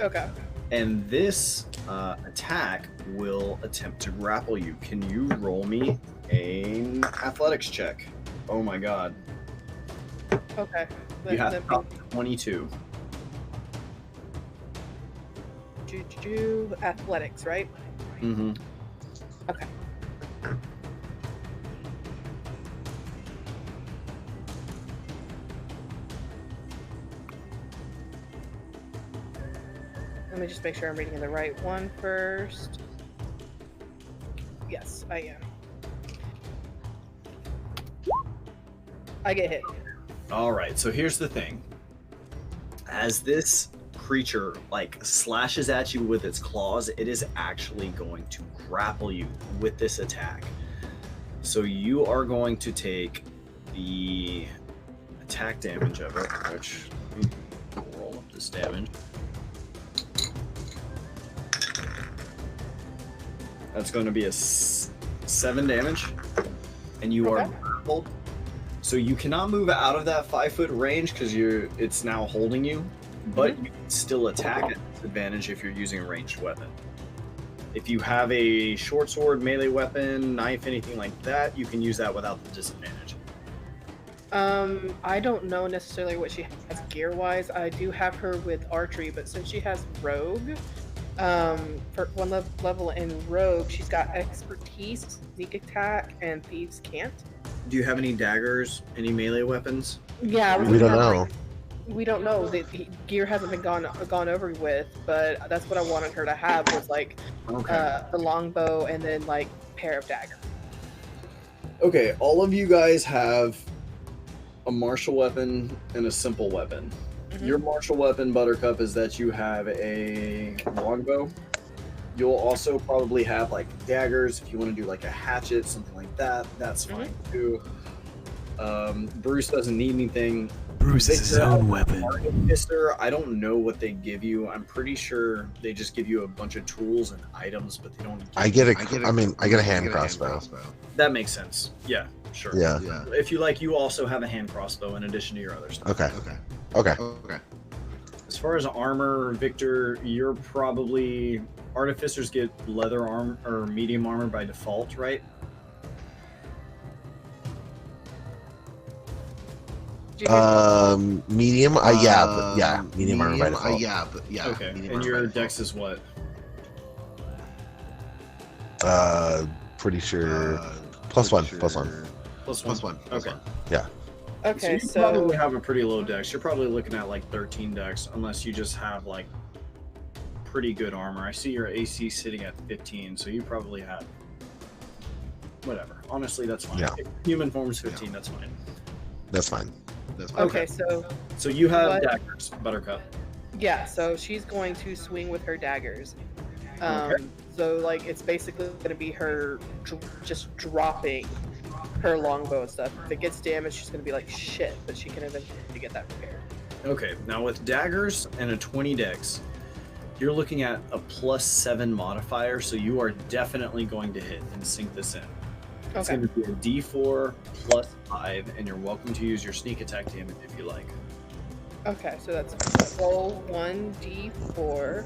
Okay. And this attack will attempt to grapple you. Can you roll me an athletics check? Oh my god. Okay. You have to Let me- top 22. Athletics, right? Mm-hmm. Okay. Let me just make sure I'm reading the right one first. Yes, I am. I get hit. All right, so here's the thing. As this creature like slashes at you with its claws, it is actually going to grapple you with this attack. So you are going to take the attack damage of it, which roll up this damage. That's going to be a 7 damage, and you are grappled. So you cannot move out of that 5-foot range because it's now holding you, but you can still attack at disadvantage if you're using a ranged weapon. If you have a short sword, melee weapon, knife, anything like that, you can use that without the disadvantage. I don't know necessarily what she has gear-wise. I do have her with archery, but since she has rogue, for one level in rogue, she's got expertise, sneak attack, and thieves can't. Do you have any daggers, any melee weapons? Yeah, We don't know. We don't know. The gear hasn't been gone over with, but that's what I wanted her to have was like the longbow and then like pair of daggers. Okay, all of you guys have a martial weapon and a simple weapon. Mhm. Your martial weapon, Buttercup, is that you have a longbow. You'll also probably have like daggers if you want to do like a hatchet, something like that. That's fine too. Bruce doesn't need anything. Bruce is his own weapon. Artificer, I don't know what they give you. I'm pretty sure they just give you a bunch of tools and items, but they don't. I get a hand crossbow. That makes sense. Yeah, sure. Yeah. If you like, you also have a hand crossbow in addition to your other stuff. Okay. As far as armor, Victor, you're probably artificers get leather armor or medium armor by default, right? Medium. Medium armor by default. Okay. And your dex is what? Pretty sure. +1. +1. Okay. Yeah. Okay, so you probably have a pretty low dex. You're probably looking at like 13 dex, unless you just have like pretty good armor. I see your AC sitting at 15, so you probably have whatever. Honestly, that's fine. Yeah. If human form's 15, that's fine. That's fine. Okay, so you have daggers, Buttercup. Yeah, so she's going to swing with her daggers. Okay. So like it's basically going to be her just dropping her longbow and stuff. If it gets damaged, she's going to be like shit, but she can eventually get that repaired. Okay, now with daggers and a 20 dex, you're looking at a +7 modifier, so you are definitely going to hit and sink this in. It's Okay. going to be a D4 +5, and you're welcome to use your sneak attack damage if you like. Okay, so that's roll 1d4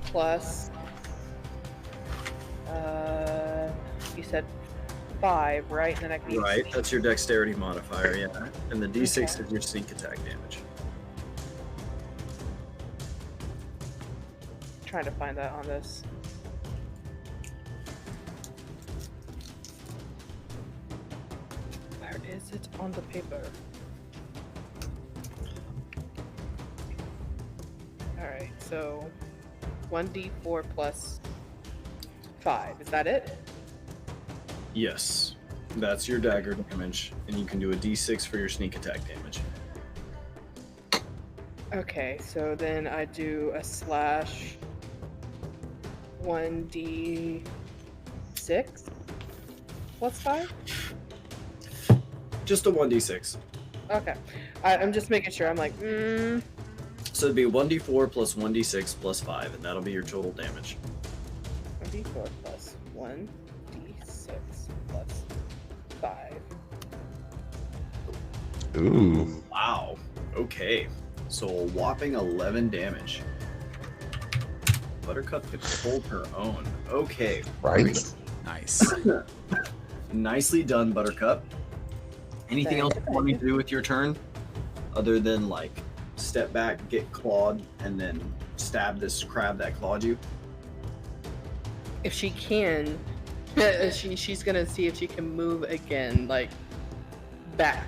plus you said 5, right? And then I can use Right, sneak. that's your dexterity modifier, yeah. And the D6 is your sneak attack damage. Trying to find that on this. Where is it on the paper? Alright, so 1d4 plus 5. Is that it? Yes, that's your dagger damage, and you can do a D6 for your sneak attack damage. Okay, so then I do a slash 1d6 plus 5? Just a 1D6. Okay. I'm just making sure. I'm like, So it'd be 1D4 plus 1D6 plus 5, and that'll be your total damage. 1d4 plus 1d6 plus 5. Ooh. Wow. Okay. So a whopping 11 damage. Buttercup could hold her own. Okay. Right? Nice. Nicely done, Buttercup. Anything else you want me to do with your turn? Other than, like, step back, get clawed, and then stab this crab that clawed you? If she can, she's gonna see if she can move again, like back.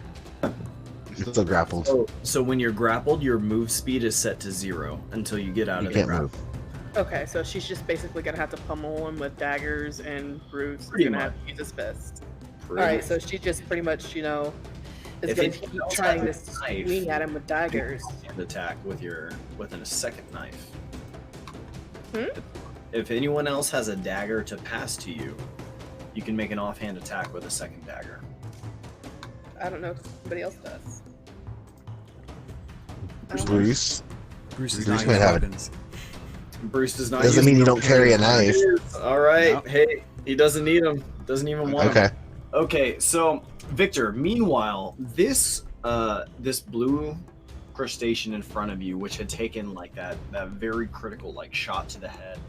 Still grappled. So when you're grappled, your move speed is set to 0 until you get out You of the can't grapple. move. Okay, so she's just basically gonna have to pummel him with daggers, and Bruce Pretty is gonna much. have to use his fist. Pretty All right, much. so she just pretty much, is If gonna it keep keeps trying to with a knife, swing at him with daggers. Hand attack with a second knife. Hmm? If anyone else has a dagger to pass to you, you can make an offhand attack with a second dagger. I don't know if somebody else does. Bruce. Bruce is Bruce not might using have it. weapons. Bruce does not. Doesn't use mean you them. don't carry a knife. All right. No. Hey, he doesn't need them. Doesn't even want them. Okay. Okay, so Victor, meanwhile, this blue crustacean in front of you, which had taken like that very critical like shot to the head,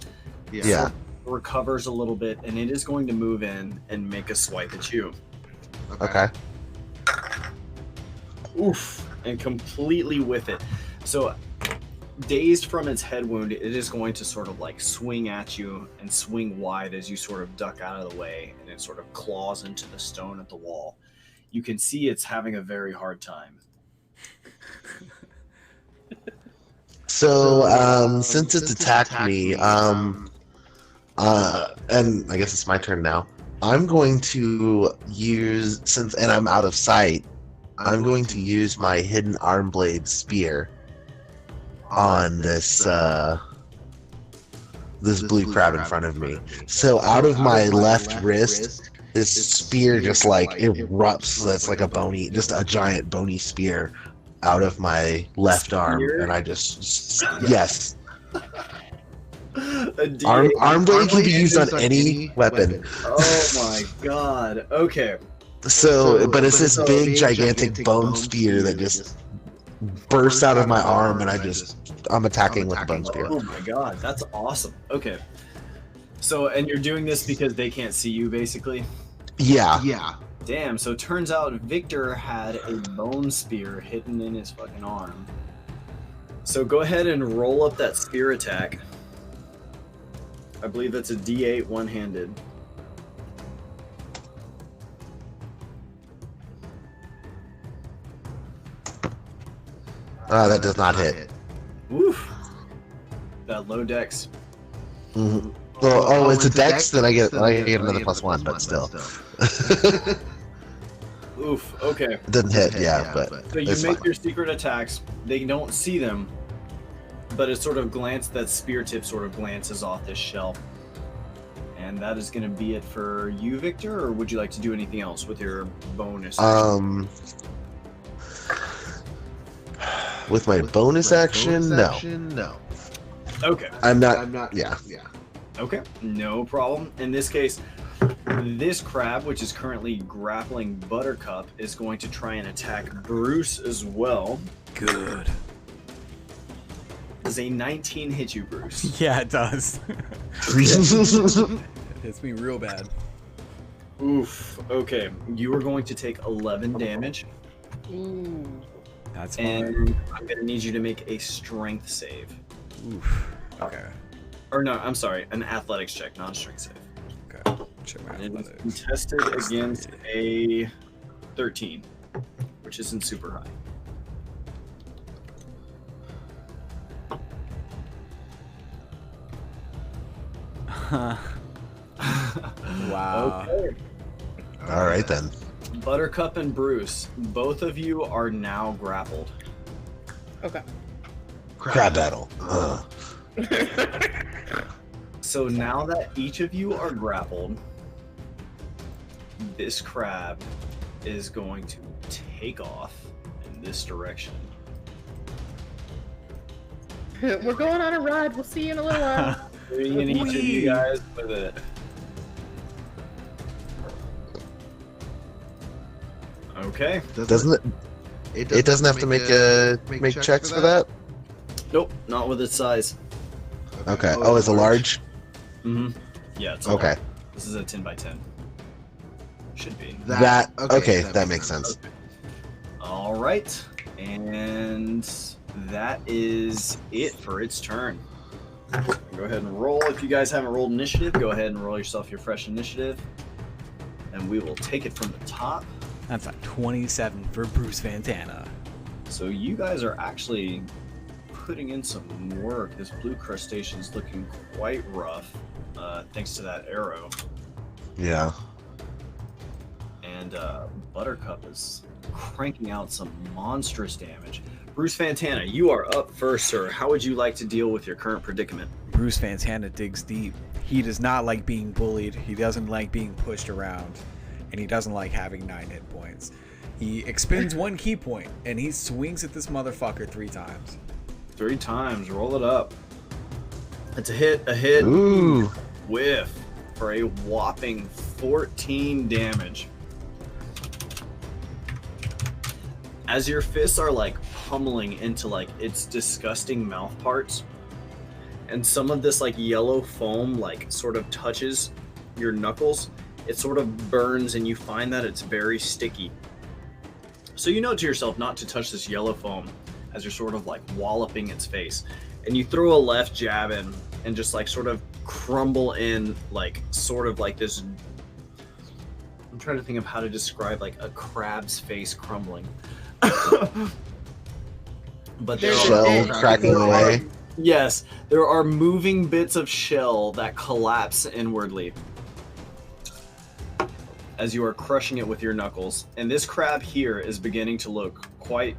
Yeah. recovers a little bit, and it is going to move in and make a swipe at you. Okay. Oof, and completely with it. So dazed from its head wound, it is going to sort of like swing at you and swing wide as you sort of duck out of the way, and it sort of claws into the stone at the wall. You can see it's having a very hard time. So, since it's attacked me, and I guess it's my turn now. I'm going to use, and I'm out of sight, I'm going to use my hidden arm blade spear on this blue crab in front of me. So out of my left wrist, this spear just like erupts. That's like just a giant bony spear out of my left arm, and I just yes. Arm blade can be used on any weapon. Oh my god. Okay. So, but it's this big, gigantic bone spear that just bursts out of my arm, and I'm attacking with the bone spear. Oh my god, that's awesome. Okay. So, and you're doing this because they can't see you, basically? Yeah. Damn, so it turns out Victor had a bone spear hidden in his fucking arm. So go ahead and roll up that spear attack. I believe that's a D8 one-handed. That does not hit. Oof. That low dex. Mhm. Oh, it's a dex, then I get another +1, but still. Oof, okay. It doesn't hit, yeah, but So you it's make fine. your secret attacks. They don't see them, but it sort of that spear tip sort of glances off this shelf. And that is going to be it for you, Victor, or would you like to do anything else with your bonus? With my bonus action, no. Okay. I'm not. Yeah. Okay, no problem. In this case, this crab, which is currently grappling Buttercup, is going to try and attack Bruce as well. Good. Does a 19 hit you, Bruce? Yeah, it does. It hits me real bad. Oof. Okay, you are going to take 11 damage, Ooh. That's fine. and I'm going to need you to make a strength save. Oof. Okay. Or no, I'm sorry, an athletics check, not a strength save. Okay. Check my And it athletics. is contested against a 13, which isn't super high. Wow. Okay. All right then. Buttercup and Bruce, both of you are now grappled. Okay. Crab battle. Ugh. So now that each of you are grappled, this crab is going to take off in this direction. We're going on a ride. We'll see you in a little while. Bringing each of you guys with it. Okay. Doesn't it? It doesn't have to make checks for that. Nope, not with its size. Okay. Oh, it's a large. Mm-hmm. Yeah, it's a Okay. large. This is a 10 by 10. Should be. That okay. That makes sense. All right, and that is it for its turn. Go ahead and roll. If you guys haven't rolled initiative, go ahead and roll yourself your fresh initiative. And we will take it from the top. That's a 27 for Bruce Fantana. So you guys are actually putting in some work. This blue crustacean is looking quite rough, thanks to that arrow. Yeah. And Buttercup is cranking out some monstrous damage. Bruce Fantana, you are up first, sir. How would you like to deal with your current predicament? Bruce Fantana digs deep. He does not like being bullied. He doesn't like being pushed around. And he doesn't like having 9 hit points. He expends 1 key point, and he swings at this motherfucker 3 times. 3 times. Roll it up. It's a hit, Ooh. whiff for a whopping 14 damage. As your fists are like pummeling into like its disgusting mouth parts, and some of this like yellow foam like sort of touches your knuckles, it sort of burns and you find that it's very sticky. So you know to yourself not to touch this yellow foam as you're sort of like walloping its face. And you throw a left jab in and just like sort of crumble in like sort of like this. I'm trying to think of how to describe like a crab's face crumbling. But there Shell cracking away. Yes, there are moving bits of shell that collapse inwardly as you are crushing it with your knuckles. And this crab here is beginning to look quite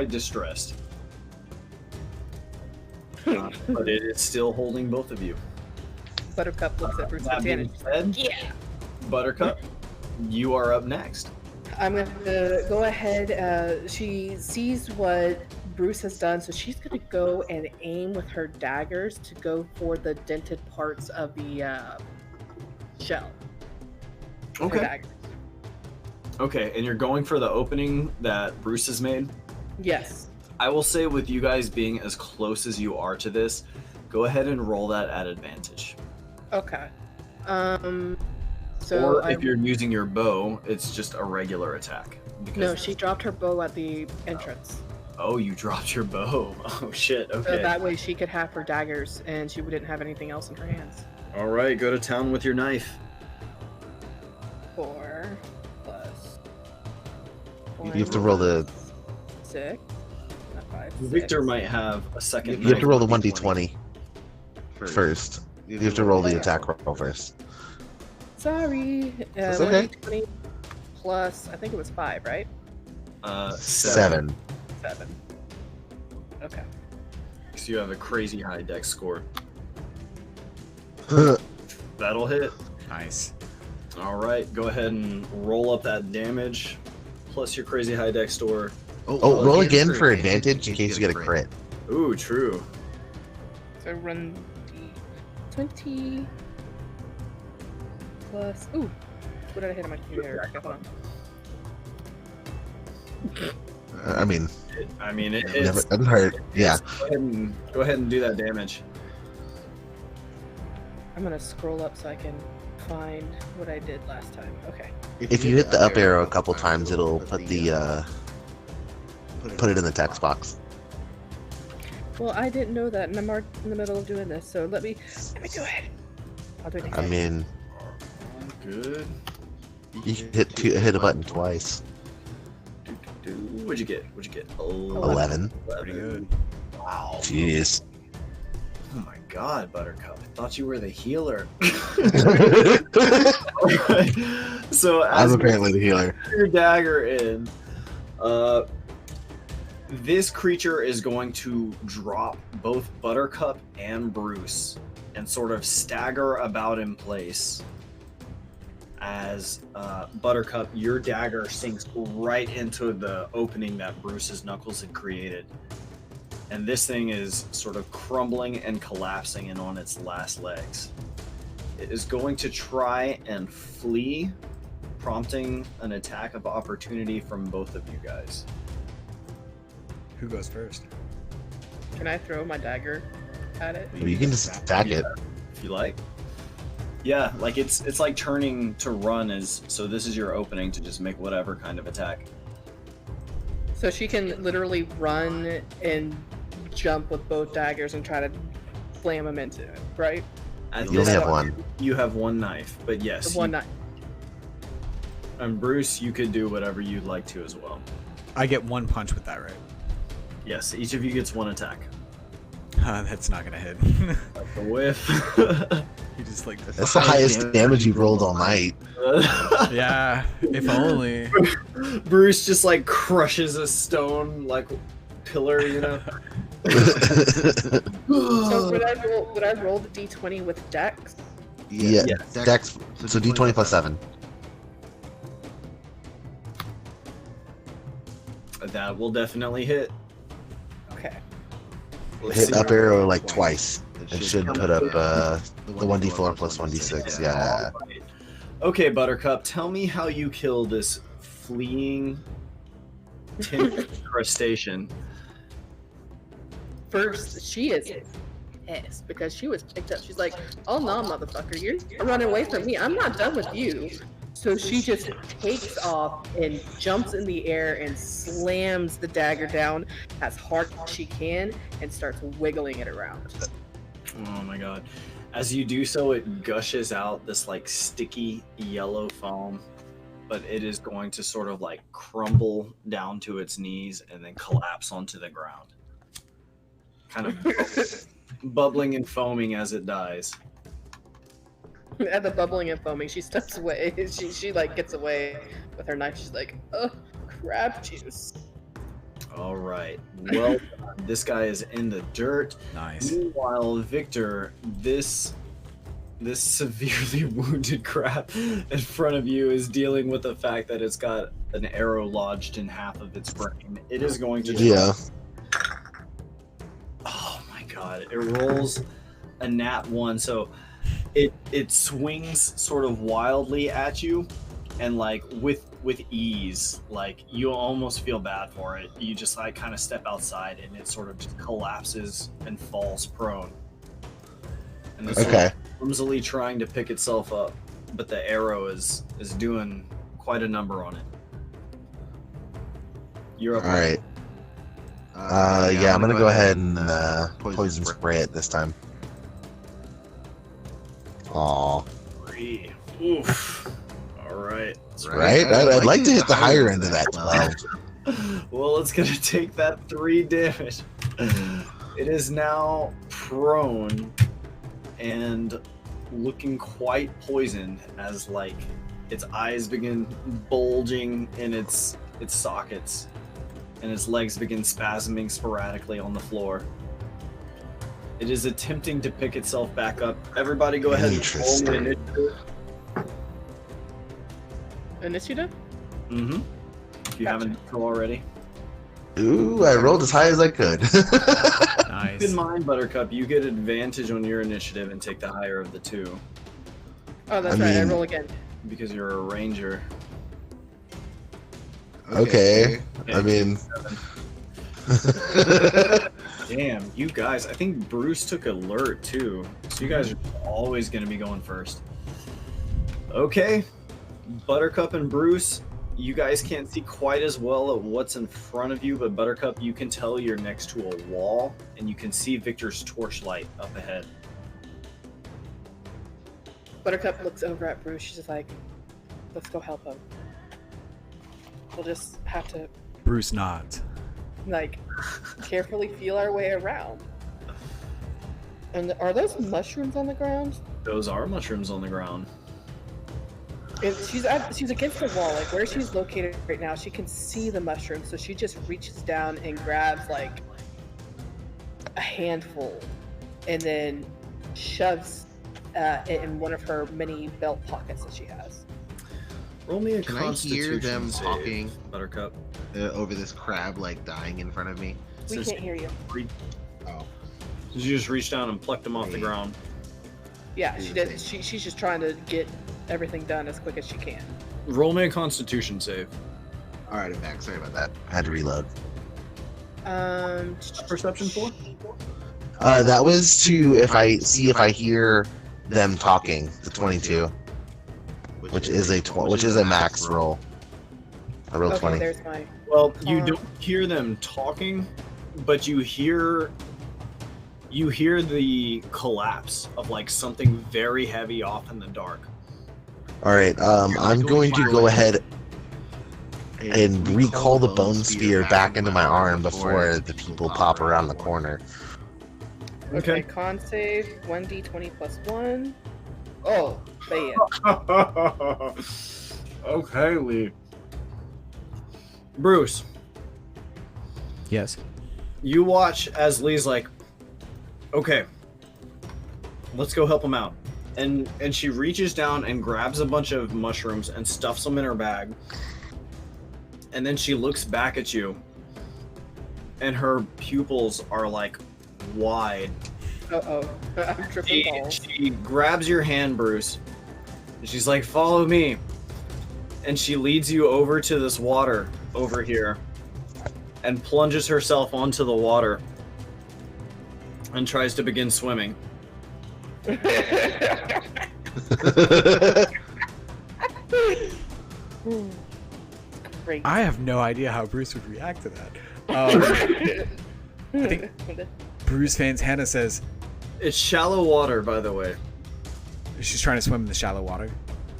distressed. But it is still holding both of you. Buttercup looks at Bruce That being Fantana. said, Yeah. Buttercup, you are up next. I'm going to go ahead. She sees what Bruce has done, so she's going to go and aim with her daggers to go for the dented parts of the shell. Her Okay. daggers. Okay, and you're going for the opening that Bruce has made? Yes. I will say with you guys being as close as you are to this, go ahead and roll that at advantage. Okay. So Or if you're using your bow, it's just a regular attack. No, she dropped her bow at the entrance. Oh, you dropped your bow. Oh shit, So okay. that way she could have her daggers and she wouldn't have anything else in her hands. Alright, go to town with your knife. 4 plus. You have to roll the. 6. Not 5. Victor 6. might have a second You have to knife. roll the 1d20 first. You have to roll the attack roll first. Sorry. That's okay. 1d20 plus, I think it was 5, right? 7. 7. Okay. So you have a crazy high dex score. That'll hit. Nice. Alright, go ahead and roll up that damage. Plus your crazy high dex score. Oh, roll again for advantage in case you get a crit. Ooh, true. So run d20 plus. Ooh, what did I hit on my computer? Okay, hold on. I mean, It never hits. doesn't hurt. Yeah. Go ahead and do that damage. I'm gonna scroll up so I can find what I did last time. Okay. If you hit the up arrow a couple times, it'll put the put it in the text box. Well, I didn't know that, and I'm in the middle of doing this, so let me do it. I'll do it I again. mean, Good. you can hit a button twice. What'd you get? 11. Pretty good. Wow. Jeez. Oh my god, Buttercup. I thought you were the healer. So as I'm apparently the healer. you put your dagger in, this creature is going to drop both Buttercup and Bruce and sort of stagger about in place as Buttercup, your dagger sinks right into the opening that Bruce's knuckles had created. And this thing is sort of crumbling and collapsing and on its last legs. It is going to try and flee, prompting an attack of opportunity from both of you guys. Who goes first? Can I throw my dagger at it? You can just attack it. If you like. Yeah, like it's like turning to run so this is your opening to just make whatever kind of attack. So she can literally run and jump with both daggers and try to slam him into it, right? At You this only have point, one. You have one knife, but yes. The one knife. And Bruce, you could do whatever you'd like to as well. I get one punch with that, right? Yes, each of you gets one attack. That's not gonna hit. That's a whiff. You just like, That's the highest damage you've rolled all night. yeah, if only. Bruce just like crushes a stone like pillar, you know. So would I roll the d20 with Dex? Yeah, Yes. Dex. So D20 plus 7. That will definitely hit. Okay. Let's Hit see. up arrow like twice. It should put up the 1d4 plus 1d6. Yeah. Alright. Okay, Buttercup, tell me how you kill this fleeing tin crustacean. First, she is pissed because she was picked up. She's like, "Oh no, motherfucker, you're running away from me. I'm not done with you." So she just takes off and jumps in the air and slams the dagger down as hard as she can and starts wiggling it around. Oh my god. As you do so, it gushes out this like sticky yellow foam, but it is going to sort of like crumble down to its knees and then collapse onto the ground. Kind of bubbling and foaming as it dies. At the bubbling and foaming, she steps away. She like gets away with her knife. She's like, "Oh, crab juice." All right. Well, this guy is in the dirt. Nice. Meanwhile, Victor, this severely wounded crab in front of you is dealing with the fact that it's got an arrow lodged in half of its brain. It is going to Yeah. Oh my god. It rolls a nat 1, so it swings sort of wildly at you and like with ease. Like you almost feel bad for it. You just like kind of step outside and it sort of just collapses and falls prone. And it's sort Okay. of clumsily trying to pick itself up, but the arrow is doing quite a number on it. You're up. All right. Yeah, I'm gonna go ahead and poison spray it this time. Aw. 3. Oof. All right. Right? I'd like to hit the higher end of that 12. Well, it's gonna take that 3 damage. It is now prone and looking quite poisoned as like its eyes begin bulging in its sockets and its legs begin spasming sporadically on the floor. It is attempting to pick itself back up. Everybody go ahead and roll me Interesting. initiative. Initiative? Mm-hmm. If you haven't already. Ooh, I rolled as high as I could. Keep in Nice. mind, Buttercup, you get advantage on your initiative and take the higher of the 2 Oh, that's I right. I mean- roll again. because you're a ranger. Okay. I mean. Damn, you guys. I think Bruce took alert too. So you guys are always going to be going first. Okay. Buttercup and Bruce, you guys can't see quite as well at what's in front of you, but Buttercup, you can tell you're next to a wall and you can see Victor's torchlight up ahead. Buttercup looks over at Bruce. She's just like, "Let's go help him. We'll just have to Bruce nods. like carefully feel our way around." And are those mushrooms on the ground? Those are mushrooms on the ground. And she's against the wall. Like where she's located right now, she can see the mushrooms. So she just reaches down and grabs like a handful, and then shoves it in one of her many belt pockets that she has. Roll me a Can I hear Constitution them save, talking Buttercup. over this crab like dying in front of me? We Says- can't hear you. Oh, You just reach down and pluck them off the ground. Yeah, she did. She's just trying to get everything done as quick as she can. Roll me a Constitution save. all right, I'm back. Sorry about that. I had to reload. Perception for? That was to if I hear them talking. The 22, which is a max roll. I rolled Okay, 20. there's my. Well, you don't hear them talking, but you hear you hear the collapse of like something very heavy off in the dark. All right. I'm going to go ahead and recall the bone sphere back into my arm before the people pop around the corner. Okay, con save 1d20 plus 1. Oh, bad. Okay, Lee. Bruce, Yes. you watch as Lee's like, okay, let's go help him out. And she reaches down and grabs a bunch of mushrooms and stuffs them in her bag. And then she looks back at you, and her pupils are like wide. Uh-oh. I'm tripping balls. She grabs your hand, Bruce, and she's like, follow me. And she leads you over to this water over here and plunges herself onto the water and tries to begin swimming. Great. I have no idea how Bruce would react to that. I think Bruce Fantana says It's shallow water, by the way. she's trying to swim in the shallow water.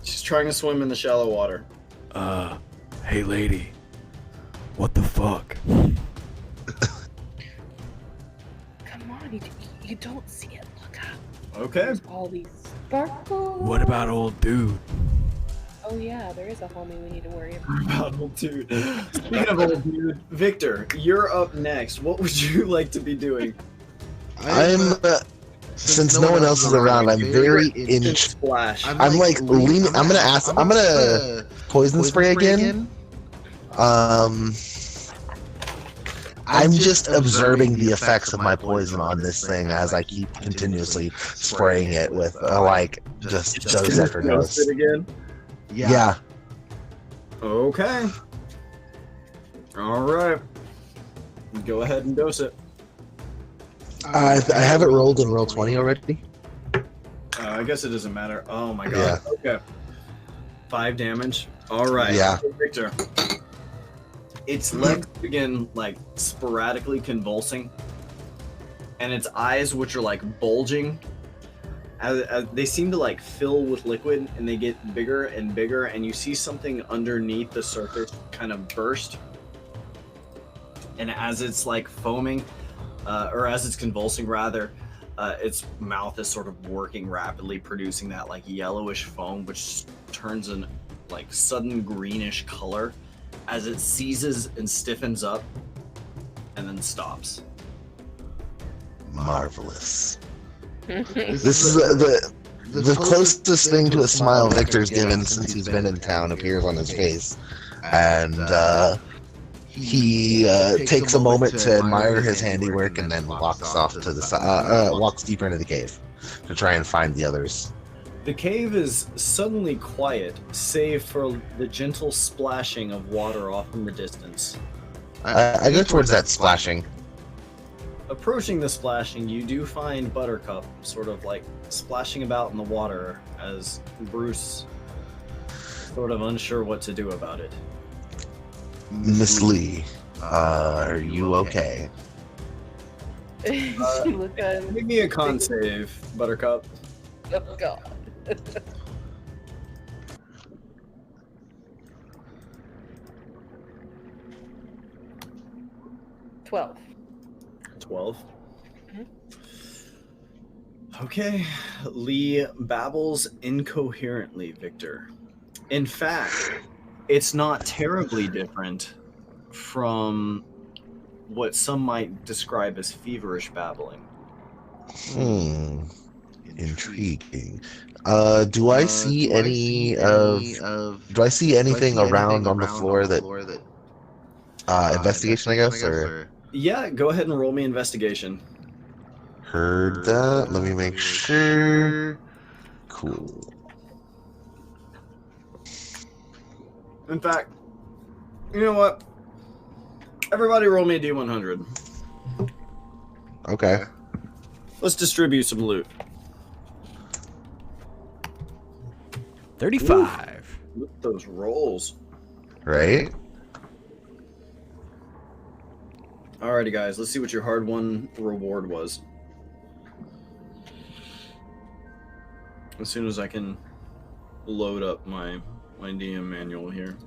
She's trying to swim in the shallow water. Hey lady, what the fuck? Come on, you don't see it. Look up. Okay. There's all these sparkles. What about old dude? Oh yeah, there is a homie we need to worry about. About old dude. Speaking of old dude, Victor, you're up next. What would you like to be doing? I'm since no one else is around, I'm very Splash. I'm like leaning. I'm gonna poison spray again. I'm just observing the effects of my poison on this thing as I keep continuously spraying it with just dose after dose. It again. Yeah. Okay. All right. Go ahead and dose it. I have it rolled in roll 20 already. I guess it doesn't matter. Oh my god. Okay. 5 damage. All right. Yeah. Victor. Its legs begin like sporadically convulsing, and its eyes, which are like bulging, as they seem to like fill with liquid, and they get bigger and bigger, and you see something underneath the surface kind of burst. And as it's like foaming, or as it's convulsing rather, its mouth is sort of working rapidly, producing that like yellowish foam, which turns in like sudden greenish color as it seizes and stiffens up and then stops. Marvelous. This is the closest thing to a smile Victor's given since he's been in town appears on his face, and he takes a moment to admire his handiwork and then walks off to the side, walks deeper into the cave to try and find the others. The cave is suddenly quiet, save for the gentle splashing of water off in the distance. I go towards that splashing. Approaching the splashing, you do find Buttercup sort of like splashing about in the water as Bruce sort of unsure what to do about it. Miss Lee, are you okay? She looked at him. Give me a con save, Buttercup. Oh god. 12. 12. Okay, Lee babbles incoherently, Victor. In fact, it's not terribly different from what some might describe as feverish babbling. Intriguing. Do I see any do I see anything around on the floor that investigation, I guess, or Yeah, go ahead and roll me investigation. heard that? Let me make sure. Cool. In fact, you know what? Everybody roll me a D100. Okay. Let's distribute some loot. 35. Look at those rolls. Right? Alrighty, guys, let's see what your hard-won reward was. as soon as I can load up my DM manual here.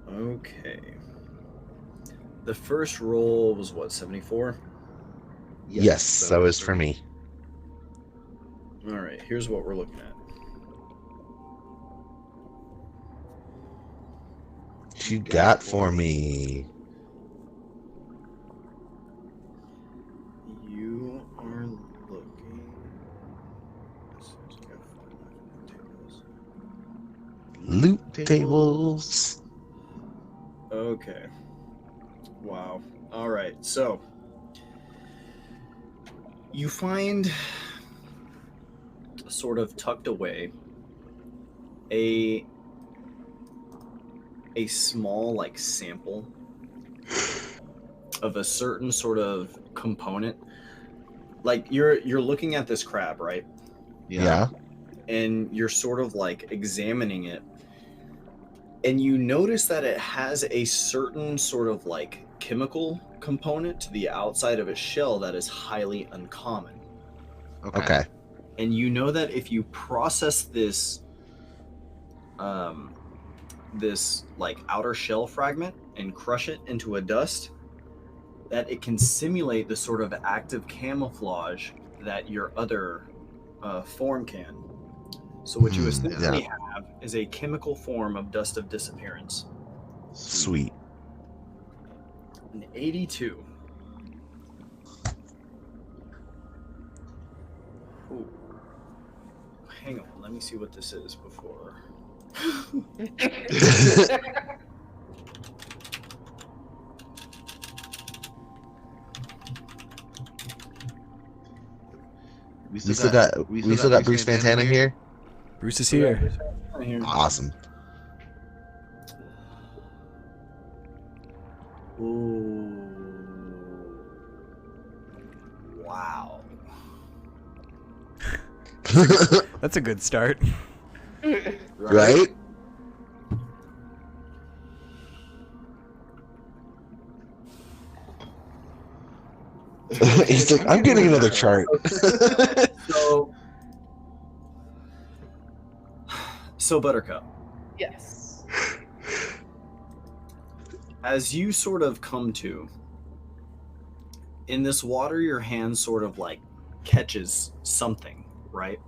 Okay. The first roll was what, 74? Yes, that was for me. All right, here's what we're looking at. What you got for me? You are looking. Loot tables. Okay. Wow. All right. So you find sort of tucked away a small like sample of a certain sort of component. Like you're looking at this crab, right? Yeah. And you're sort of like examining it, and you notice that it has a certain sort of like chemical component to the outside of its shell that is highly uncommon. Okay. And you know that if you process this this like outer shell fragment and crush it into a dust, that it can simulate the sort of active camouflage that your other form can. So what you essentially have is a chemical form of dust of disappearance. Sweet. An 82. Ooh. Hang on, let me see what this is before. We still got Bruce Fantana here. Bruce is here. Awesome. Ooh. Wow. That's a good start. Right? He's like, I'm getting another chart. So Buttercup, Yes. as you sort of come to, in this water, your hand sort of like catches something, right?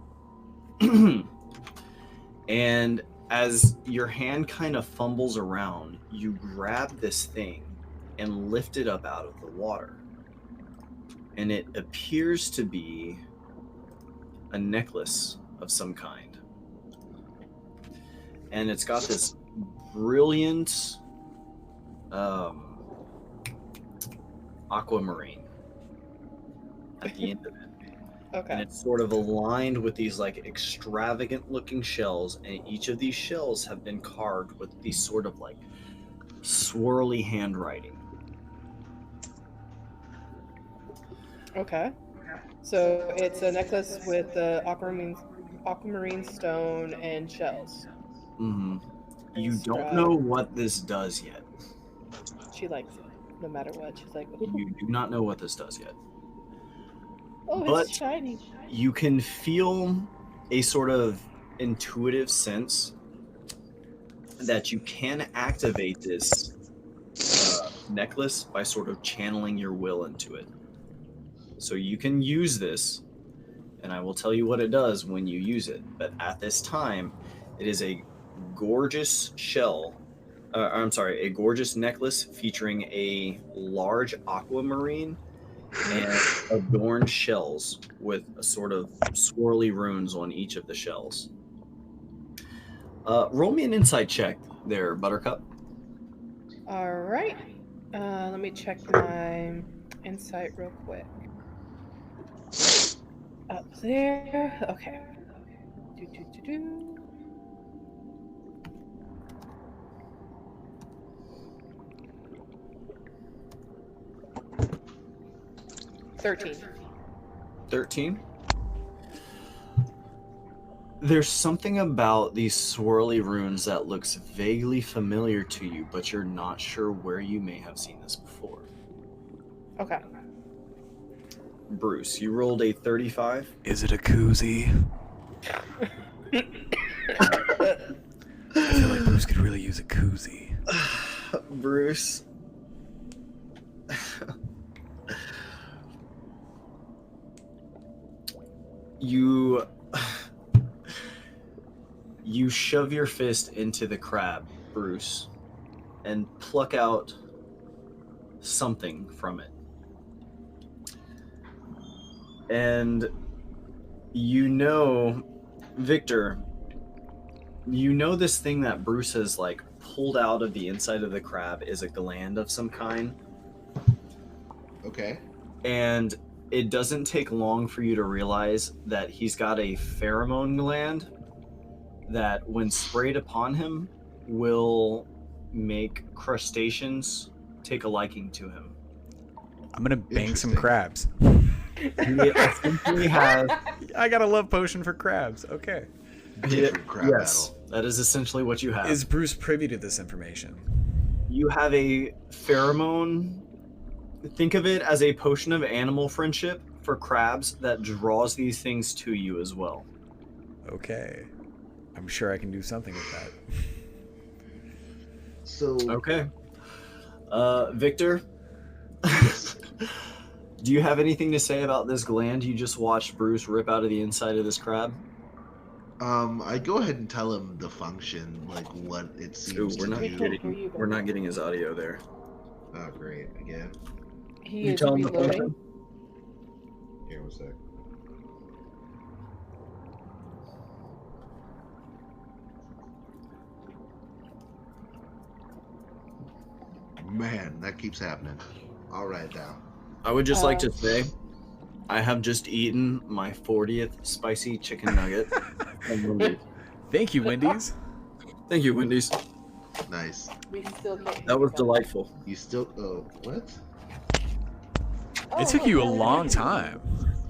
And as your hand kind of fumbles around, you grab this thing and lift it up out of the water. And it appears to be a necklace of some kind. And it's got this brilliant aquamarine at the end of it. And Okay. it's sort of aligned with these like extravagant looking shells, and each of these shells have been carved with these sort of like swirly handwriting. Okay. So it's a necklace with the aquamarine stone and shells. Mm-hmm. You don't Right. know what this does yet. She likes it, no matter what. She's like, ooh, You do not know what this does yet. oh, But it's shiny. you can feel a sort of intuitive sense that you can activate this necklace by sort of channeling your will into it. So you can use this, and I will tell you what it does when you use it. But at this time, it is a gorgeous a gorgeous necklace featuring a large aquamarine and adorned shells with a sort of swirly runes on each of the shells. Roll me an insight check there, Buttercup. All right. Let me check my insight real quick. Up there. Okay. Do. 13. 13. There's something about these swirly runes that looks vaguely familiar to you, but you're not sure where you may have seen this before. Okay. Bruce, you rolled a 35. Is it a koozie? I feel like Bruce could really use a koozie. Bruce. You shove your fist into the crab, Bruce, and pluck out something from it. And you know, Victor, you know this thing that Bruce has like pulled out of the inside of the crab is a gland of some kind. Okay. And it doesn't take long for you to realize that he's got a pheromone gland that, when sprayed upon him, will make crustaceans take a liking to him. I'm gonna bang some Interesting. crabs. He essentially has. I got a love potion for crabs. Okay. Different crab Yes, battle. that is essentially what you have. Is Bruce privy to this information? You have a pheromone. Think of it as a potion of animal friendship for crabs that draws these things to you as well. Okay. I'm sure I can do something with that. So Okay. Victor, do you have anything to say about this gland you just watched Bruce rip out of the inside of this crab? I go ahead and tell him the function, like what it seems we're to not do. getting we're not getting his audio there. Oh, great. Again. He You is tell him the reloading. function? Here, one sec. Man, that keeps happening. All right, now. I would just like to say, I have just eaten my 40th spicy chicken nugget. Thank you, Wendy's. Thank you, Wendy's. Nice. We still can't. That was delightful. You still? Oh, what? It took you a long time.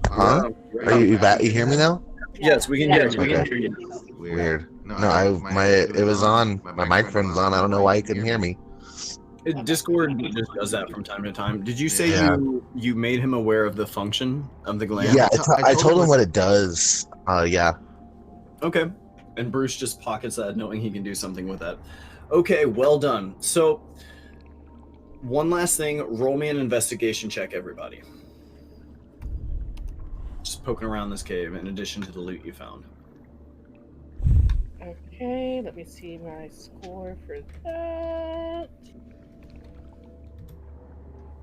Huh? Are you back? You hear me now? Yes, we can hear you. We can Okay. hear you. Weird. No, it was on. My microphone was on. I don't know why you couldn't hear me. Discord just does that from time to time. Did you say Yeah. you made him aware of the function of the gland? Yeah, I I told him him what it does. Yeah. Okay. And Bruce just pockets that, knowing he can do something with that. Okay, well done. So, one last thing. Roll me an investigation check, everybody. Just poking around this cave, in addition to the loot you found. Okay, let me see my score for that.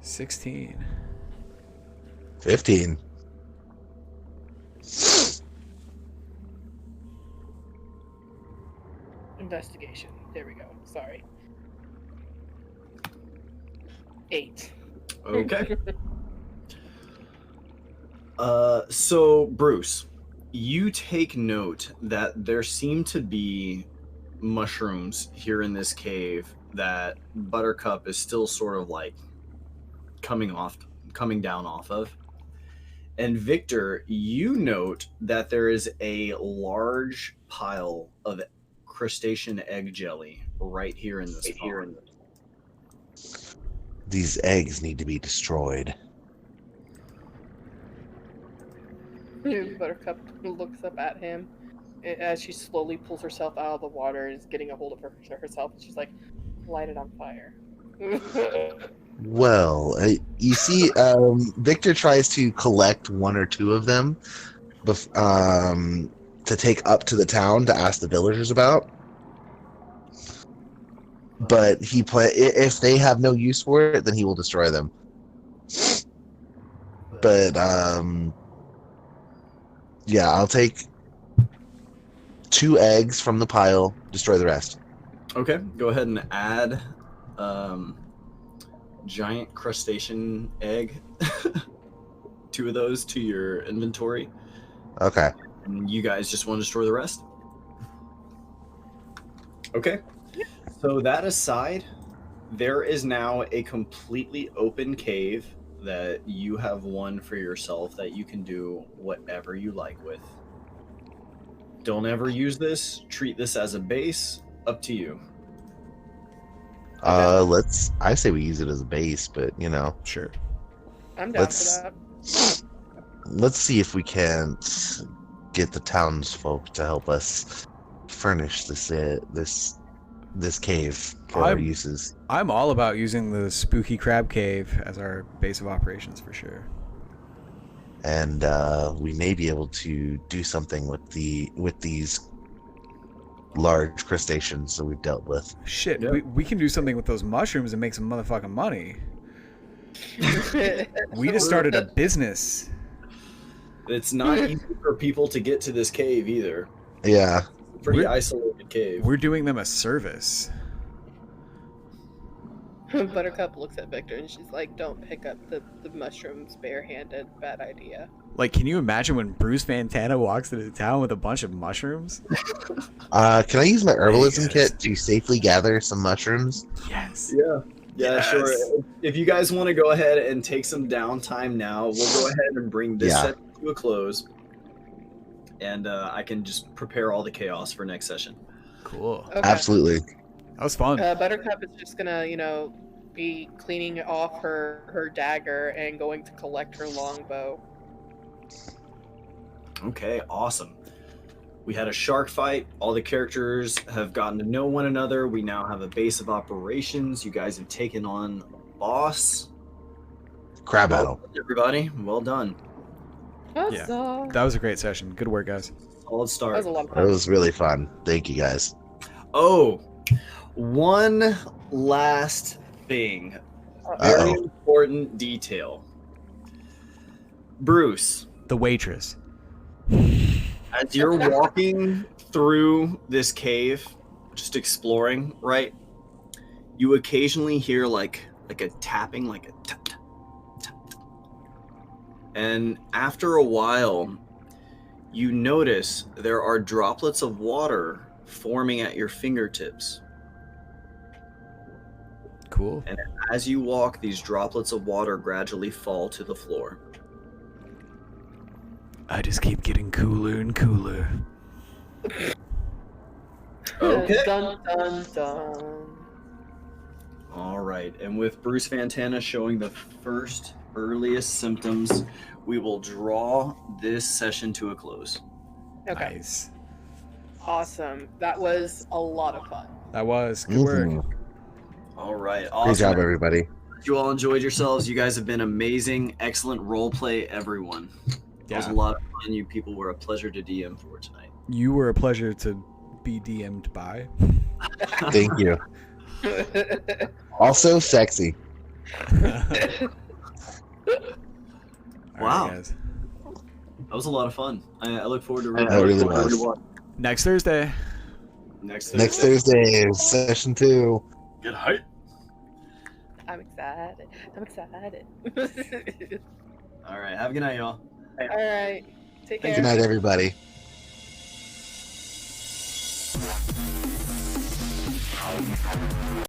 16. 15. Investigation. There we go. Sorry. 8. Okay. So Bruce, you take note that there seem to be mushrooms here in this cave that Buttercup is still sort of like coming down off of. And Victor, you note that there is a large pile of crustacean egg jelly right here in this pond. These eggs need to be destroyed. Buttercup looks up at him as she slowly pulls herself out of the water and is getting a hold of herself. She's like, light it on fire. Well, you see, Victor tries to collect one or two of them to take up to the town to ask the villagers about. But if they have no use for it, then he will destroy them. But yeah, I'll take 2 eggs from the pile, destroy the rest. Okay, go ahead and add giant crustacean egg, 2 of those to your inventory. Okay. And you guys just want to destroy the rest? Okay. So that aside, there is now a completely open cave that you have won for yourself that you can do whatever you like with. Don't ever use this. Treat this as a base. Up to you. I say we use it as a base, but you know, Sure. I'm down let's for that. let's see if we can't get the townsfolk to help us furnish this cave for our I'm- uses. I'm all about using the spooky crab cave as our base of operations for sure. And we may be able to do something with these large crustaceans that we've dealt with. Shit, Yeah. we can do something with those mushrooms and make some motherfucking money. We just started a business. It's not easy for people to get to this cave either. Yeah, Pretty We're- isolated cave. We're doing them a service. Buttercup looks at Victor and she's like, "Don't pick up the mushrooms barehanded. Bad idea." Like, can you imagine when Bruce Fantana walks into town with a bunch of mushrooms? can I use my herbalism Yes. kit to safely gather some mushrooms? Yes. Yeah, Yes. sure. If you guys want to go ahead and take some downtime now, we'll go ahead and bring this Yeah. set to a close. And I can just prepare all the chaos for next session. Cool. Okay. Absolutely. That was fun. Buttercup is just gonna, be cleaning off her dagger and going to collect her longbow. Okay, awesome. We had a shark fight. All the characters have gotten to know one another. We now have a base of operations. You guys have taken on a boss. Crab Well battle. done, everybody. Well done. Yeah. That was a great session. Good work, guys. Solid That start. was a lot of It fun. was really fun. Thank you guys. Oh, one last thing. Very Uh-oh. important detail. Bruce, The waitress. as you're walking through this cave, just exploring, right? You occasionally hear like a tapping, like a tap, tap, tap. And after a while, you notice there are droplets of water forming at your fingertips. Cool. As you walk, these droplets of water gradually fall to the floor. I just keep getting cooler and cooler. Okay. Dun dun dun. All right, and with Bruce Fantana showing the first earliest symptoms, we will draw this session to a close. Okay. Nice. Awesome. That was a lot of fun. That was good work. Mhm. All right, Great awesome. job, everybody. You all enjoyed yourselves. You guys have been amazing. Excellent role play, everyone. That was a Yeah. lot of fun. You people were a pleasure to DM for tonight. You were a pleasure to be DM'd by. Thank you. Also sexy. All right, Wow. guys. That was a lot of fun. I look forward to That really was. Next Thursday. Next Next Thursday, session 2. Get hype. I'm excited. I'm excited. All right, have a good night, y'all. All right. Take care. Good night, everybody.